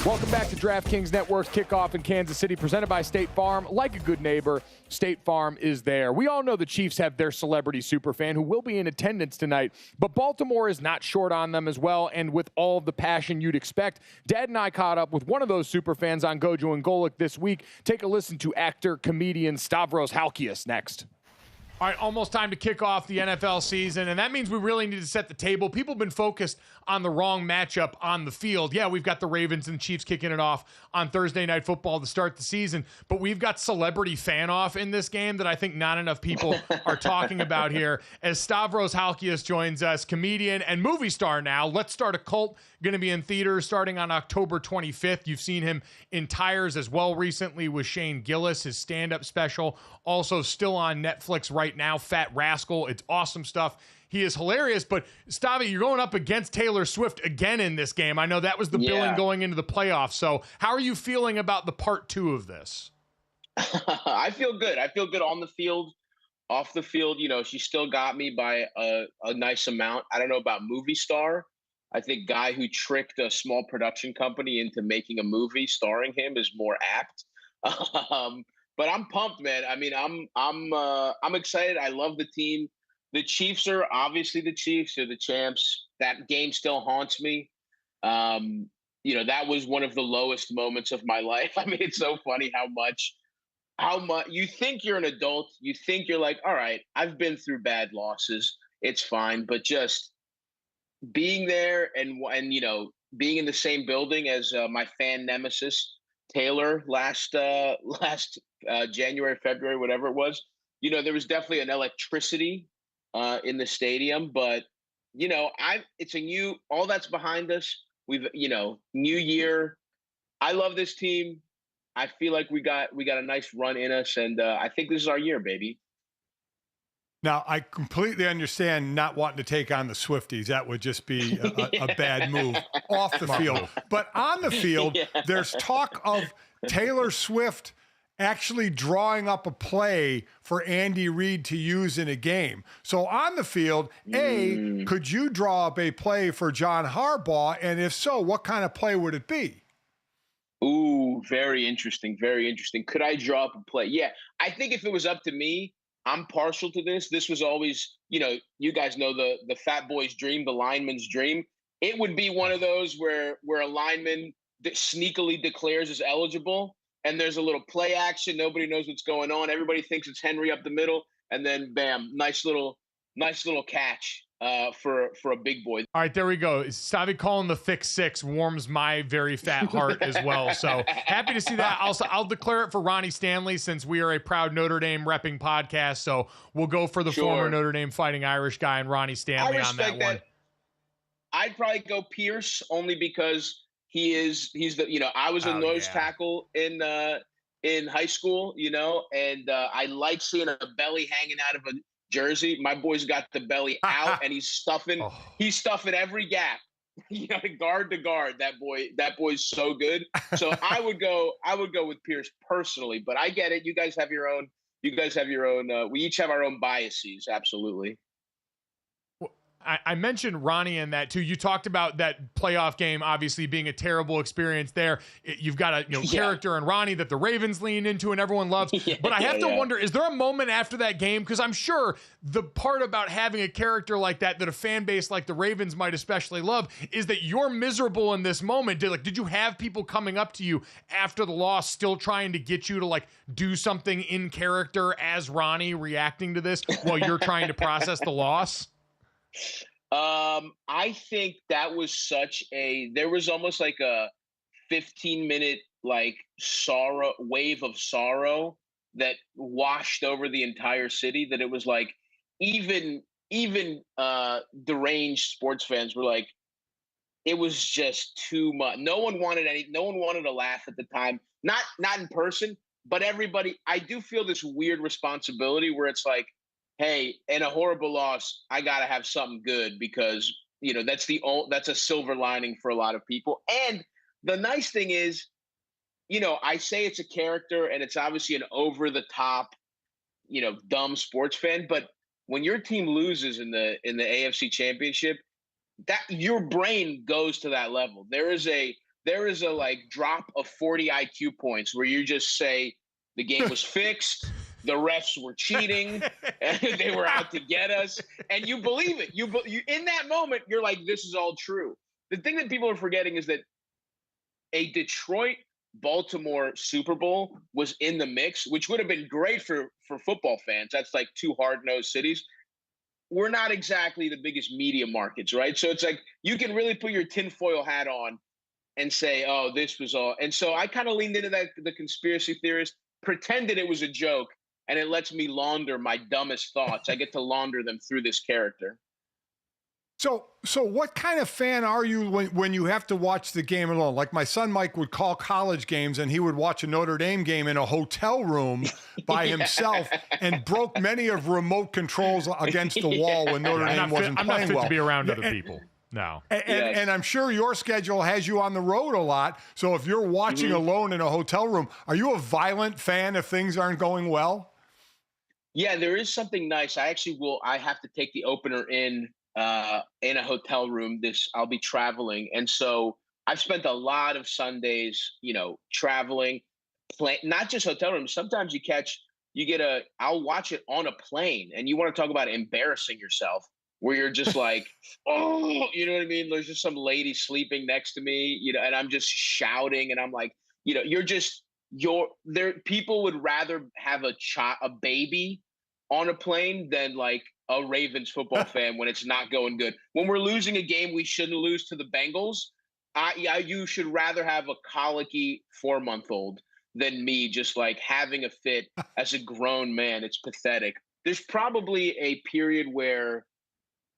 Welcome back to DraftKings Network's Kickoff in Kansas City, presented by State Farm. Like a good neighbor, State Farm is there. We all know the Chiefs have their celebrity superfan who will be in attendance tonight, but Baltimore is not short on them as well, and with all of the passion you'd expect. Dad and I caught up with one of those superfans on Gojo and Golic this week. Take a listen to actor, comedian Stavros Halkias next. All right, almost time to kick off the NFL season, and that means we really need to set the table. People have been focused on the wrong matchup on the field. Yeah, we've got the Ravens and the Chiefs kicking it off on Thursday Night Football to start the season, but we've got celebrity fan-off in this game that I think not enough people are talking about here. As Stavros Halkias joins us, comedian and movie star now. Let's Start a Cult, going to be in theaters starting on October 25th. You've seen him in Tires as well recently with Shane Gillis, his stand-up special, also still on Netflix right now, Fat Rascal. It's awesome stuff. He is hilarious, but Stavi, you're going up against Taylor Swift again in this game. I know that was the billing going into the playoffs. So how are you feeling about the part 2 of this? I feel good. I feel good on the field. Off the field, you know, she still got me by a nice amount. I don't know about movie star. I think guy who tricked a small production company into making a movie starring him is more apt. But I'm pumped, man. I mean, I'm excited. I love the team. The Chiefs are obviously the Chiefs. They're the champs. That game still haunts me. You know, that was one of the lowest moments of my life. I mean, it's so funny how much you think you're an adult. You think you're like, all right, I've been through bad losses. It's fine. But just being there and you know, being in the same building as my fan nemesis Taylor last January, February, whatever it was, you know, there was definitely an electricity in the stadium. But you know, all that's behind us. We've, you know, new year. I love this team. I feel like we got a nice run in us, and I think this is our year, baby. Now, I completely understand not wanting to take on the Swifties. That would just be a bad move off the field. But on the field, there's talk of Taylor Swift actually drawing up a play for Andy Reid to use in a game. So on the field, could you draw up a play for John Harbaugh? And if so, what kind of play would it be? Ooh, very interesting. Very interesting. Could I draw up a play? Yeah, I think if it was up to me, I'm partial to this. This was always, you know, you guys know the fat boy's dream, the lineman's dream. It would be one of those where a lineman sneakily declares as eligible, and there's a little play action. Nobody knows what's going on. Everybody thinks it's Henry up the middle, and then bam, nice little catch for a big boy. All right, there we go. Stavi calling the thick six warms my very fat heart as well. So happy to see that. Also, I'll declare it for Ronnie Stanley since we are a proud Notre Dame repping podcast. So we'll go for the former Notre Dame Fighting Irish guy and Ronnie Stanley on that one. I'd probably go Pierce only because he's the, you know, I was a nose tackle in high school, you know, and I like seeing a belly hanging out of a jersey. My boy's got the belly out and he's stuffing every gap, you know, guard to guard. That boy's so good. So I would go with Pierce personally, but I get it. You guys have your own, we each have our own biases. Absolutely. I mentioned Ronnie in that too. You talked about that playoff game obviously being a terrible experience there. You've got a character in Ronnie that the Ravens lean into and everyone loves. But I have to wonder, is there a moment after that game? Because I'm sure the part about having a character like that a fan base like the Ravens might especially love is that you're miserable in this moment. Did you have people coming up to you after the loss still trying to get you to do something in character as Ronnie reacting to this while you're trying to process the loss? I think that was there was almost like a 15-minute wave of sorrow that washed over the entire city, that it was like even deranged sports fans were like, it was just too much. No one wanted to laugh at the time. Not in person, but everybody, I do feel this weird responsibility where it's like, hey, in a horrible loss, I got to have something good because, you know, that's a silver lining for a lot of people. And the nice thing is, you know, I say it's a character and it's obviously an over the top, you know, dumb sports fan, but when your team loses in the AFC Championship, that your brain goes to that level. There is a there is a like drop of 40 IQ points where you just say the game was fixed, the refs were cheating, and they were out to get us, and you believe it. You in that moment, you're like, this is all true. The thing that people are forgetting is that a Detroit-Baltimore Super Bowl was in the mix, which would have been great for football fans. That's like two hard-nosed cities. We're not exactly the biggest media markets, right? So it's like you can really put your tinfoil hat on and say, oh, this was all. And so I kind of leaned into that, the conspiracy theorist, pretended it was a joke, and it lets me launder my dumbest thoughts. I get to launder them through this character. So what kind of fan are you when you have to watch the game alone? Like my son Mike would call college games and he would watch a Notre Dame game in a hotel room by himself and broke many of remote controls against the wall when Notre Dame wasn't playing well. I'm not fit to be around other people. No. And I'm sure your schedule has you on the road a lot. So if you're watching alone in a hotel room, are you a violent fan if things aren't going well? Yeah, there is something nice. I have to take the opener in a hotel room. I'll be traveling. And so I've spent a lot of Sundays, traveling, not just hotel rooms. Sometimes I'll watch it on a plane, and you want to talk about embarrassing yourself, where you're just like, oh, you know what I mean? There's just some lady sleeping next to me, and I'm just shouting, and I'm like, people would rather have a baby on a plane than like a Ravens football fan when it's not going good. When we're losing a game we shouldn't lose to the Bengals, you should rather have a colicky 4-month-old than me just like having a fit as a grown man. It's pathetic. There's probably a period where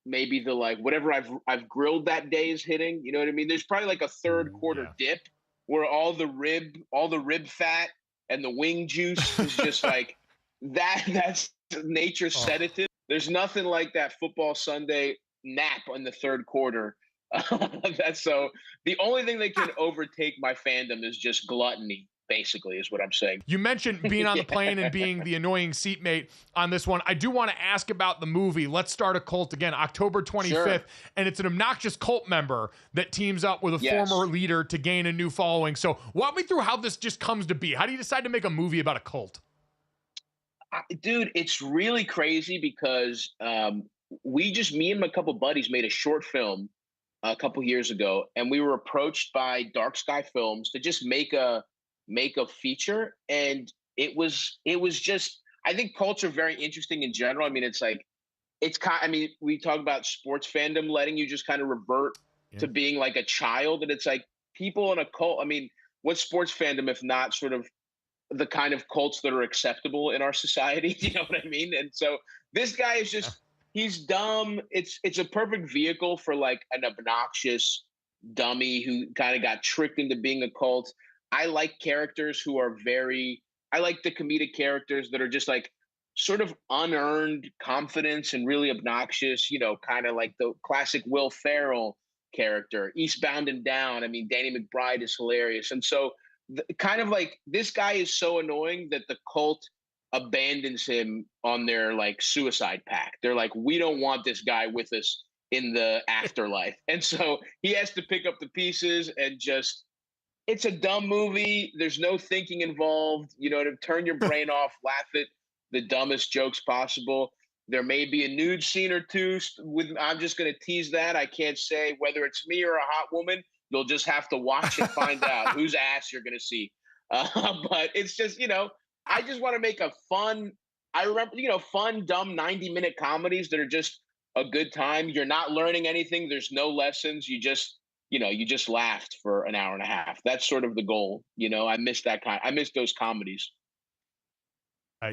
maybe the like whatever I've grilled that day is hitting. You know what I mean? There's probably like a third quarter dip where all the rib fat and the wing juice is just like that's nature's sedative. There's nothing like that football Sunday nap in the third quarter. So the only thing that can overtake my fandom is just gluttony, basically, is what I'm saying. You mentioned being on the plane and being the annoying seatmate on this one. I do want to ask about the movie. Let's Start a Cult again, October 25th. Sure. And it's an obnoxious cult member that teams up with a former leader to gain a new following. So walk me through how this just comes to be. How do you decide to make a movie about a cult? Dude, it's really crazy because me and my couple buddies made a short film a couple years ago, and we were approached by Dark Sky Films to just make a feature, and it was just, I think cults are very interesting in general. I mean, we talk about sports fandom letting you just kind of revert to being like a child, and it's like people in a cult. I mean, what's sports fandom if not sort of the kind of cults that are acceptable in our society? You know what I mean? And so this guy is just, he's dumb. It's a perfect vehicle for like an obnoxious dummy who kind of got tricked into being a cult. I like characters who are I like the comedic characters that are just like sort of unearned confidence and really obnoxious, kind of like the classic Will Ferrell character, Eastbound and Down. I mean, Danny McBride is hilarious. And so kind of like this guy is so annoying that the cult abandons him on their like suicide pact. They're like, we don't want this guy with us in the afterlife. And so he has to pick up the pieces and just, it's a dumb movie. There's no thinking involved, to turn your brain off, laugh at the dumbest jokes possible. There may be a nude scene or two. I'm just going to tease that. I can't say whether it's me or a hot woman. You'll just have to watch and find out whose ass you're going to see. But it's just, I just want to make a fun, fun, dumb 90-minute comedies that are just a good time. You're not learning anything. There's no lessons. You just laughed for an hour and a half. That's sort of the goal. I miss those comedies.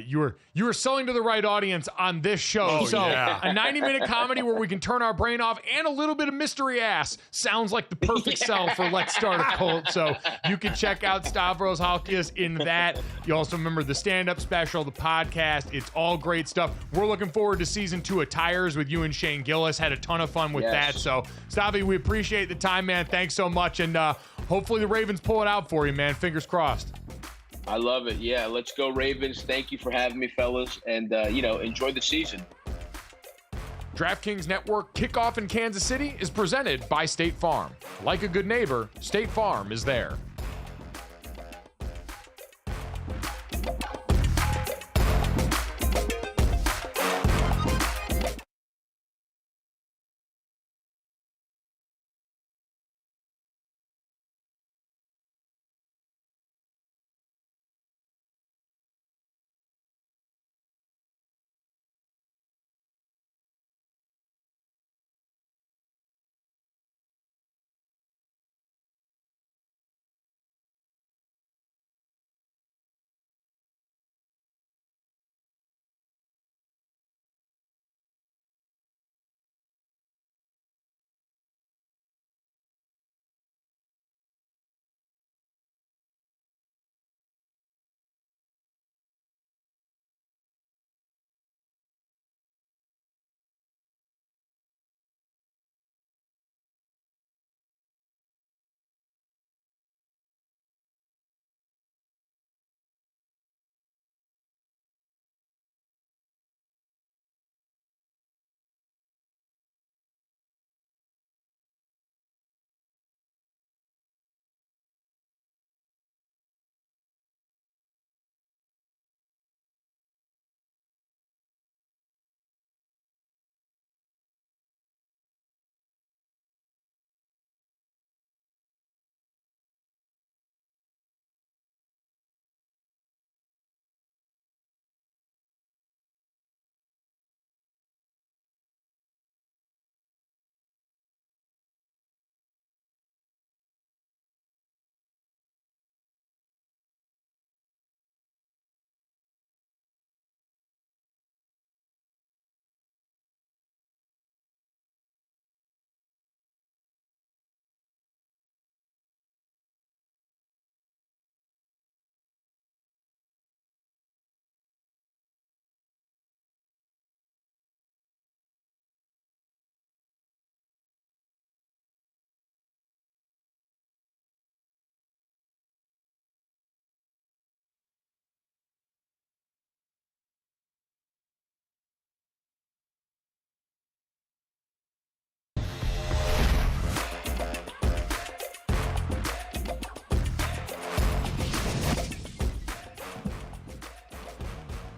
You were selling to the right audience on this show. A 90-minute comedy where we can turn our brain off and a little bit of mystery ass sounds like the perfect sell for Let's Start a Cult. So you can check out Stavros Halkias in that. You also remember the stand-up special, the podcast. It's all great stuff. We're looking forward to season 2 of Tires with you and Shane Gillis. Had a ton of fun with that. So Stavi, we appreciate the time, man. Thanks so much. And hopefully the Ravens pull it out for you, man. Fingers crossed. I love it. Yeah, let's go Ravens. Thank you for having me, fellas, and enjoy the season. DraftKings Network Kickoff in Kansas City is presented by State Farm. Like a good neighbor, State Farm is there.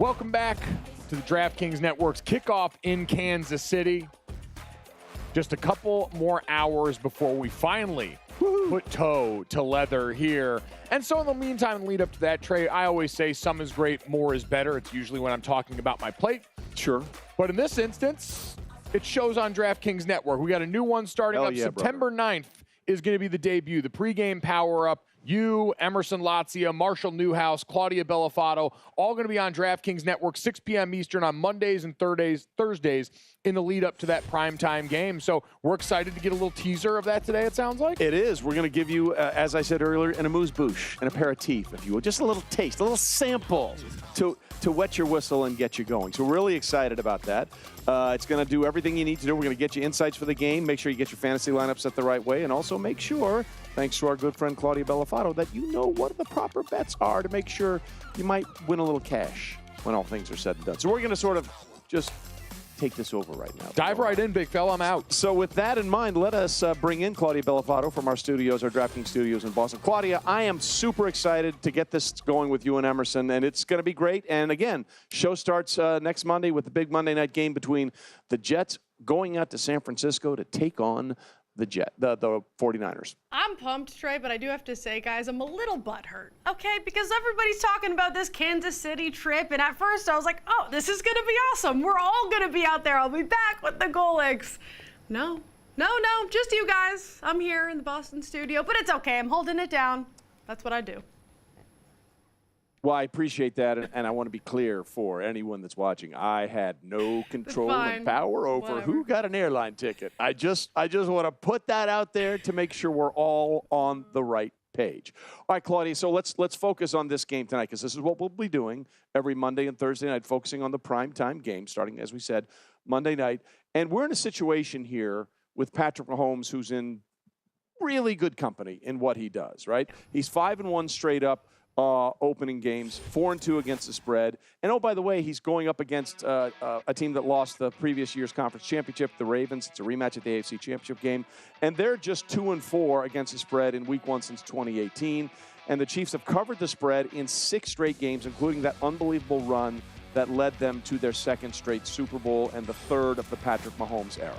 Welcome back to the DraftKings Network's Kickoff in Kansas City. Just a couple more hours before we finally put toe to leather here. And so in the meantime, lead up to that, Trey, I always say some is great, more is better. It's usually when I'm talking about my plate. Sure. But in this instance, it shows on DraftKings Network. We got a new one starting up September 9th is going to be the debut, the pregame power-up. You, Emerson Latzia, Marshall Newhouse, Claudia Bellafato, all going to be on DraftKings Network, 6 p.m. Eastern on Mondays and Thursdays in the lead up to that primetime game. So we're excited to get a little teaser of that today, it sounds like. It is. We're going to give you, as I said earlier, an amuse-bouche, an aperitif, if you will. Just a little taste, a little sample to wet your whistle and get you going. So we're really excited about that. It's going to do everything you need to do. We're going to get you insights for the game, make sure you get your fantasy lineups set the right way, and also make sure, thanks to our good friend Claudia Bellafato, that you know what the proper bets are to make sure you might win a little cash when all things are said and done. So we're going to sort of just take this over right now. Dive right in, big fella. I'm out. So with that in mind, let us bring in Claudia Bellafato from our studios, our DraftKings studios in Boston. Claudia, I am super excited to get this going with you and Emerson, and it's going to be great. And again, show starts next Monday with the big Monday night game between the Jets going out to San Francisco to take on the 49ers. I'm pumped, Trey, but I do have to say, guys, I'm a little butthurt, okay? Because everybody's talking about this Kansas City trip, and at first I was like, oh, this is going to be awesome. We're all going to be out there. I'll be back with the Golics. No, just you guys. I'm here in the Boston studio, but it's okay. I'm holding it down. That's what I do. Well, I appreciate that, and I want to be clear for anyone that's watching. I had no control and power over who got an airline ticket. I just want to put that out there to make sure we're all on the right page. All right, Claudia, so let's focus on this game tonight, because this is what we'll be doing every Monday and Thursday night, focusing on the primetime game, starting, as we said, Monday night. And we're in a situation here with Patrick Mahomes, who's in really good company in what he does, right? He's 5-1 straight up opening games, 4-2 against the spread. And oh, by the way, he's going up against a team that lost the previous year's conference championship, the Ravens. It's a rematch at the AFC Championship game. And they're just 2-4 against the spread in week 1 since 2018. And the Chiefs have covered the spread in 6 straight games, including that unbelievable run that led them to their 2nd straight Super Bowl and the 3rd of the Patrick Mahomes era.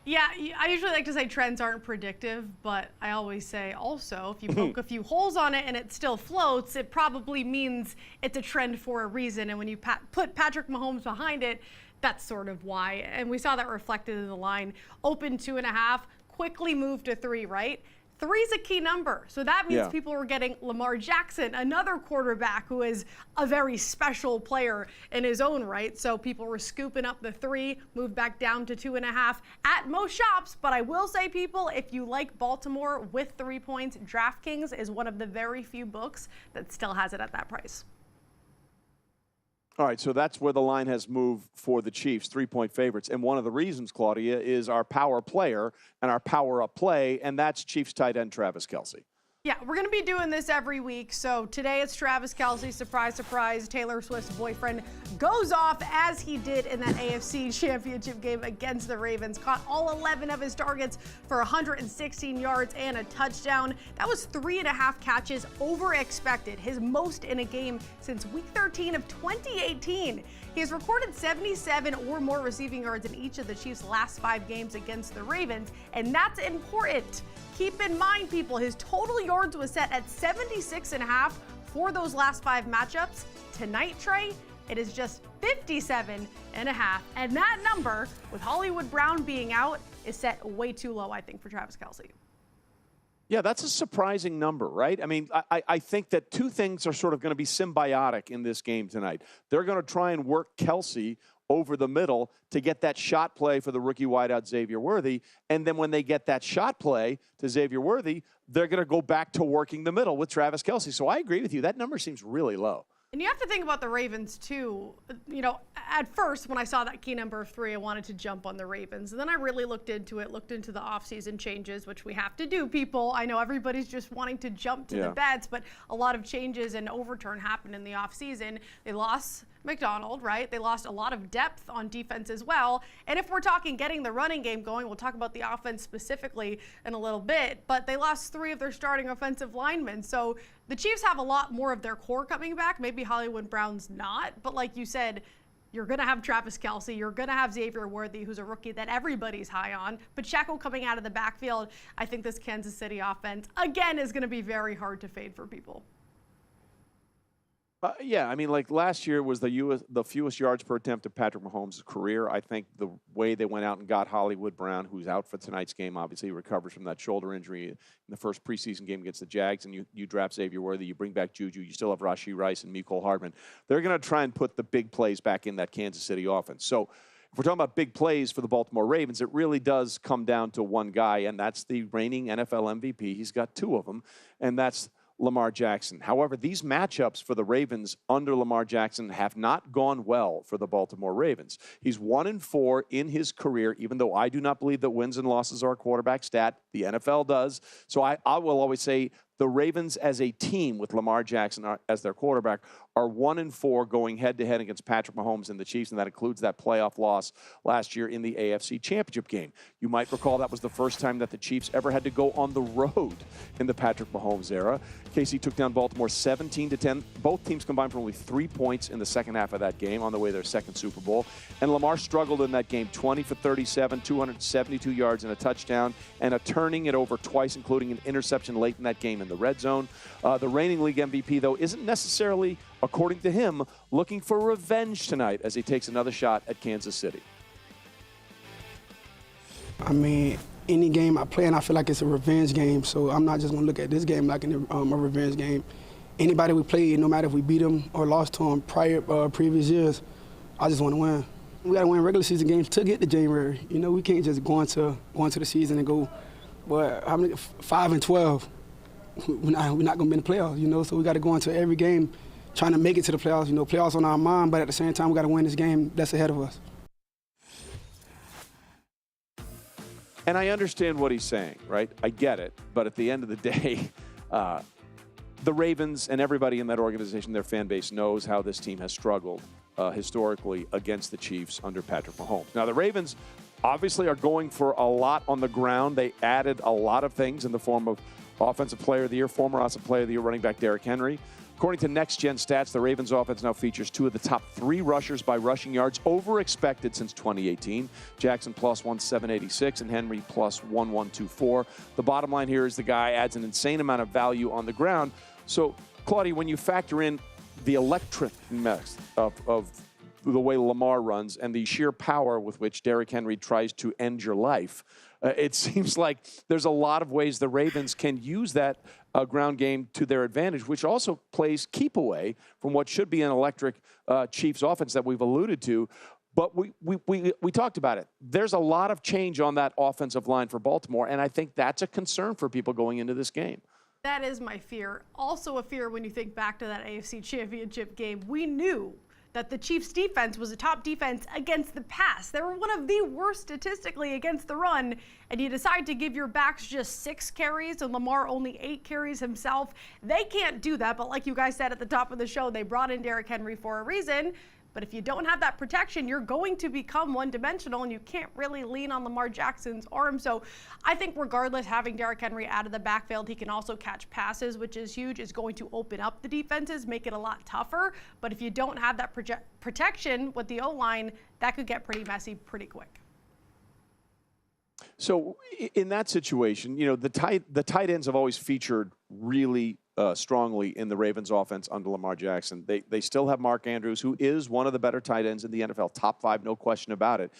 Yeah, I usually like to say trends aren't predictive, but I always say also if you poke a few holes on it and it still floats, it probably means it's a trend for a reason. And when you put Patrick Mahomes behind it, that's sort of why. And we saw that reflected in the line. Open 2.5, quickly moved to 3, right? 3 is a key number. So that means people were getting Lamar Jackson, another quarterback who is a very special player in his own right. So people were scooping up the 3, moved back down to 2.5 at most shops. But I will say, people, if you like Baltimore with 3 points, DraftKings is one of the very few books that still has it at that price. All right, so that's where the line has moved for the Chiefs, 3-point favorites. And one of the reasons, Claudia, is our power player and our power-up play, and that's Chiefs tight end Travis Kelce. Yeah, we're going to be doing this every week. So today it's Travis Kelce, surprise, surprise. Taylor Swift's boyfriend goes off as he did in that AFC Championship game against the Ravens. Caught all 11 of his targets for 116 yards and a touchdown. That was 3.5 catches over expected, his most in a game since week 13 of 2018. He has recorded 77 or more receiving yards in each of the Chiefs' last 5 games against the Ravens, and that's important. Keep in mind, people, his total yards was set at 76.5 for those last 5 matchups. Tonight, Trey, it is just 57.5. And that number, with Hollywood Brown being out, is set way too low, I think, for Travis Kelce. Yeah, that's a surprising number, right? I mean, I think that 2 things are sort of going to be symbiotic in this game tonight. They're going to try and work Kelce over the middle to get that shot play for the rookie wideout Xavier Worthy. And then when they get that shot play to Xavier Worthy, they're going to go back to working the middle with Travis Kelce. So I agree with you. That number seems really low. And you have to think about the Ravens, too. You know, at first, when I saw that key number of 3, I wanted to jump on the Ravens. And then I really looked into the offseason changes, which we have to do, people. I know everybody's just wanting to jump to the bets, but a lot of changes and overturn happened in the offseason. They lost McDonald, right? They lost a lot of depth on defense as well. And if we're talking getting the running game going, we'll talk about the offense specifically in a little bit, but they lost 3 of their starting offensive linemen. So the Chiefs have a lot more of their core coming back. Maybe Hollywood Brown's not, but like you said, you're going to have Travis Kelce. You're going to have Xavier Worthy, who's a rookie that everybody's high on. Pacheco coming out of the backfield. I think this Kansas City offense, again, is going to be very hard to fade for people. Yeah, I mean, like last year was the fewest yards per attempt of Patrick Mahomes' career. I think the way they went out and got Hollywood Brown, who's out for tonight's game, obviously he recovers from that shoulder injury in the first preseason game against the Jags, and you draft Xavier Worthy, you bring back Juju, you still have Rashee Rice and Mecole Hardman. They're going to try and put the big plays back in that Kansas City offense. So if we're talking about big plays for the Baltimore Ravens, it really does come down to one guy, and that's the reigning NFL MVP. He's got 2 of them, and that's Lamar Jackson. However, these matchups for the Ravens under Lamar Jackson have not gone well for the Baltimore Ravens. He's 1-4 in his career, even though I do not believe that wins and losses are a quarterback stat. The NFL does. So I will always say the Ravens as a team with Lamar Jackson as their quarterback are 1-4 going head-to-head against Patrick Mahomes and the Chiefs, and that includes that playoff loss last year in the AFC Championship game. You might recall that was the first time that the Chiefs ever had to go on the road in the Patrick Mahomes era. KC took down Baltimore 17-10. Both teams combined for only 3 points in the second half of that game on the way to their second Super Bowl. And Lamar struggled in that game, 20 for 37, 272 yards and a touchdown, and a turning it over twice, including an interception late in that game in the red zone. The reigning league MVP, though, isn't necessarily, according to him, looking for revenge tonight as he takes another shot at Kansas City. I mean, any game I play, and I feel like it's a revenge game, so I'm not just going to look at this game like a revenge game. Anybody we play, no matter if we beat them or lost to them previous years, I just want to win. We got to win regular season games to get to January. You know, we can't just go into the season and go, well, how many 5-12? We're not going to be in the playoffs, you know, so we got to go into every game trying to make it to the playoffs. You know, playoffs on our mind, but at the same time, we got to win this game that's ahead of us. And I understand what he's saying, right? I get it. But at the end of the day, the Ravens and everybody in that organization, their fan base, knows how this team has struggled historically against the Chiefs under Patrick Mahomes. Now, the Ravens obviously are going for a lot on the ground. They added a lot of things in the form of Offensive Player of the Year, former Offensive Player of the Year running back Derrick Henry. According to Next Gen Stats, the Ravens offense now features 2 of the top 3 rushers by rushing yards over expected since 2018. Jackson plus 1,786 and Henry plus 1,124. The bottom line here is the guy adds an insane amount of value on the ground. So, Claudia, when you factor in the electric mix of the way Lamar runs and the sheer power with which Derrick Henry tries to end your life, it seems like there's a lot of ways the Ravens can use that ground game to their advantage, which also plays keep away from what should be an electric Chiefs offense that we've alluded to. But we talked about it. There's a lot of change on that offensive line for Baltimore, and I think that's a concern for people going into this game. That is my fear. Also a fear when you think back to that AFC Championship game. We knew that the Chiefs defense was a top defense against the pass. They were one of the worst statistically against the run, and you decide to give your backs just 6 carries and Lamar only 8 carries himself. They can't do that, but like you guys said at the top of the show, they brought in Derrick Henry for a reason. But if you don't have that protection, you're going to become one-dimensional, and you can't really lean on Lamar Jackson's arm. So I think regardless, having Derrick Henry out of the backfield, he can also catch passes, which is huge, is going to open up the defenses, make it a lot tougher. But if you don't have that protection with the O-line, that could get pretty messy pretty quick. So in that situation, you know, the tight ends have always featured really strongly in the Ravens offense under Lamar Jackson. They still have Mark Andrews, who is one of the better tight ends in the NFL, top 5, no question about it.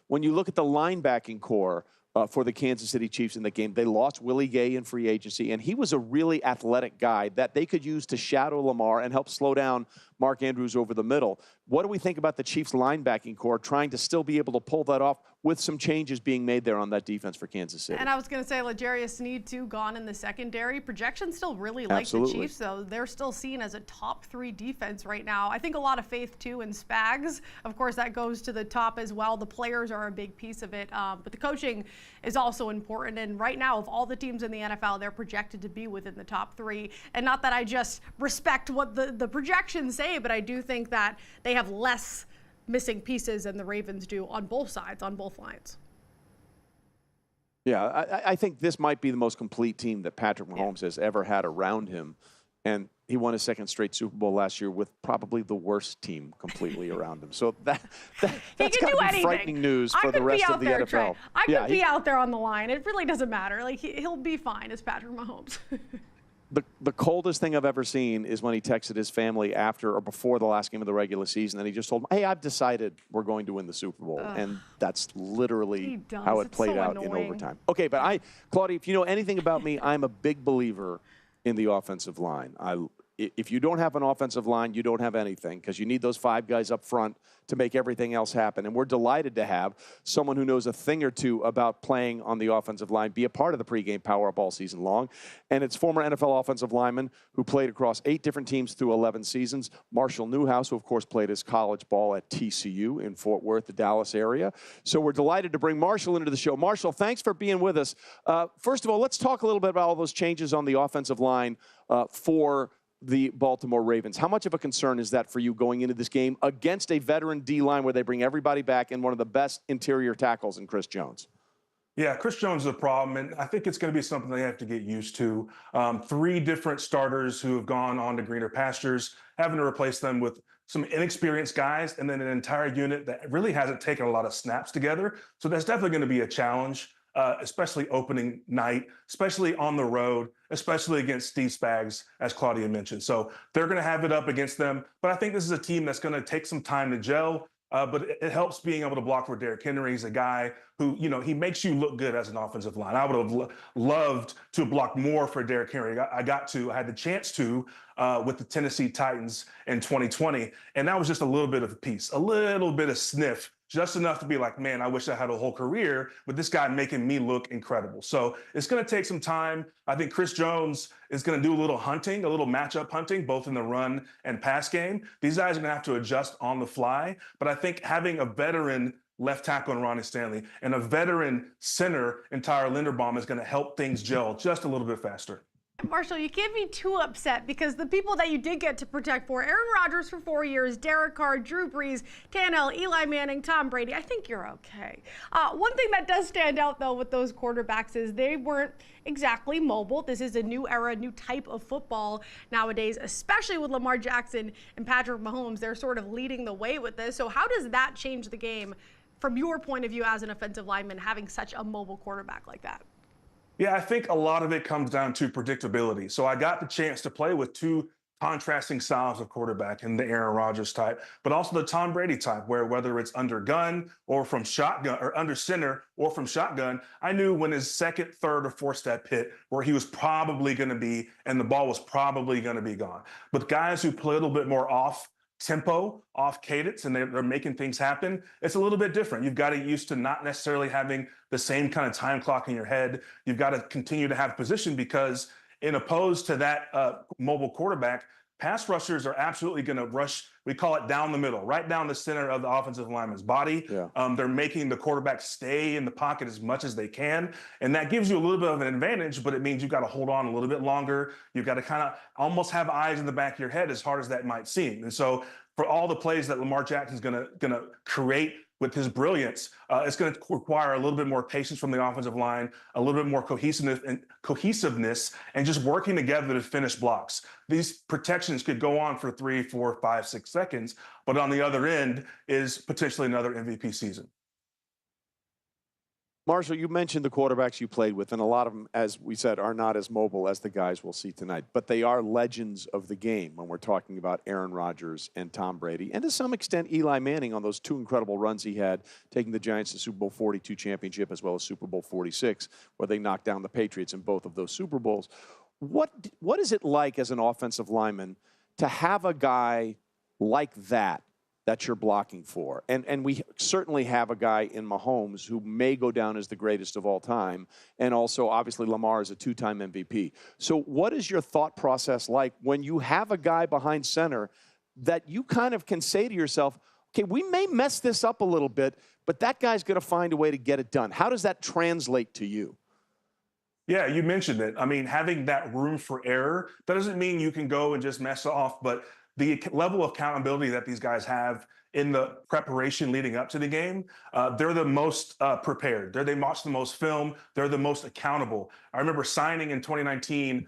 When you look at the linebacking core for the Kansas City Chiefs in the game, they lost Willie Gay in free agency, and he was a really athletic guy that they could use to shadow Lamar and help slow down Mark Andrews over the middle. What do we think about the Chiefs linebacking core trying to still be able to pull that off with some changes being made there on that defense for Kansas City? And I was going to say, L'Jarius Sneed, too, gone in the secondary. Projections still really like the Chiefs, though. They're still seen as a top 3 defense right now. I think a lot of faith, too, in Spags. Of course, that goes to the top as well. The players are a big piece of it, but the coaching is also important. And right now, of all the teams in the NFL, they're projected to be within the top 3. And not that I just respect what the projections say, but I do think that they have less missing pieces than the Ravens do on both sides, on both lines. Yeah, I think this might be the most complete team that Patrick Mahomes has ever had around him. And he won his 2nd straight Super Bowl last year with probably the worst team completely around him. So that's got to be frightening news for the rest of the NFL. I could be out there on the line. It really doesn't matter. Like, he'll be fine as Patrick Mahomes. The coldest thing I've ever seen is when he texted his family after or before the last game of the regular season, and he just told them, hey, I've decided we're going to win the Super Bowl. And that's literally how it played out in overtime. Okay, but Claudia, if you know anything about me, I'm a big believer in the offensive line. If you don't have an offensive line, you don't have anything, because you need those 5 guys up front to make everything else happen. And we're delighted to have someone who knows a thing or two about playing on the offensive line be a part of the pregame power-up all season long. And it's former NFL offensive lineman who played across 8 different teams through 11 seasons, Marshall Newhouse, who, of course, played his college ball at TCU in Fort Worth, the Dallas area. So we're delighted to bring Marshall into the show. Marshall, thanks for being with us. First of all, let's talk a little bit about all those changes on the offensive line for the Baltimore Ravens. How much of a concern is that for you going into this game against a veteran D-line where they bring everybody back and one of the best interior tackles in Chris Jones? Yeah, Chris Jones is a problem, and I think it's going to be something they have to get used to. 3 different starters who have gone on to greener pastures, having to replace them with some inexperienced guys, and then an entire unit that really hasn't taken a lot of snaps together. So that's definitely going to be a challenge. Especially opening night, especially on the road, especially against Steve Spags, as Claudia mentioned. So they're going to have it up against them. But I think this is a team that's going to take some time to gel. But it helps being able to block for Derrick Henry. He's a guy who, you know, he makes you look good as an offensive line. I would have loved to block more for Derrick Henry. I had the chance to with the Tennessee Titans in 2020. And that was just a little bit of a piece, a little bit of sniff, just enough to be like, man, I wish I had a whole career with this guy making me look incredible. So it's going to take some time. I think Chris Jones is going to do a little hunting, a little matchup hunting, both in the run and pass game. These guys are going to have to adjust on the fly. But I think having a veteran left tackle in Ronnie Stanley and a veteran center in Tyler Linderbaum is going to help things gel just a little bit faster. Marshall, you can't be too upset because the people that you did get to protect for, Aaron Rodgers for 4 years, Derek Carr, Drew Brees, Tannehill, Eli Manning, Tom Brady, I think you're okay. One thing that does stand out, though, with those quarterbacks is they weren't exactly mobile. This is a new era, new type of football nowadays, especially with Lamar Jackson and Patrick Mahomes. They're sort of leading the way with this. So how does that change the game from your point of view as an offensive lineman, having such a mobile quarterback like that? Yeah, I think a lot of it comes down to predictability. So I got the chance to play with two contrasting styles of quarterback in the Aaron Rodgers type, but also the Tom Brady type, where whether it's under gun or from shotgun or under center or from shotgun, I knew when his second, third, or fourth step hit where he was probably going to be and the ball was probably going to be gone. But guys who play a little bit more off tempo, off cadence, and they're making things happen, it's a little bit different. You've got to get used to not necessarily having the same kind of time clock in your head. You've got to continue to have position because in opposed to that mobile quarterback, pass rushers are absolutely going to rush, we call it down the middle, right down the center of the offensive lineman's body. Yeah. They're making the quarterback stay in the pocket as much as they can. And that gives you a little bit of an advantage, but it means you've got to hold on a little bit longer. You've got to kind of almost have eyes in the back of your head, as hard as that might seem. And so for all the plays that Lamar Jackson's going to create with his brilliance, it's going to require a little bit more patience from the offensive line, a little bit more cohesiveness, and just working together to finish blocks. These protections could go on for 3, 4, 5, 6 seconds, but on the other end is potentially another MVP season. Marshall, you mentioned the quarterbacks you played with, and a lot of them, as we said, are not as mobile as the guys we'll see tonight. But they are legends of the game when we're talking about Aaron Rodgers and Tom Brady, and to some extent Eli Manning on those 2 incredible runs he had, taking the Giants to Super Bowl 42 championship as well as Super Bowl 46, where they knocked down the Patriots in both of those Super Bowls. What is it like as an offensive lineman to have a guy like that you're blocking for? And we certainly have a guy in Mahomes who may go down as the greatest of all time, and also obviously Lamar is a 2-time MVP. So what is your thought process like when you have a guy behind center that you kind of can say to yourself, okay, we may mess this up a little bit, but that guy's going to find a way to get it done? How does that translate to you? Yeah, you mentioned it. I mean, having that room for error, that doesn't mean you can go and just mess off, but the level of accountability that these guys have in the preparation leading up to the game, they're the most prepared. They watch the most film. They're the most accountable. I remember signing in 2019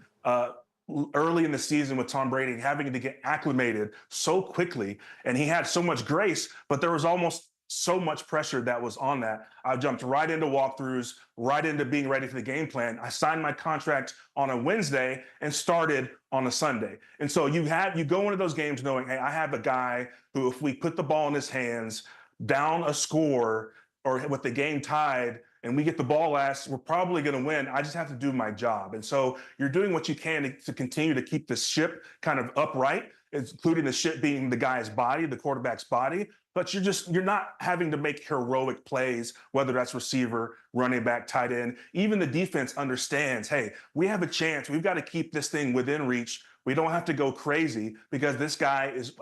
early in the season with Tom Brady, having to get acclimated so quickly, and he had so much grace, but there was almost so much pressure that was on that. I jumped right into walkthroughs, right into being ready for the game plan. I signed my contract on a Wednesday and started on a Sunday. And so you go into those games knowing, hey, I have a guy who, if we put the ball in his hands, down a score, or with the game tied, and we get the ball last, we're probably going to win. I just have to do my job. And so you're doing what you can to continue to keep the ship kind of upright, including the ship being the guy's body, the quarterback's body. But you're not having to make heroic plays, whether that's receiver, running back, tight end. Even the defense understands, hey, we have a chance. We've got to keep this thing within reach. We don't have to go crazy because this guy is,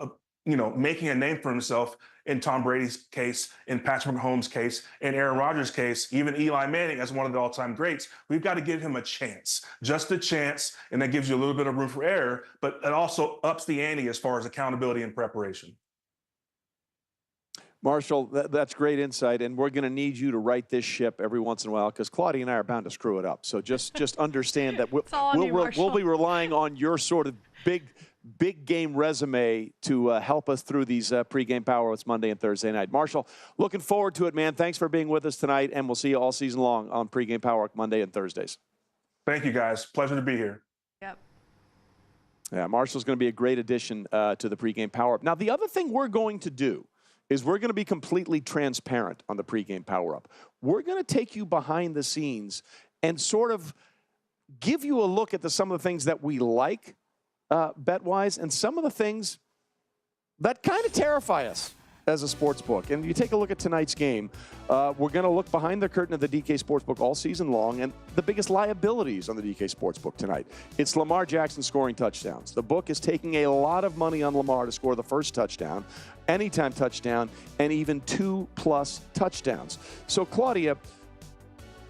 making a name for himself in Tom Brady's case, in Patrick Mahomes' case, in Aaron Rodgers' case, even Eli Manning as one of the all-time greats. We've got to give him a chance, just a chance, and that gives you a little bit of room for error, but it also ups the ante as far as accountability and preparation. Marshall, that's great insight, and we're going to need you to right this ship every once in a while because Claudia and I are bound to screw it up. So just understand that we'll be relying on your sort of big game resume to help us through these pregame power-ups Monday and Thursday night. Marshall, looking forward to it, man. Thanks for being with us tonight, and we'll see you all season long on pregame power-up Monday and Thursdays. Thank you, guys. Pleasure to be here. Yep. Yeah, Marshall's going to be a great addition to the pregame power-up. Now, the other thing we're going to do is we're going to be completely transparent on the pregame power-up. We're going to take you behind the scenes and sort of give you a look at some of the things that we like bet-wise and some of the things that kind of terrify us as a sports book. And you take a look at tonight's game, we're going to look behind the curtain of the DK Sportsbook all season long and the biggest liabilities on the DK Sportsbook tonight. It's Lamar Jackson scoring touchdowns. The book is taking a lot of money on Lamar to score the first touchdown, anytime touchdown, and even 2+ touchdowns. So, Claudia,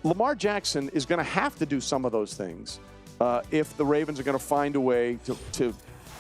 Lamar Jackson is going to have to do some of those things if the Ravens are going to find a way to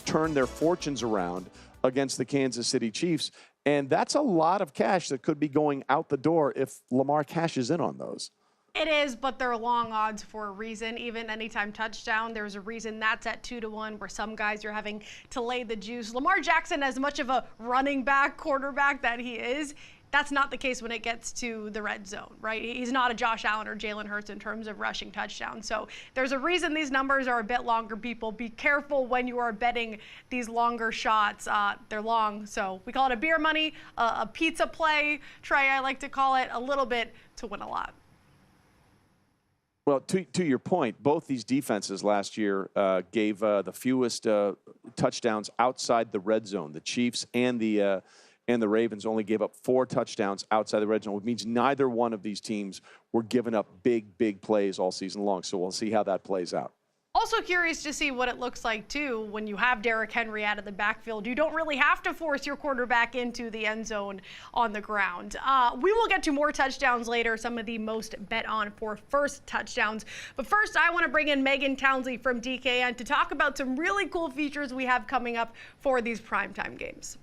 turn their fortunes around against the Kansas City Chiefs. And that's a lot of cash that could be going out the door if Lamar cashes in on those. It is, but they're long odds for a reason. Even anytime touchdown, there's a reason that's at 2-1, where some guys are having to lay the juice. Lamar Jackson, as much of a running back, quarterback that he is, that's not the case when it gets to the red zone, right? He's not a Josh Allen or Jalen Hurts in terms of rushing touchdowns. So there's a reason these numbers are a bit longer, people. Be careful when you are betting these longer shots. They're long, so we call it a beer money, a pizza play, Trey, I like to call it, a little bit to win a lot. Well, to your point, both these defenses last year gave the fewest touchdowns outside the red zone. The Chiefs and the Ravens only gave up 4 touchdowns outside the red zone, which means neither one of these teams were giving up big plays all season long. So we'll see how that plays out. Also curious to see what it looks like, too, when you have Derrick Henry out of the backfield. You don't really have to force your quarterback into the end zone on the ground. We will get to more touchdowns later, some of the most bet on for first touchdowns. But first, I want to bring in Megan Townsley from DKN to talk about some really cool features we have coming up for these primetime games.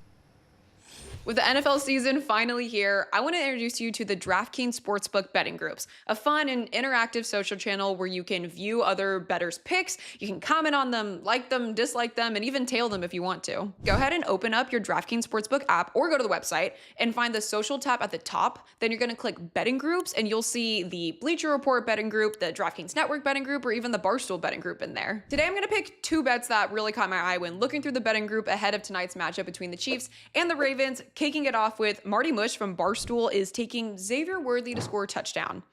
With the NFL season finally here, I want to introduce you to the DraftKings Sportsbook betting groups, a fun and interactive social channel where you can view other bettors' picks, you can comment on them, like them, dislike them, and even tail them if you want to. Go ahead and open up your DraftKings Sportsbook app or go to the website and find the social tab at the top. Then you're going to click betting groups and you'll see the Bleacher Report betting group, the DraftKings Network betting group, or even the Barstool betting group in there. Today I'm going to pick 2 bets that really caught my eye when looking through the betting group ahead of tonight's matchup between the Chiefs and the Ravens. Kicking it off with Marty Mush from Barstool is taking Xavier Worthy to score a touchdown.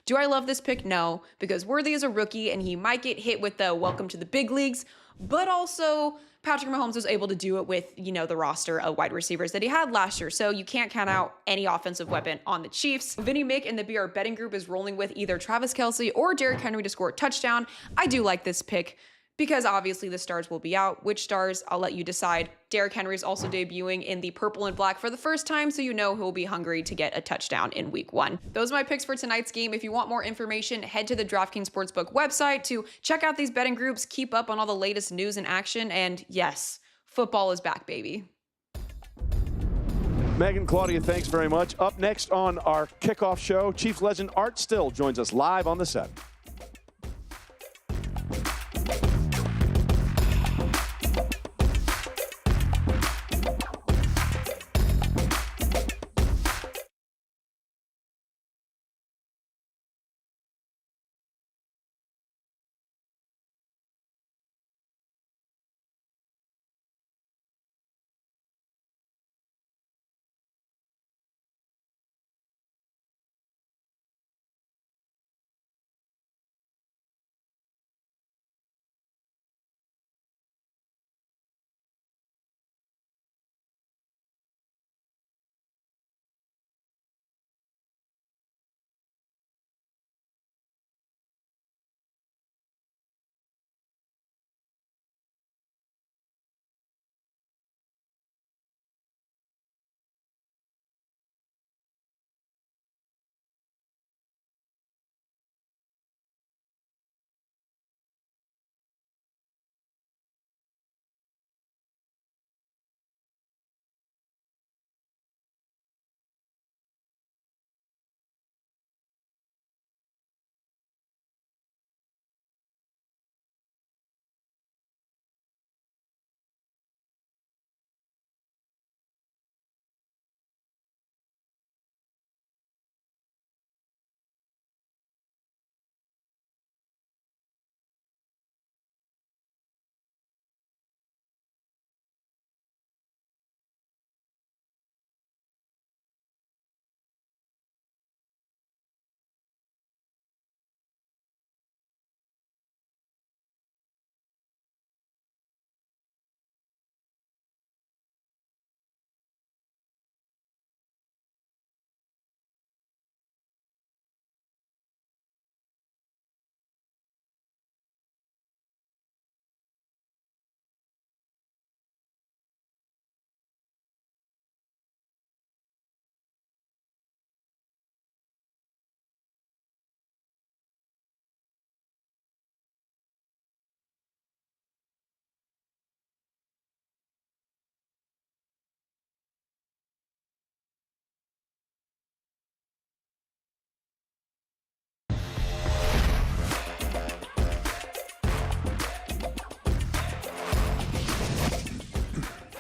Do I love this pick? No, because Worthy is a rookie and he might get hit with the welcome to the big leagues, but also Patrick Mahomes was able to do it with, the roster of wide receivers that he had last year, so you can't count out any offensive weapon on the Chiefs. Vinny Mick in the BR betting group is rolling with either Travis Kelce or Derrick Henry to score a touchdown. I do like this pick, because obviously the stars will be out. Which stars? I'll let you decide. Derrick Henry is also debuting in the purple and black for the first time, so you know he'll be hungry to get a touchdown in week 1. Those are my picks for tonight's game. If you want more information, head to the DraftKings Sportsbook website to check out these betting groups, keep up on all the latest news and action, and yes, football is back, baby. Megan, Claudia, thanks very much. Up next on our kickoff show, Chiefs legend Art Still joins us live on the set.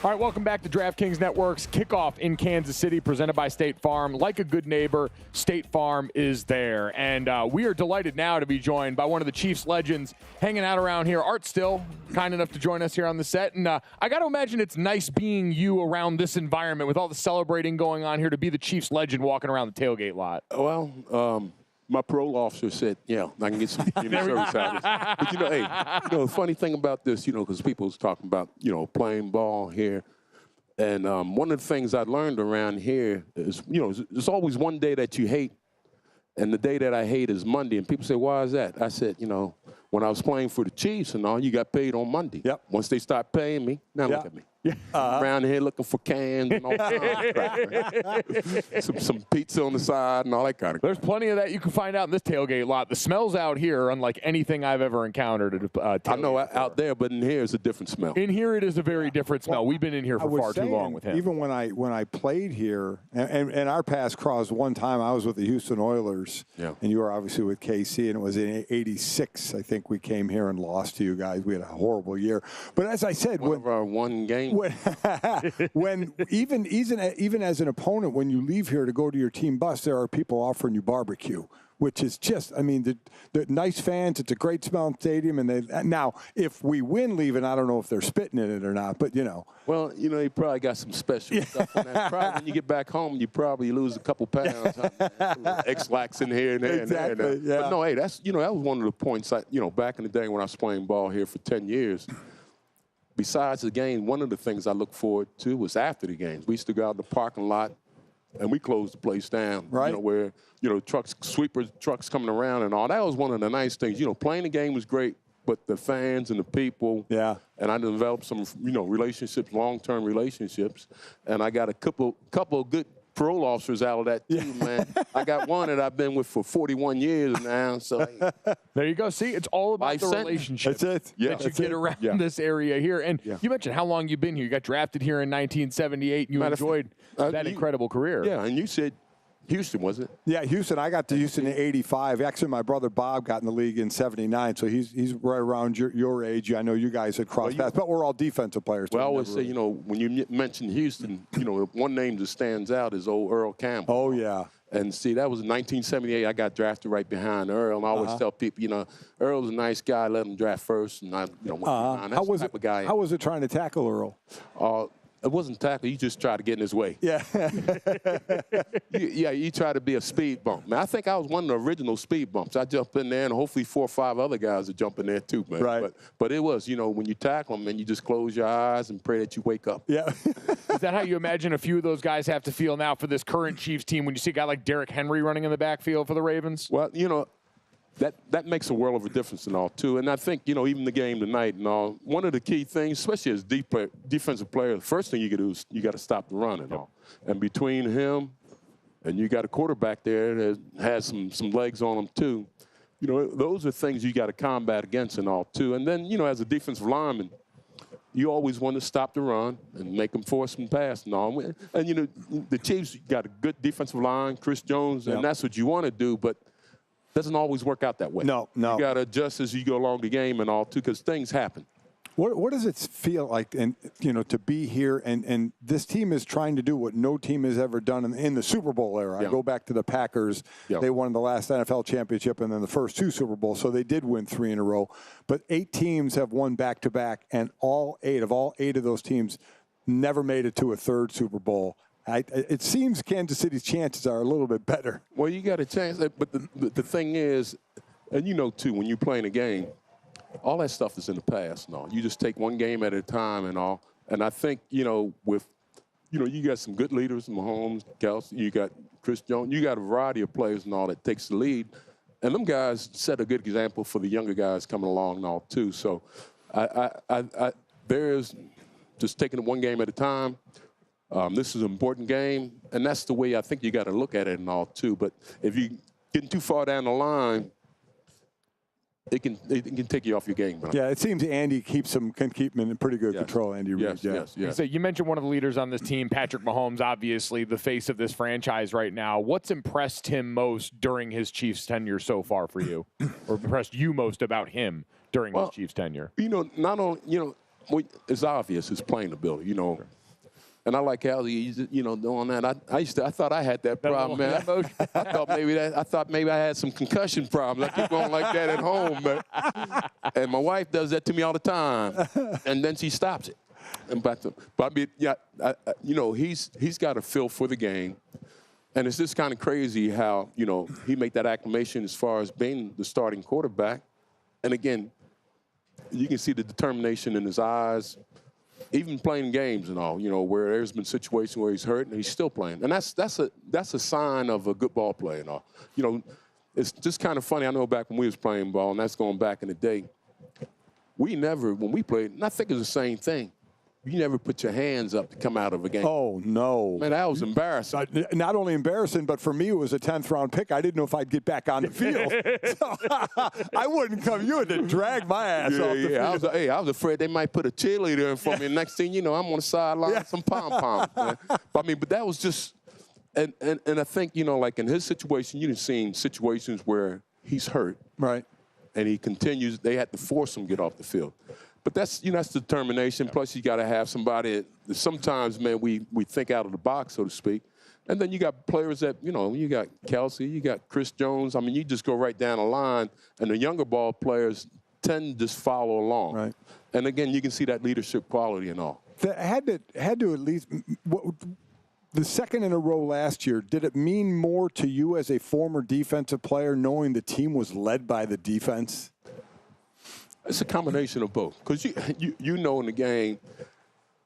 All right, welcome back to DraftKings Network's Kickoff in Kansas City, presented by State Farm. Like a good neighbor, State Farm is there. And we are delighted now to be joined by one of the Chiefs legends hanging out around here. Art Still, kind enough to join us here on the set. And I got to imagine it's nice being you around this environment with all the celebrating going on here to be the Chiefs legend walking around the tailgate lot. Well, my parole officer said, yeah, I can get some service hours. But, hey, the funny thing about this, because people was talking about, playing ball here. And one of the things I learned around here is, there's always one day that you hate. And the day that I hate is Monday. And people say, why is that? I said, when I was playing for the Chiefs and all, you got paid on Monday. Yep. Once they start paying me, now look at me. Yeah. Around here looking for cans and all kinds of crap. Some pizza on the side and all that kind of There's plenty of that you can find out in this tailgate lot. The smells out here are unlike anything I've ever encountered at a tailgate. I know out there, but in here it's a different smell. In here it is a very different smell. We've been in here for far too long with him. Even when I played here, and our paths crossed one time, I was with the Houston Oilers, and you were obviously with KC, and it was in '86, I think we came here and lost to you guys. We had a horrible year. But as I said, one game. When even as an opponent, when you leave here to go to your team bus, there are people offering you barbecue, which is just, the nice fans. It's a great smelling stadium, and now if we win leaving, I don't know if they're spitting in it or not, but Well, you probably got some special stuff on that. Probably when you get back home, you probably lose a couple pounds. X-lax in here and there. Exactly. And there. But no, hey, that's that was one of the points. Back in the day when I was playing ball here for 10 years. Besides the game, one of the things I look forward to was after the games. We used to go out in the parking lot, and we closed the place down. Right. Where sweepers trucks coming around and all. That was one of the nice things. Playing the game was great, but the fans and the people. Yeah. And I developed some relationships, long-term relationships, and I got a couple of good parole officers out of that too, man. I got one that I've been with for 41 years now. So there you go. See, it's all about the relationship that you get around this area here. And you mentioned how long you've been here. You got drafted here in 1978, and you enjoyed that incredible career. Yeah, and you said Houston, wasn't it? Yeah, Houston. I got to Houston in '85. Actually, my brother Bob got in the league in '79, so he's right around your age. I know you guys had crossed paths, but we're all defensive players. Well, I always say, when you mention Houston, one name that stands out is old Earl Campbell. Oh, yeah. And see, that was in 1978. I got drafted right behind Earl, and I always tell people, Earl's a nice guy. Let him draft first, and went behind. That's the type of guy. How was it trying to tackle Earl? It wasn't tackle. You just tried to get in his way. Yeah. You try to be a speed bump. Man, I think I was one of the original speed bumps. I jumped in there, and hopefully 4 or 5 other guys would jump in there too, man. Right. But it was, when you tackle them, and you just close your eyes and pray that you wake up. Yeah. Is that how you imagine a few of those guys have to feel now for this current Chiefs team when you see a guy like Derrick Henry running in the backfield for the Ravens? Well, that makes a world of a difference and all, too. And I think, even the game tonight and all, one of the key things, especially as defensive player, the first thing you can do is you got to stop the run and all. And between him and you got a quarterback there that has some legs on him, too, those are things you got to combat against and all, too. And then, as a defensive lineman, you always want to stop the run and make them force them pass and all. And, the Chiefs got a good defensive line, Chris Jones, and that's what you want to do, but doesn't always work out that way. No. You got to adjust as you go along the game and all, too, because things happen. What does it feel like, and to be here, and this team is trying to do what no team has ever done in the Super Bowl era. I go back to the Packers. They won the last NFL championship and then the first 2 Super Bowls, so they did win 3 in a row. But 8 teams have won back-to-back, and all 8 of those teams never made it to a 3rd Super Bowl. It seems Kansas City's chances are a little bit better. Well, you got a chance, but the thing is, and too, when you're playing a game, all that stuff is in the past and all. You just take one game at a time and all. And I think, with, you got some good leaders, Mahomes, Kelce, you got Chris Jones, you got a variety of players and all that takes the lead. And them guys set a good example for the younger guys coming along and all, too. So there's just taking it one game at a time. This is an important game, and that's the way I think you got to look at it and all, too. But if you getting too far down the line, it can take you off your game. Bro. Yeah, it seems Andy can keep him in pretty good control, Andy Reid. Yes. So you mentioned one of the leaders on this team, Patrick Mahomes, obviously the face of this franchise right now. What's impressed him most during his Chiefs tenure so far for you? Or impressed you most about him during his Chiefs tenure? Not only, it's obvious his playing ability, you know. And I like how he's, doing that. I thought I had that problem, man. I thought maybe I had some concussion problems. I keep going like that at home, and my wife does that to me all the time, and then she stops it. But I mean, he's got a feel for the game, and it's just kind of crazy how he made that acclamation as far as being the starting quarterback, and again, you can see the determination in his eyes. Even playing games and all, where there's been situations where he's hurt and he's still playing, and that's a sign of a good ball player and all. It's just kind of funny. I know back when we was playing ball, and that's going back in the day. When we played, and I think it's the same thing. You never put your hands up to come out of a game. Oh, no. Man, that was embarrassing. Not only embarrassing, but for me, it was a 10th-round pick. I didn't know if I'd get back on the field. So, I wouldn't come. You had to drag my ass off the field. I was afraid they might put a cheerleader in for me. And next thing you know, I'm on the sideline, some pom-poms. But that was just – and I think, like in his situation, you've seen situations where he's hurt. Right. And he continues. They had to force him to get off the field. But that's that's determination. Yeah. Plus, you got to have somebody. Sometimes, man, we think out of the box, so to speak. And then you got players that you got Kelce, you got Chris Jones. I mean, you just go right down the line, and the younger ball players tend to just follow along. Right. And again, you can see that leadership quality and all. Had to at least. The second in a row last year, did it mean more to you as a former defensive player knowing the team was led by the defense? It's a combination of both. Because you know in the game,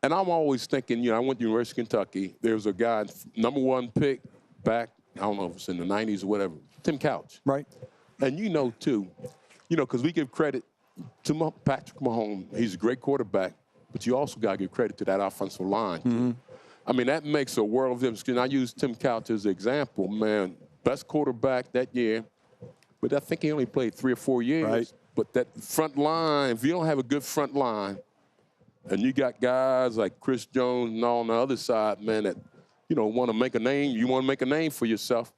and I'm always thinking, I went to University of Kentucky. There was a guy, #1 pick back, I don't know if it's in the 90s or whatever, Tim Couch. Right. And too, because we give credit to Patrick Mahomes. He's a great quarterback, but you also got to give credit to that offensive line. Mm-hmm. I mean, that makes a world of difference. And I use Tim Couch as an example. Man, best quarterback that year, but I think he only played 3 or 4 years. Right. But that front line, if you don't have a good front line, and you got guys like Chris Jones and all on the other side, man, that, want to make a name, you want to make a name for yourself,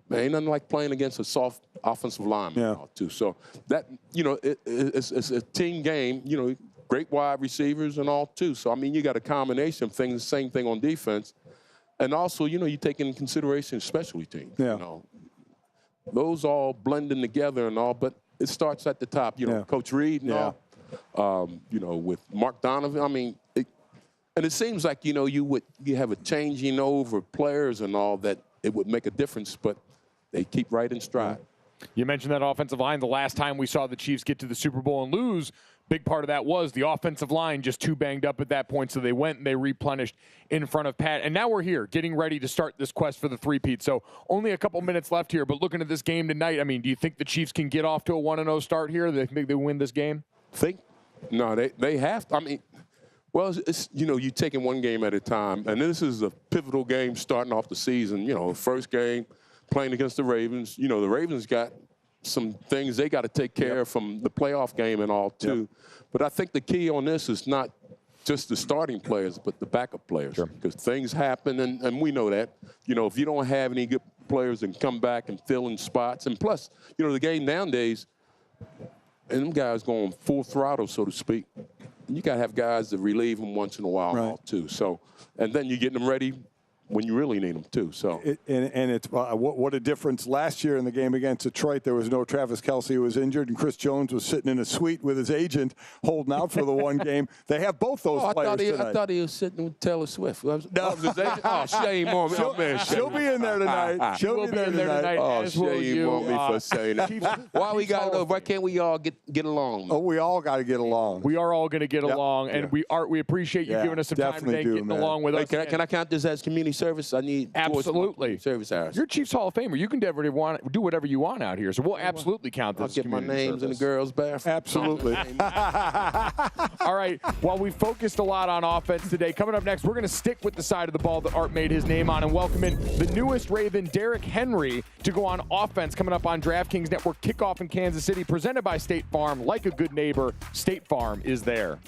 man, ain't nothing like playing against a soft offensive lineman, too. So that, it's a team game, great wide receivers and all, too. So, I mean, you got a combination of things, same thing on defense. And also, you take into consideration specialty teams. Yeah. Those all blending together and all, but it starts at the top, Coach Reed and all, with Mark Donovan. I mean, and it seems like, you have a changing over players and all that it would make a difference, but they keep right in stride. You mentioned that offensive line. The last time we saw the Chiefs get to the Super Bowl and lose, big part of that was the offensive line just too banged up at that point, so they went and they replenished in front of Pat. And now we're here getting ready to start this quest for the three-peat. So only a couple minutes left here, but looking at this game tonight, I mean, do you think the Chiefs can get off to a 1-0 start here? Do you think they win this game? No, they have to. I mean, well, it's you taking one game at a time, and this is a pivotal game starting off the season. First game playing against the Ravens. The Ravens got some things they got to take care of from the playoff game and all, too. Yep. But I think the key on this is not just the starting players, but the backup players. Sure. Because things happen, and we know that. If you don't have any good players that can come back and fill in spots, and plus, the game nowadays, and them guys going full throttle, so to speak, and you got to have guys that relieve them once in a while, right, too. So, and then you get them ready when you really need them, too. So and it's what a difference. Last year in the game against Detroit, there was no Travis Kelce, who was injured, and Chris Jones was sitting in a suite with his agent holding out for the one game. They have both those players tonight. I thought he was sitting with Taylor Swift. No. Shame on me. She'll be in there tonight. She'll be in there tonight. Oh, shame on me for saying that. Why can't we all get along? Oh, we all got to get along. We are all going to get along, and we appreciate you giving us some time today, getting along with us. Can I count this as community service? I need absolutely service hours. You're Chiefs Hall of Famer. You can do whatever you want out here. So we'll absolutely count this. I'll get my names in the girls' bathroom. Absolutely. All right. While we focused a lot on offense today, coming up next, we're going to stick with the side of the ball that Art made his name on and welcome in the newest Raven, Derrick Henry, to go on offense. Coming up on DraftKings Network, kickoff in Kansas City, presented by State Farm. Like a good neighbor, State Farm is there.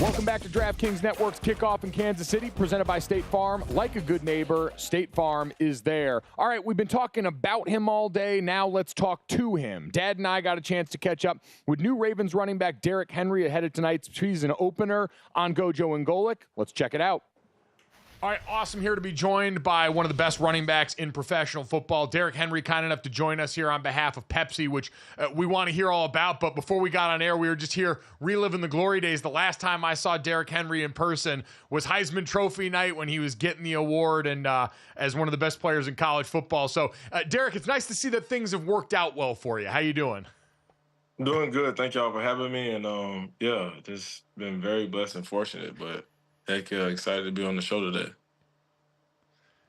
Welcome back to DraftKings Network's Kickoff in Kansas City, presented by State Farm. Like a good neighbor, State Farm is there. All right, we've been talking about him all day. Now let's talk to him. Dad and I got a chance to catch up with new Ravens running back Derrick Henry ahead of tonight's season opener on Gojo and Golic. Let's check it out. All right, awesome here to be joined by one of the best running backs in professional football. Derrick Henry, kind enough to join us here on behalf of Pepsi, which we want to hear all about. But before we got on air, we were just here reliving the glory days. The last time I saw Derrick Henry in person was Heisman Trophy night when he was getting the award and as one of the best players in college football. So, Derrick, it's nice to see that things have worked out well for you. How you doing? Doing good. Thank y'all for having me. And yeah, just been very blessed and fortunate, but heck, excited to be on the show today.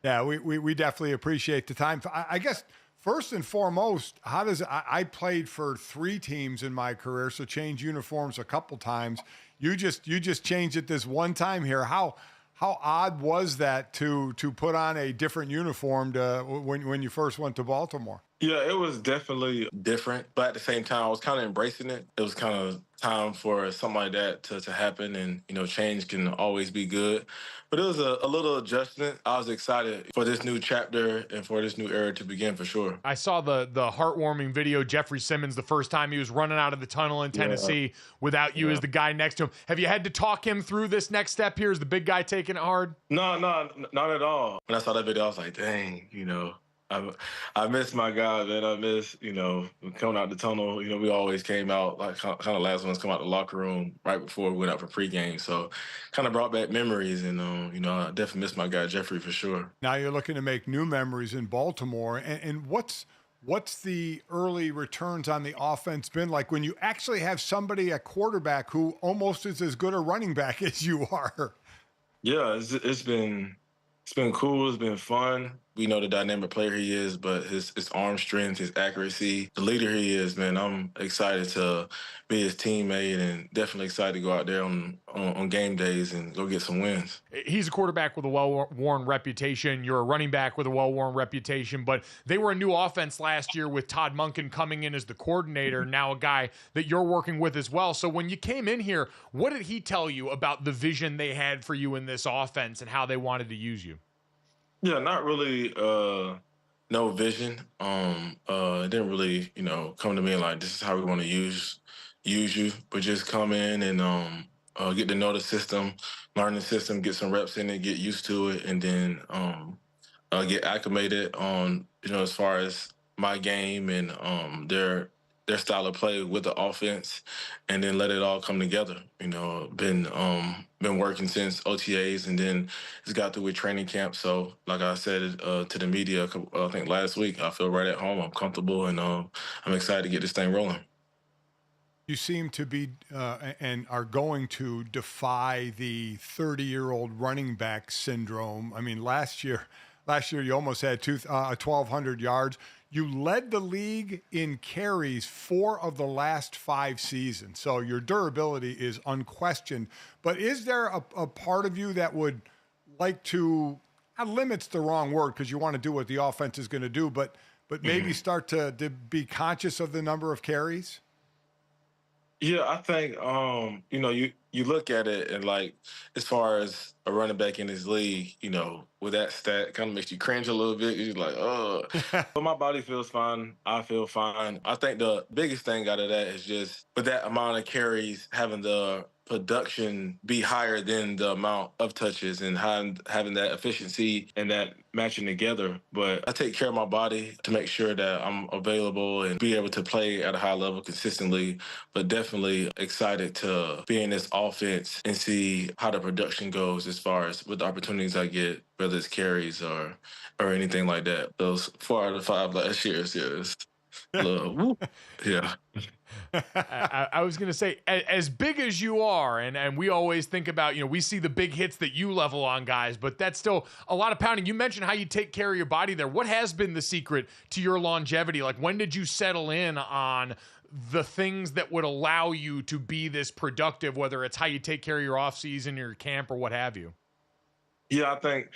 Yeah, we definitely appreciate the time. I guess first and foremost, how does I played for 3 teams in my career, so changed uniforms a couple times. You just changed it this one time here. How odd was that to put on a different uniform when you first went to Baltimore? Yeah, it was definitely different, but at the same time, I was kind of embracing it. It was kind of time for something like that to happen, and, you know, change can always be good. But it was a little adjustment. I was excited for this new chapter and for this new era to begin, for sure. I saw the heartwarming video, Jeffrey Simmons, the first time he was running out of the tunnel in Tennessee without you as the guy next to him. Have you had to talk him through this next step here? Is the big guy taking it hard? No, not at all. When I saw that video, I was like, dang, you know, I miss my guy, man. I miss, you know, coming out the tunnel. You know, we always came out, like, kind of last ones come out the locker room right before we went out for pregame. So kind of brought back memories. And, you know, I definitely miss my guy, Jeffrey, for sure. Now you're looking to make new memories in Baltimore. And what's the early returns on the offense been like when you actually have somebody at quarterback who almost is as good a running back as you are? Yeah, it's been cool. It's been fun. We know the dynamic player he is, but his arm strength, his accuracy, the leader he is, man, I'm excited to be his teammate and definitely excited to go out there on game days and go get some wins. He's a quarterback with a well-worn reputation. You're a running back with a well-worn reputation, but they were a new offense last year with Todd Monken coming in as the coordinator, now a guy that you're working with as well. So when you came in here, what did he tell you about the vision they had for you in this offense and how they wanted to use you? Yeah, not really no vision. It didn't really, you know, come to me like, this is how we want to use you, but just come in and get to know the system, learn the system, get some reps in it, get used to it, and then get acclimated on, you know, as far as my game and their style of play with the offense, and then let it all come together. You know, been working since OTAs, and then just got through with training camp. So, like I said to the media, I think last week, I feel right at home. I'm comfortable, and I'm excited to get this thing rolling. You seem to be and are going to defy the 30-year-old running back syndrome. I mean, last year you almost had 1,200 yards. You led the league in carries 4 of the last 5 seasons. So your durability is unquestioned. But is there a part of you that would like to, limit's the wrong word because you want to do what the offense is going to do, but maybe start to be conscious of the number of carries? Yeah, I think, you know, you look at it and, like, as far as a running back in this league, you know, with that stat, kind of makes you cringe a little bit. You're like, oh. But my body feels fine. I feel fine. I think the biggest thing out of that is just with that amount of carries, having the production be higher than the amount of touches and having that efficiency and that matching together. But I take care of my body to make sure that I'm available and be able to play at a high level consistently, but definitely excited to be in this offense and see how the production goes as far as with the opportunities I get, whether it's carries or anything like that. Those 4 out of 5 last years, yeah. I was going to say, as big as you are, and we always think about, you know, we see the big hits that you level on guys, but that's still a lot of pounding. You mentioned how you take care of your body there. What has been the secret to your longevity? Like, when did you settle in on the things that would allow you to be this productive, whether it's how you take care of your off season, your camp, or what have you? Yeah, I think,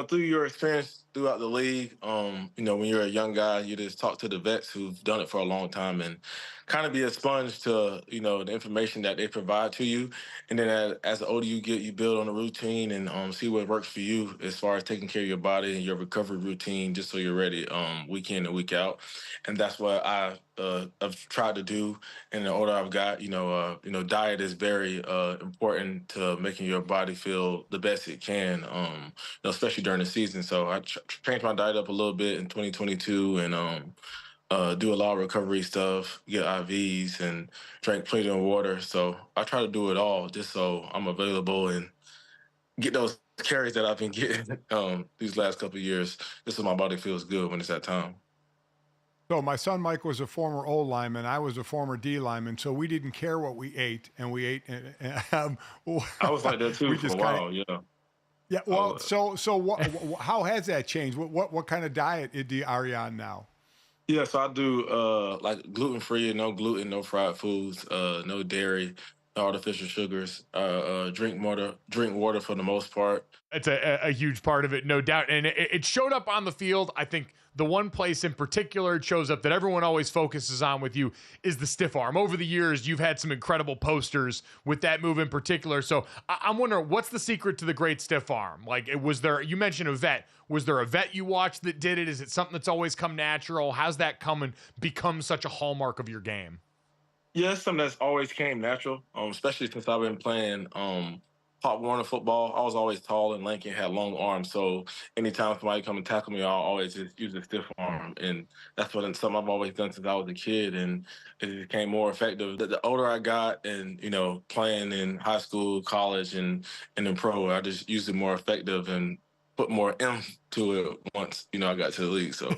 through your experience throughout the league, when you're a young guy, you just talk to the vets who've done it for a long time and kind of be a sponge to, the information that they provide to you. And then as the older you get, you build on a routine and see what works for you as far as taking care of your body and your recovery routine, just so you're ready week in and week out. And that's what I've tried to do. And the older I've got, diet is very important to making your body feel the best it can, especially during the season. So I changed my diet up a little bit in 2022 and do a lot of recovery stuff, get IVs, and drink plenty of water. So I try to do it all just so I'm available and get those carries that I've been getting these last couple of years, just so my body feels good when it's that time. So my son Mike was a former O lineman. I was a former D lineman. So we didn't care what we ate, and we ate. I was like that too for a while. Yeah. Well, so what? How has that changed? What kind of diet are you on now? Yeah, so I do like gluten-free, no gluten, no fried foods, no dairy, no artificial sugars. Drink water for the most part. It's a huge part of it, no doubt. And it showed up on the field. I think the one place in particular it shows up that everyone always focuses on with you is the stiff arm. Over the years, you've had some incredible posters with that move in particular. So I'm wondering, what's the secret to the great stiff arm? Like, you mentioned a vet. Was there a vet you watched that did it? Is it something that's always come natural? How's that come and become such a hallmark of your game? Yeah, it's something that's always came natural, especially since I've been playing Pop Warner football. I was always tall and lanky and had long arms. So anytime somebody come and tackle me, I'll always just use a stiff arm. And that's something I've always done since I was a kid. And it became more effective. The older I got and, playing in high school, college, and in pro, I just used it more effective and put more to it once, I got to the league. So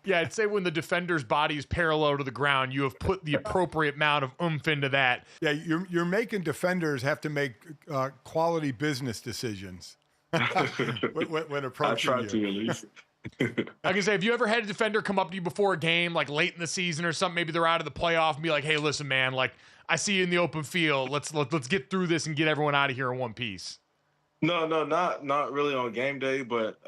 yeah, I'd say when the defender's body is parallel to the ground, you have put the appropriate amount of oomph into that. Yeah, you're making defenders have to make quality business decisions when approaching I try to at least. I can say, have you ever had a defender come up to you before a game, like late in the season or something? Maybe they're out of the playoff and be like, "Hey, listen, man, like I see you in the open field. Let's get through this and get everyone out of here in one piece." No, not really on game day, but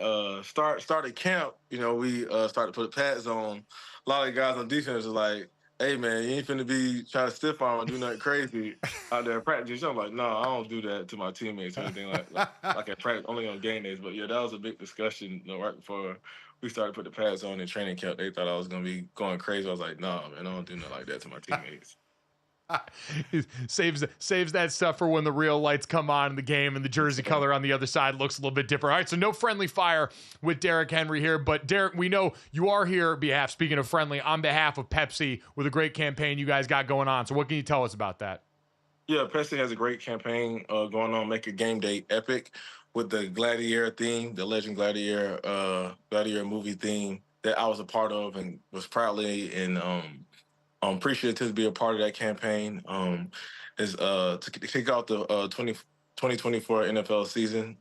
started camp. We started to put pads on. A lot of the guys on defense are like, "Hey, man, you ain't finna be trying to stiff arm and do nothing crazy out there in practice." I'm like, "No, I don't do that to my teammates or anything like at practice, only on game days." But yeah, that was a big discussion. Right before we started to put the pads on in training camp, they thought I was gonna be going crazy. I was like, "No, man, I don't do nothing like that to my teammates." saves that stuff for when the real lights come on in the game and the jersey color on the other side looks a little bit different. All right, so no friendly fire with Derrick Henry here, but Derrick, we know you are here speaking of friendly, on behalf of Pepsi with a great campaign you guys got going on. So what can you tell us about that? Yeah, Pepsi has a great campaign going on, Make a Game Day Epic, with the Gladiator theme, the Legend Gladiator movie theme that I was a part of and was proudly and appreciative to be a part of that campaign. Is to kick off the 2024 NFL season.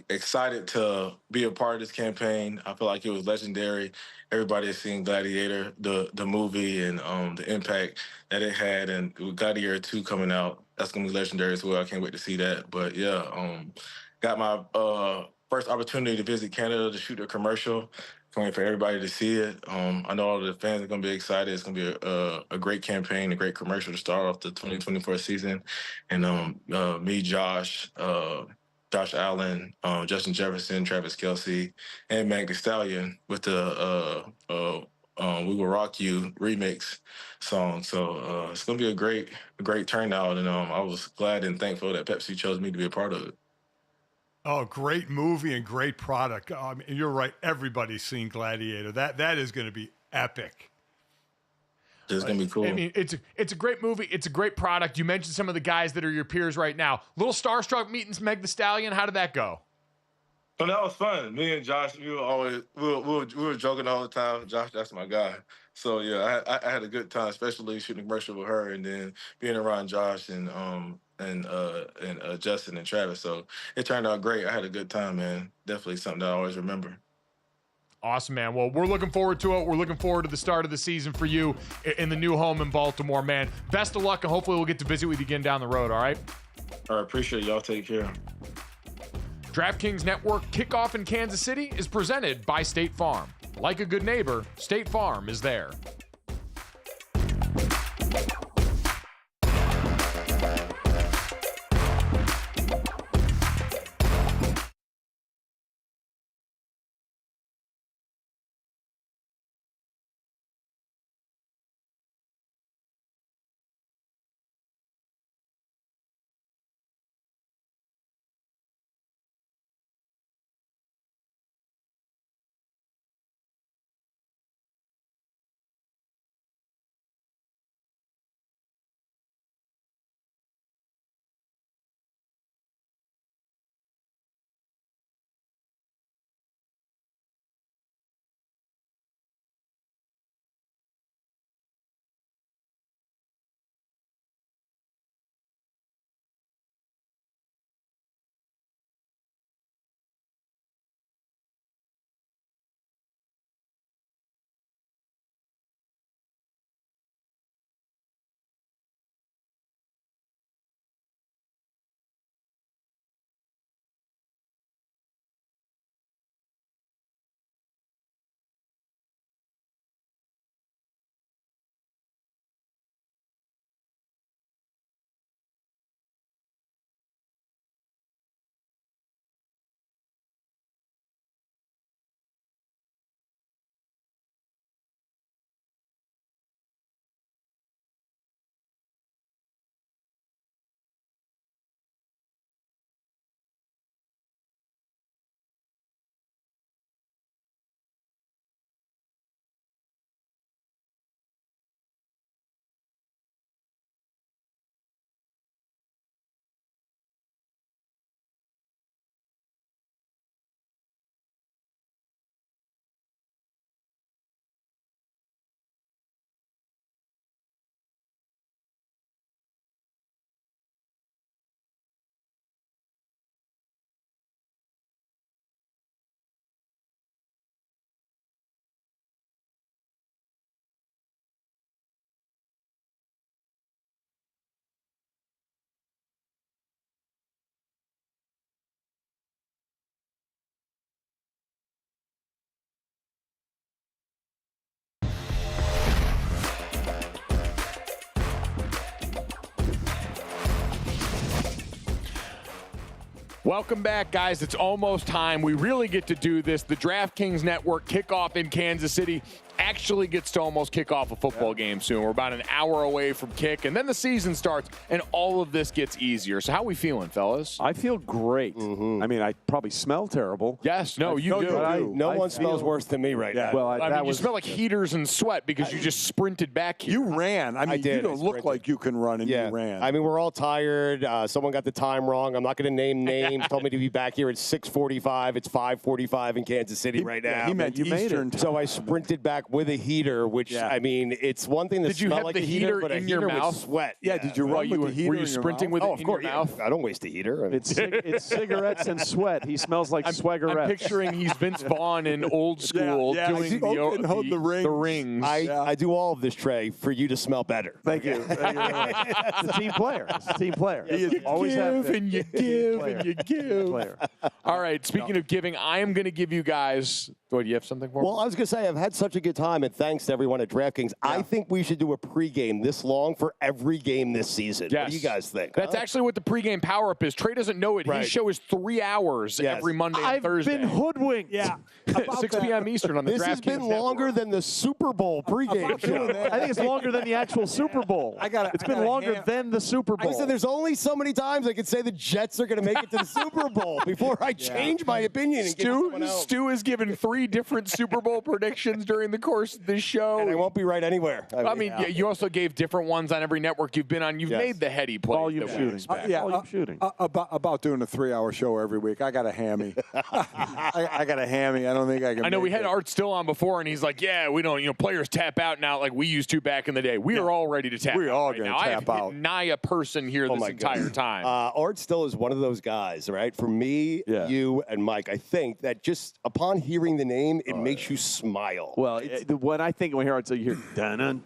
Excited to be a part of this campaign. I feel like it was legendary. Everybody has seen Gladiator, the movie, and the impact that it had. And with Gladiator 2 coming out, that's going to be legendary as well. I can't wait to see that. But yeah, got my first opportunity to visit Canada to shoot a commercial. Can't wait for everybody to see it. I know all the fans are going to be excited. It's going to be a great campaign, a great commercial to start off the 2024 season. And me, Josh Allen, Justin Jefferson, Travis Kelce, and Meg Thee Stallion with the We Will Rock You remix song. So it's going to be a great turnout. And I was glad and thankful that Pepsi chose me to be a part of it. Oh, great movie and great product. You're right. Everybody's seen Gladiator. That is going to be epic. It's going to be cool. I mean, it's a great movie. It's a great product. You mentioned some of the guys that are your peers right now. Little starstruck meeting Meg Thee Stallion. How did that go? Oh, that was fun. Me and Josh, we were joking all the time. Josh, that's my guy. So yeah, I had a good time, especially shooting a commercial with her, and then being around Josh and Justin and Travis. So it turned out great. I had a good time, man. Definitely something that I always remember. Awesome, man. Well, we're looking forward to it. We're looking forward to the start of the season for you in the new home in Baltimore, man. Best of luck, and hopefully we'll get to visit with you again down the road, all right? All right, appreciate it. Y'all take care. DraftKings Network Kickoff in Kansas City is presented by State Farm. Like a good neighbor, State Farm is there. Welcome back, guys. It's almost time. We really get to do this. The DraftKings Network Kickoff in Kansas City actually gets to almost kick off a football game soon. We're about an hour away from kick, and then the season starts, and all of this gets easier. So how are we feeling, fellas? I feel great. I mean, I probably smell terrible. Yes, no, you do. No one smells worse than me right now. Well, I mean, you smell like heaters and sweat because you just sprinted back here. You ran. I mean, you don't look like you can run, and you ran. I mean, we're all tired. Someone got the time wrong. I'm not going to name names. Told me to be back here at 6:45. It's 5:45 in Kansas City right now. He meant Eastern time. So I sprinted back with a heater, which, I mean, it's one thing to smell like a heater, but a heater with sweat. Yeah, did you run with the heater? Were you sprinting with it in your mouth? I don't waste a heater. It's cigarettes and sweat. He smells like swaggerettes. I'm picturing he's Vince Vaughn in old school doing the rings. I do all of this, Trey, for you to smell better. Thank you. It's a team player. It's a team player. You give and you give and you give. All right, speaking of giving, I am going to give you guys – do you have something for me? Well, I was going to say, I've had such a good time, and thanks to everyone at DraftKings. I think we should do a pregame this long for every game this season. Yes. What do you guys think? That's actually what the pregame power-up is. Trey doesn't know it. His show is 3 hours every Monday and Thursday. I've been hoodwinked. Yeah. 6 p.m. Eastern on the DraftKings This has been longer than the Super Bowl pregame show. I think it's longer than the actual Super Bowl. It's been longer than the Super Bowl. I said there's only so many times I could say the Jets are going to make it to the Super Bowl before I change my opinion. And Stu has given 3 different Super Bowl predictions during the course of this show. And I won't be right anywhere. I mean, you also gave different ones on every network you've been on. You've made the heady play. Volume shooting. About doing a 3-hour show every week. I got a hammy. I got a hammy. I don't think I can. I know we had Art Still on before, and he's like, "Yeah, we don't. Players tap out now like we used to back in the day. We are all ready to tap. We're all going to tap I have out. Nigh a person here this entire time. Art Still is one of those guys, right? For me, you, and Mike, I think that just upon hearing the name, it makes you smile. Well, when I think when I hear dun dun.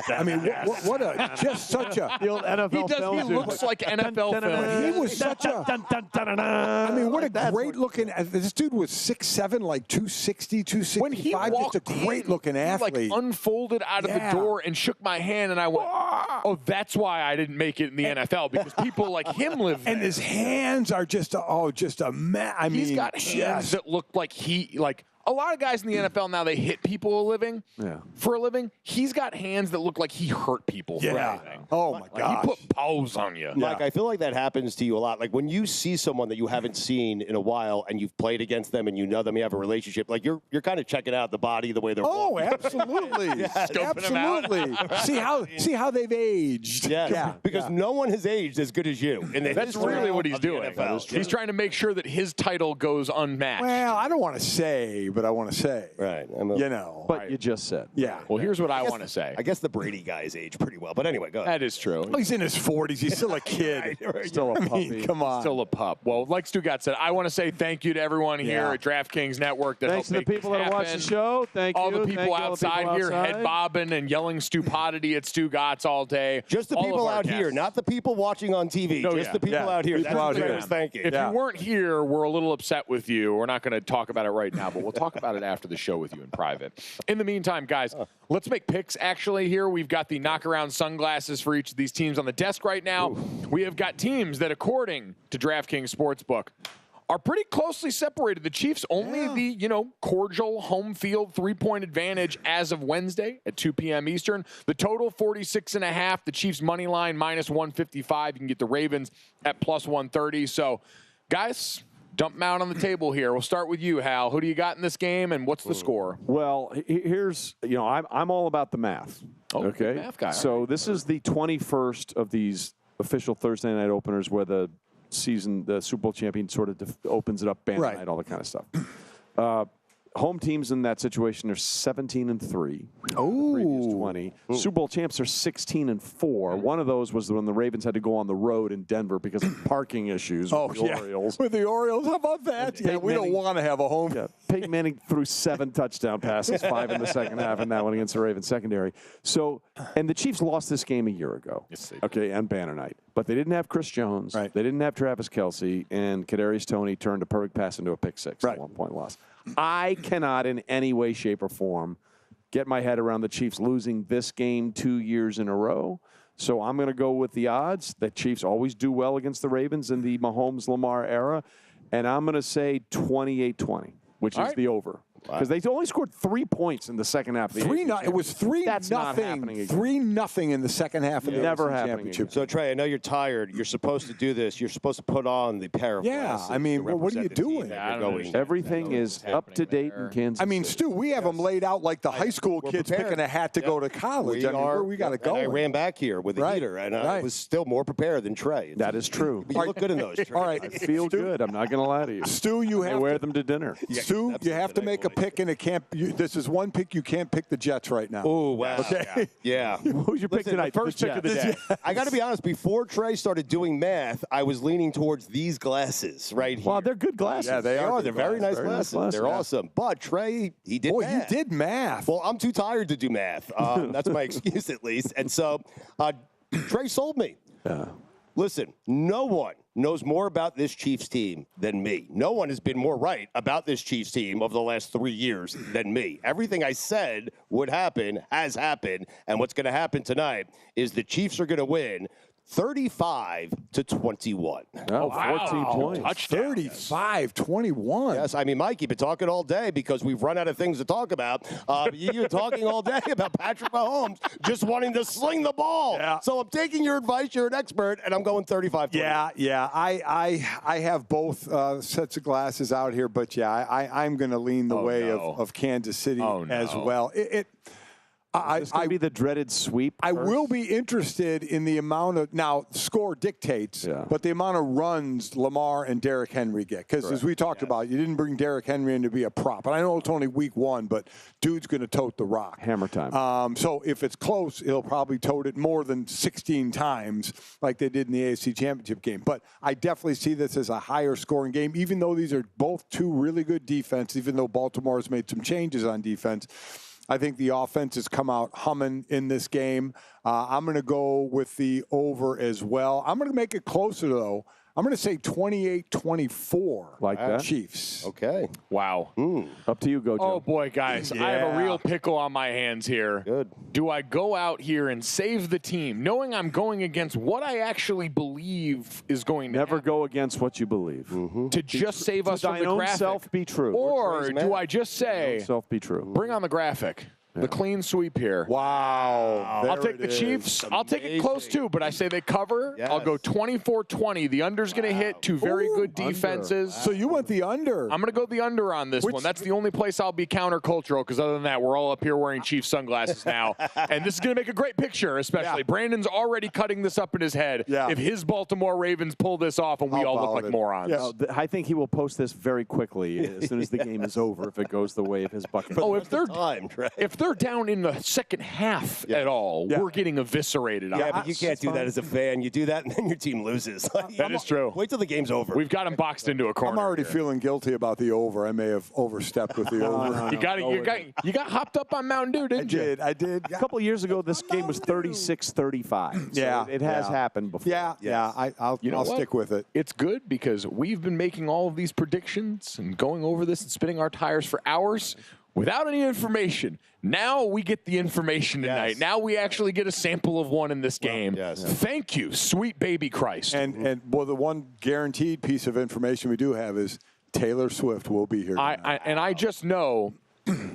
I mean, what a just such a the old NFL He looks like NFL film. He was such a. I mean, what a great looking. This dude was 6'7", like 260, 265. When he walked just a great looking athlete. He like unfolded out of the door and shook my hand, and I went, "Oh, that's why I didn't make it in the NFL, because people like him live there." And his hands are just a mess. I mean, he's got hands that look like a lot of guys in the NFL now, they hit people for a living. He's got hands that look like he hurt people for a living. Oh, my God. He put paws on you. Mike, I feel like that happens to you a lot. Like when you see someone that you haven't seen in a while and you've played against them and you know them, you have a relationship, like you're kind of checking out the body, the way they're walking. Absolutely. Absolutely. See how they've aged. Yes. Yeah. Because no one has aged as good as you. That's really what he's doing. He's trying to make sure that his title goes unmatched. Well, I don't want to say, but I want to say. Right. But you just said. Yeah. Well, here's what I want to say. I guess the Brady guys age pretty well. But anyway, go ahead. That is true. Well, he's in his 40s. He's still a kid. Still a puppy. Come on. Still a pup. Well, like Stugotz said, I want to say thank you to everyone here at DraftKings Network that Thanks helped to the make people this that watch the show. Thank all you. the people outside here head bobbing and yelling stupidity at Stugotz all day. Just the people out here, not the people watching on TV. Just the people out here. People out here. Thank you. If you weren't here, we're a little upset with you. We're not going to talk about it right now, but we'll talk about it after the show with you in private. In the meantime, guys, let's make picks actually here. We've got the knockaround sunglasses for each of these teams on the desk right now. We have got teams that, according to DraftKings Sportsbook, are pretty closely separated. The Chiefs only the, cordial home field 3-point advantage as of Wednesday at 2 p.m. Eastern. The total 46.5. The Chiefs money line -155. You can get the Ravens at +130. So, guys, dump them out on the table here. We'll start with you, Hal. Who do you got in this game, and what's the score? Well, here's, I'm all about the math. Okay. Math guy. So this is the 21st of these official Thursday night openers where the Super Bowl champion sort of opens it up, band night, all that kind of stuff. Home teams in that situation are 17-3. Oh, previous 20. Super Bowl champs are 16-4. One of those was when the Ravens had to go on the road in Denver because of parking issues with the Orioles. With the Orioles, how about that? Yeah, we don't want to have a home. Yeah, Peyton Manning threw 7 touchdown passes, 5 in the second half, and that one against the Ravens secondary. So, and the Chiefs lost this game a year ago. Yes, they did. Okay, and Banner Night. But they didn't have Chris Jones. Right. They didn't have Travis Kelce, and Kadarius Toney turned a perfect pass into a pick six at 1 point loss. I cannot in any way, shape, or form get my head around the Chiefs losing this game 2 years in a row. So I'm going to go with the odds. The Chiefs always do well against the Ravens in the Mahomes-Lamar era. And I'm going to say 28-20, which is the over. Because they only scored 3 points in the second half of the It was 3-0. That's not happening again. 3-0 in the second half of the Never AFC happening Championship. So, Trey, I know you're tired. You're supposed to do this. You're supposed to put on the pair of glasses. I mean, to what are you represent the team doing? that you're going. Everything is up to date in Kansas I mean, City. Stu, we have them laid out like the high school kids prepared. picking a hat to go to college. We got to go. I ran back here with a heater, and I was still more prepared than Trey. That is true. You look good in those, Trey. All right. I feel good. I'm not going to lie to you. Stu, you I have wear them to dinner. Stu, you have to make a pick, and it can't. This is one pick. You can't pick the Jets right now. Oh, wow. Okay. Yeah. Who's your pick tonight? First pick of the day. I got to be honest. Before Trey started doing math, I was leaning towards these glasses right here. Well, they're good glasses. Yeah, they are. They're very nice glasses. They're yeah. awesome. But Trey, he did math. You did math. Well, I'm too tired to do math. That's my excuse, at least. And so Trey sold me. Yeah. Listen, no one knows more about this Chiefs team than me. No one has been more right about this Chiefs team over the last 3 years than me. Everything I said would happen has happened, and what's going to happen tonight is the Chiefs are going to win 35-21. Oh, 14 points. Touchdown. 35-21. Yes, I mean, Mike, you've been talking all day because we've run out of things to talk about. You're talking all day about Patrick Mahomes just wanting to sling the ball. Yeah. So I'm taking your advice. You're an expert, and I'm going 35-20. Yeah. I have both sets of glasses out here, but I'm going to lean the way of Kansas City as well. Is this going to be the dreaded sweep? I will be interested in the amount of, now score dictates, but the amount of runs Lamar and Derrick Henry get. Because as we talked about, you didn't bring Derrick Henry in to be a prop. And I know it's only week 1, but dude's going to tote the rock. Hammer time. So if it's close, he'll probably tote it more than 16 times like they did in the AFC Championship game. But I definitely see this as a higher scoring game, even though these are both two really good defense, even though Baltimore has made some changes on defense. I think the offense has come out humming in this game. I'm going to go with the over as well. I'm going to make it closer, though. I'm going to say 28-24. Like that? Chiefs. Okay. Wow. Up to you, Gojo. Oh, boy, guys. I have a real pickle on my hands here. Good. Do I go out here and save the team, knowing I'm going against what I actually believe is going to Never happen? go against what you believe. To just save us from the own graphic. self be true. Or do I just say, Self be true. bring on the graphic? The clean sweep here. Wow. I'll take the Chiefs. I'll take it close, too, but I say they cover. Yes. I'll go 24-20. The under's going to hit two very good defenses. So you went the under. I'm going to go the under on this one. That's the only place I'll be countercultural, because other than that, we're all up here wearing Chiefs sunglasses now. And this is going to make a great picture, especially. Yeah. Brandon's already cutting this up in his head. Yeah. If his Baltimore Ravens pull this off and we all look like morons. Yeah. I think he will post this very quickly as soon as the game is over if it goes the way of his bucket. Oh, if they're right? if they're down in the second half at all, we're getting eviscerated. Yeah, but you can't do that as a fan. You do that, and then your team loses. That is true. Wait till the game's over. We've got him boxed into a corner. I'm already feeling guilty about the over. I may have overstepped with the over. You got hopped up on Mountain Dew, didn't you? I did. A couple years ago, this game was 36-35. So Yeah. it has happened before. I'll stick with it. It's good because we've been making all of these predictions and going over this and spinning our tires for hours without any information. Now we get the information tonight. Yes. Now we actually get a sample of one in this game. yes. Thank you, sweet baby Christ. And well, the one guaranteed piece of information we do have is Taylor Swift will be here tonight. I just know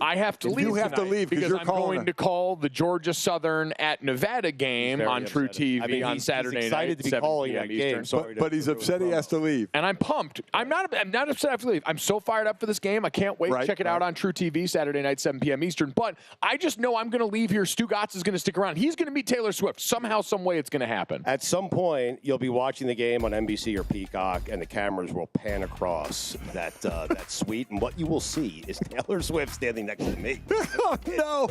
I have to leave. You have to tonight leave 'cause because you're I'm calling going her. to call the Georgia Southern at Nevada game on True TV I mean, on he's Saturday night. excited to be 7 calling p.m. that Eastern. game. Sorry but he's upset he has to leave. And I'm pumped. I'm not upset I have to leave. I'm so fired up for this game. I can't wait to check it out on True TV Saturday night, 7 p.m. Eastern. But I just know I'm going to leave here. Stugotz is going to stick around. He's going to meet Taylor Swift. Somehow, some way it's going to happen. At some point, you'll be watching the game on NBC or Peacock, and the cameras will pan across that suite, and what you will see is Taylor Swift standing next to me. No.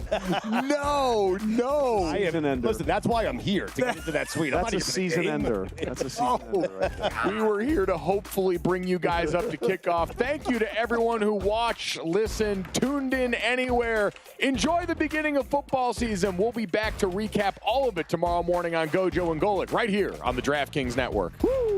I am, listen, that's why I'm here, to get into that suite. That's a season ender. That's a season ender right there. We were here to hopefully bring you guys up to kickoff. Thank you to everyone who watched, listened, tuned in anywhere. Enjoy the beginning of football season. We'll be back to recap all of it tomorrow morning on Gojo and Golic right here on the DraftKings Network. Woo!